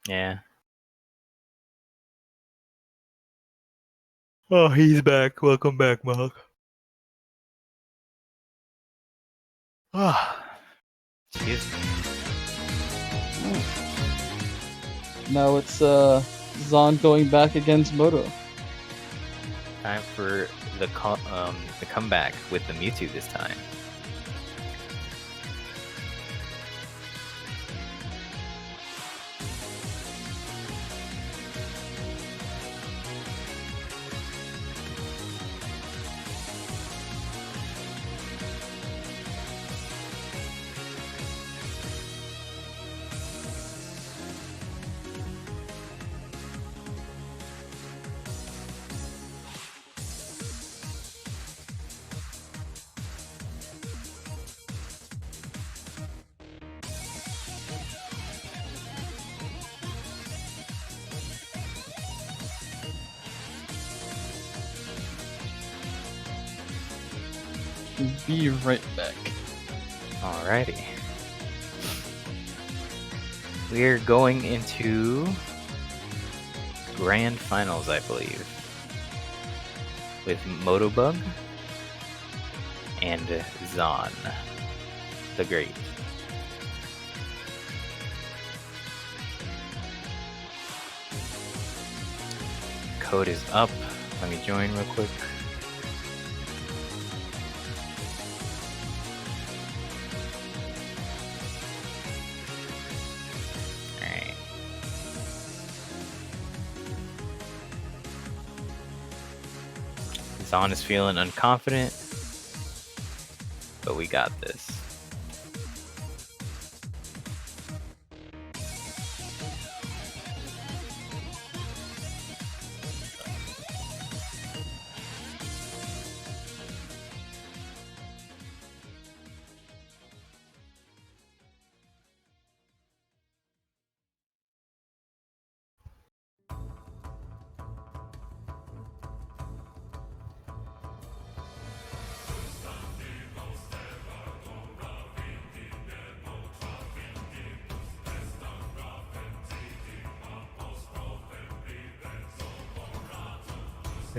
yeah. Oh, he's back. Welcome back, Mark. Ah, excuse me.
Now it's Zon going back against Moto.
Time for the comeback with the Mewtwo this time.
Be right back.
Alrighty. We're going into grand finals, I believe, with Moto Bug and Zon the Great. Code is up. Let me join real quick. Alright. Zon is feeling unconfident, but we got this.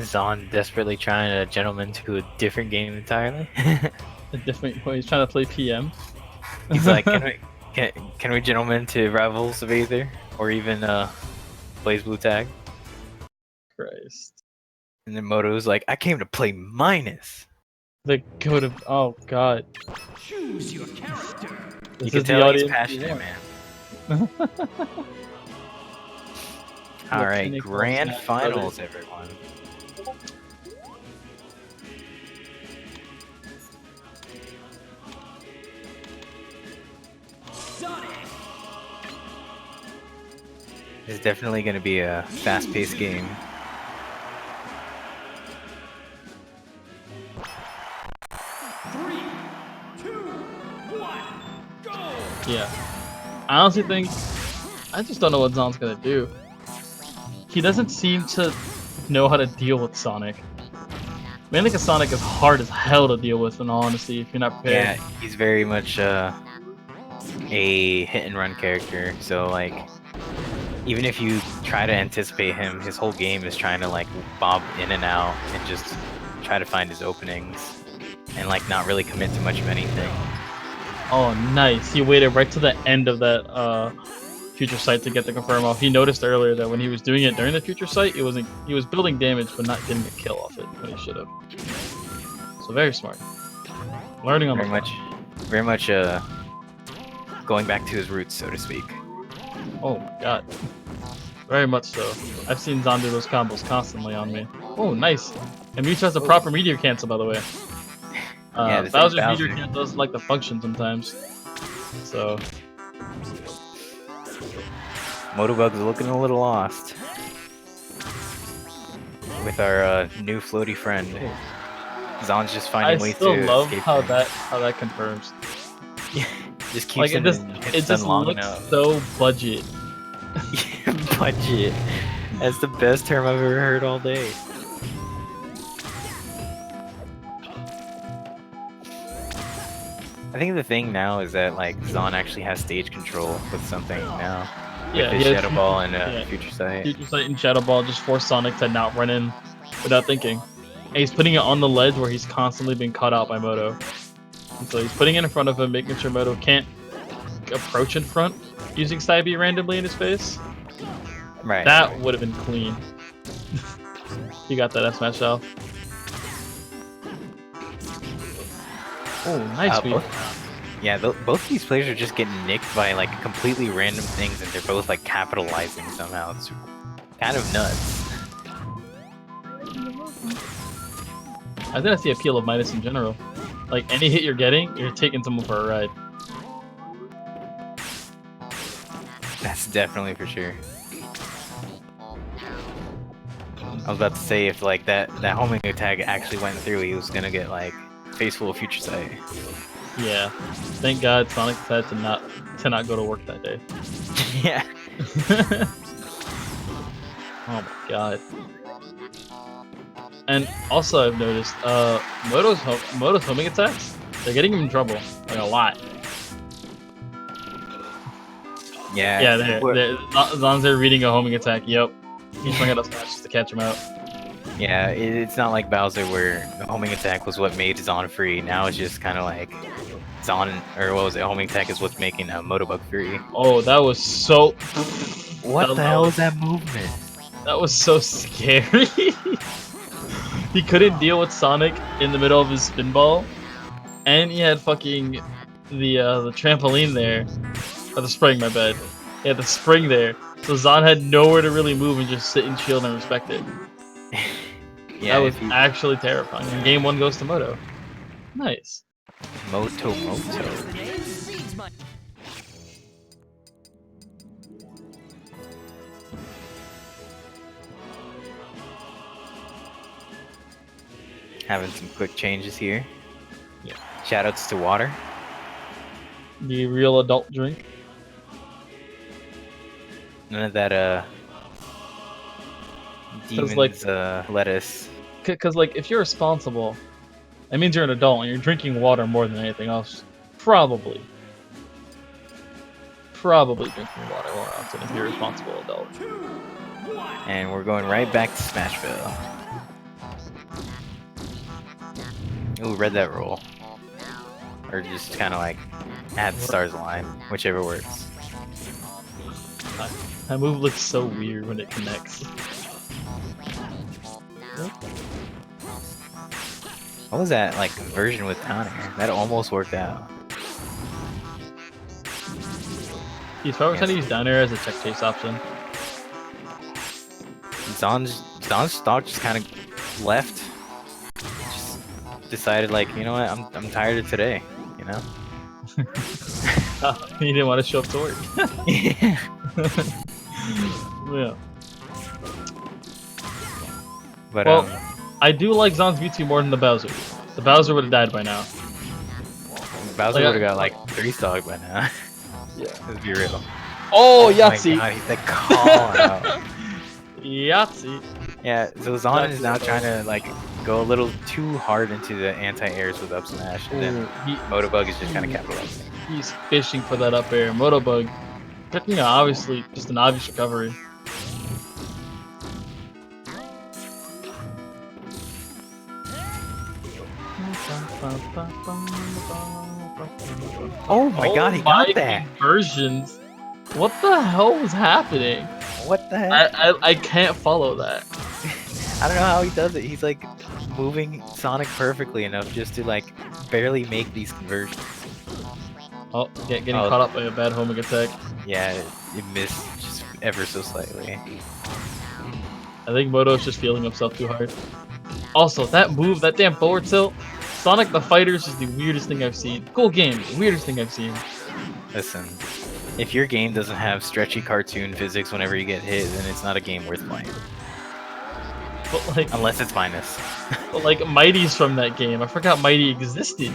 Zon desperately trying to gentleman to a different game entirely.
A different way. He's trying to play PM.
He's like, can we gentlemen to Rivals of Aether? Or even Blaze Blue Tag?
Christ.
And then Moto's like, I came to play Minus.
The goat of oh god.
Choose your character.
You
This
can
is the
tell he's
audience
passionate,
you
man.
The
Alright,
pinnacle
grand
of that,
finals, everyone.
Sonic.
It's definitely going to be a fast-paced game.
Three, two, one, go.
Yeah. I honestly think I just don't know what Zon's gonna do. He doesn't seem to know how to deal with Sonic. Mainly because Sonic is hard as hell to deal with, in all honesty, if you're not prepared.
Yeah, he's very much a hit-and-run character, so like, even if you try to anticipate him, his whole game is trying to like bob in and out and just try to find his openings and like not really commit to much of anything.
Oh, nice. He waited right to the end of that future sight to get the confirm off. He noticed earlier that when he was doing it during the future sight, he was building damage but not getting a kill off it when he should have. So very smart. Learning on the
Very much going back to his roots, so to speak.
Oh my god. Very much so. I've seen Zon do those combos constantly on me. Oh, nice. And Mewtwo has a proper meteor cancel, by the way.
Yeah, this is
Bowser's
Bowser.
meteor cancel doesn't like to function sometimes. So,
Moto Bug's looking a little lost with our new floaty friend. Zon's just
I
finding ways
still
to
love
escape
how
him.
that confirms.
Just keeps
Like
him
it
in
just
stun long
looks
enough.
so budget.
Budget. That's the best term I've ever heard all day. I think the thing now is that like Zon actually has stage control with something now.
Yeah,
with his
he has
Shadow Ball and
yeah.
Future Sight.
Future Sight and Shadow Ball just force Sonic to not run in without thinking. And he's putting it on the ledge where he's constantly being caught out by Moto. And so he's putting it in front of him, making sure Moto can't approach in front using Psybe randomly in his face.
Right.
That would have been clean. He got that S-Smash off. Oh, nice beat.
Yeah, both these players are just getting nicked by like completely random things, and they're both like capitalizing somehow. It's kind of nuts.
I think that's the appeal of Midas in general. Like, any hit you're getting, you're taking someone for a ride.
That's definitely for sure. I was about to say if like that homing attack actually went through, he was gonna get like face full of Future Sight.
Yeah. Thank God Sonic decided to not go to work that day.
Yeah.
Oh my god. And also I've noticed, Moto's homing attacks, they're getting him in trouble. Like, a lot.
Yeah.
Yeah, Zon's there reading a homing attack, yep. He's running out of smashes to catch him out.
Yeah, it's not like Bowser where the homing attack was what made Zon free. Now it's just kind of like Zon, or what was it? Homing attack is what's making Moto Bug free.
Oh, that was so.
What the hell is that movement?
That was so scary. He couldn't deal with Sonic in the middle of his spinball, and he had fucking the trampoline there, or the spring. My bad. He had the spring there, so Zon had nowhere to really move and just sit and shield and respect it.
Yeah,
that was actually terrifying. And game 1 goes to Moto. Nice.
Moto. Having some quick changes here.
Yeah.
Shoutouts to water.
The real adult drink.
None of that demons
like-
lettuce.
Because, like, if you're responsible, that means you're an adult and you're drinking water more than anything else. Probably drinking water more often if you're a responsible adult.
And we're going right back to Smashville. Ooh, read that roll. Or just kind of like add the stars line, whichever works.
That move looks so weird when it connects.
What was that like conversion with down air? That almost worked out.
He's probably trying to use down air as a tech chase option.
Zon's stock just kind of left. Just decided like, you know what, I'm tired of today, you know?
He didn't want to show up to work.
Yeah.
Yeah.
But
Well, I do like Zon's Mewtwo more than the Bowser. The Bowser would have died by now.
Bowser
like,
would have got like 3 stock by now.
Yeah.
Let's be real.
Oh,
My
Yahtzee!
God, he's like calling out.
Yahtzee!
Yeah, so Zon is now trying to like go a little too hard into the anti-airs with up smash, and then Moto Bug is just kind of capitalizing.
He's fishing for that up air. Moto Bug, picking obviously just an obvious recovery.
Oh my God, he got that!
Conversions. What the hell was happening?
What the heck?
I can't follow that.
I don't know how he does it. He's like moving Sonic perfectly enough just to like barely make these conversions.
Oh, getting caught up by a bad homing attack.
Yeah, it missed just ever so slightly.
I think Moto's just feeling himself too hard. Also, that move, that damn forward tilt, Sonic the Fighters is the weirdest thing I've seen. Cool game, weirdest thing I've seen.
Listen, if your game doesn't have stretchy cartoon physics whenever you get hit, then it's not a game worth playing.
But like,
Unless it's minus.
but like Mighty's from that game. I forgot Mighty existed.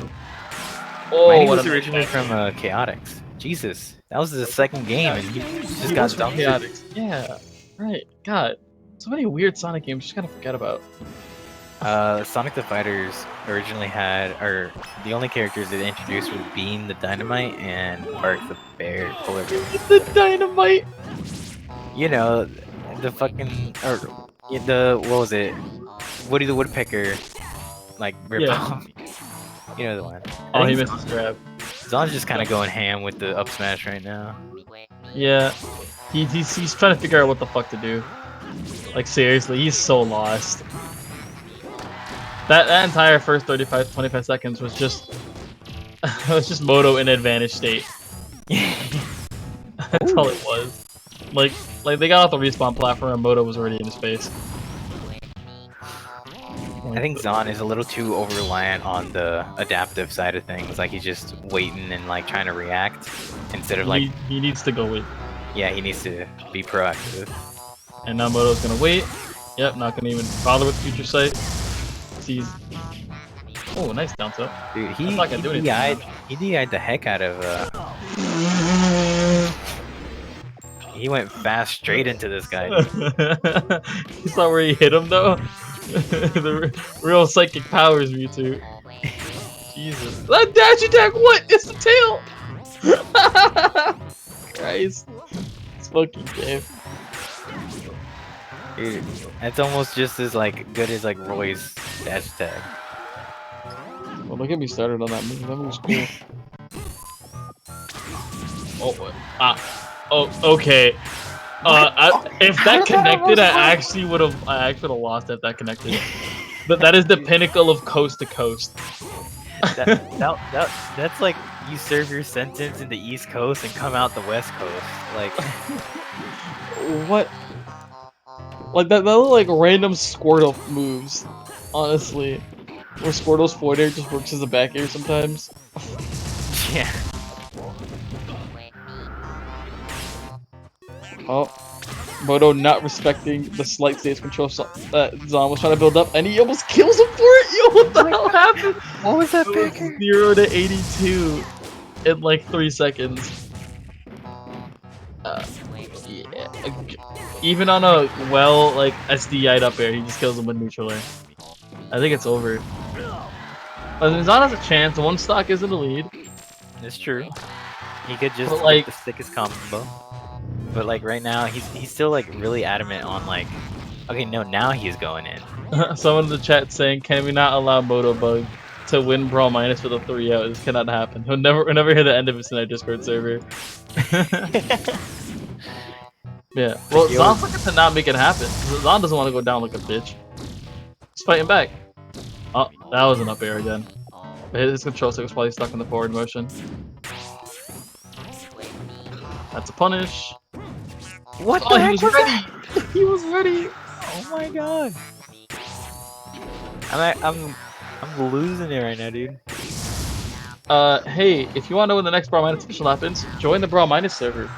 Oh,
Mighty
what
was
a
originally from Chaotix. Jesus, that was the second game, and he just
He
got
was from
dumped.
Chaotix. Yeah, right. God, so many weird Sonic games. Just gotta forget about.
Sonic the Fighters originally had, or the only characters it introduced was Bean the Dynamite and Bark the Bear. Polar Bear.
The Dynamite.
You know, the fucking, or the, what was it? Woody the Woodpecker, like rip off. You know the one.
Oh,
I
he
think
missed his grab.
Zon's just kind of going ham with the up smash right now.
Yeah, he's trying to figure out what the fuck to do. Like seriously, he's so lost. That entire first 25 seconds was just Moto in advantage state. That's all it was. Like they got off the respawn platform and Moto was already in his face.
I think Zon is a little too over-reliant on the adaptive side of things. Like he's just waiting and like trying to react instead of like,
He needs to go wait.
yeah, he needs to be proactive.
And now Moto's gonna wait. Yep, not gonna even bother with future sight. Sees. Oh, nice down tilt.
Dude,
That's not gonna do anything
he DI'd the heck out of he went fast straight into this guy.
You saw where he hit him though? The real psychic powers, Mewtwo. Jesus. That dash attack, what? It's the tail! Christ. This fucking game.
Dude, that's almost just as like good as like Roy's dash attack.
Well, don't get me started on that move. That move's cool. Okay. If that connected, I actually would have lost if that connected. But that is the pinnacle of coast to coast.
That's like you serve your sentence in the East Coast and come out the West Coast. Like,
What? Like that little like random Squirtle moves, honestly. Where Squirtle's forward air just works as a back air sometimes.
yeah.
Oh. Moto not respecting the slight stage control that Zon was trying to build up, and he almost kills him for it! Yo, what the hell happened?
What was that
It was
picker?
0 to 82 in like 3 seconds. Yeah. Even on a like SDI'd up air, he just kills him with neutral air. I think it's over. But Zon has a chance. One stock is in the lead.
It's true. He could just
But, like-
get the sickest combo. But like right now, he's still like really adamant on like, okay, no, now he's going in.
Someone in the chat saying, "Can we not allow Moto Bug to win Brawl minus with a 3-0? This cannot happen. We'll never hear the end of this in our Discord server." Yeah. Well,
Yo.
Zon's looking to not make it happen. Zon doesn't want to go down like a bitch. He's fighting back. Oh, that was an up air again. But his control stick was probably stuck in the forward motion. That's a punish.
What
Oh,
the
he
heck
was
was
ready.
that?
He was ready.
Oh my god. I'm losing it right now, dude.
Hey, if you want to know when the next Brawl Minus official happens, join the Brawl Minus server.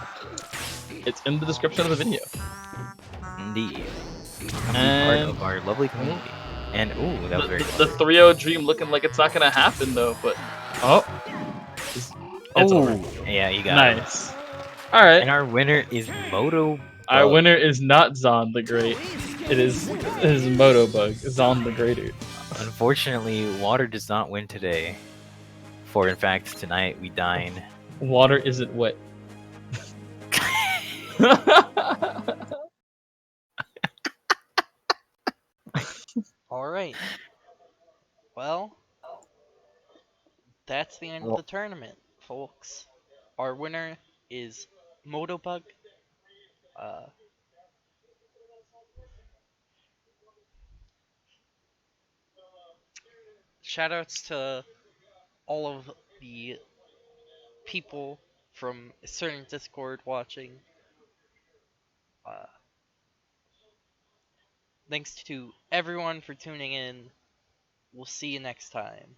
It's in the description of the video.
Indeed. I'm
And-
part of our lovely community. And ooh, that was very
The 3-0 dream looking like it's not gonna happen though, but oh, it's over.
Yeah, you got it.
Nice. All right.
And our winner is Moto Bug.
Our winner is not Zon the Great. It is Moto Bug. Zon the Greater.
Unfortunately, water does not win today. For in fact, tonight we dine.
Water isn't wet.
Alright. Well, that's the end of the tournament, folks. Our winner is Moto Bug. Shoutouts to all of the people from a certain Discord watching. Thanks to everyone for tuning in. We'll see you next time.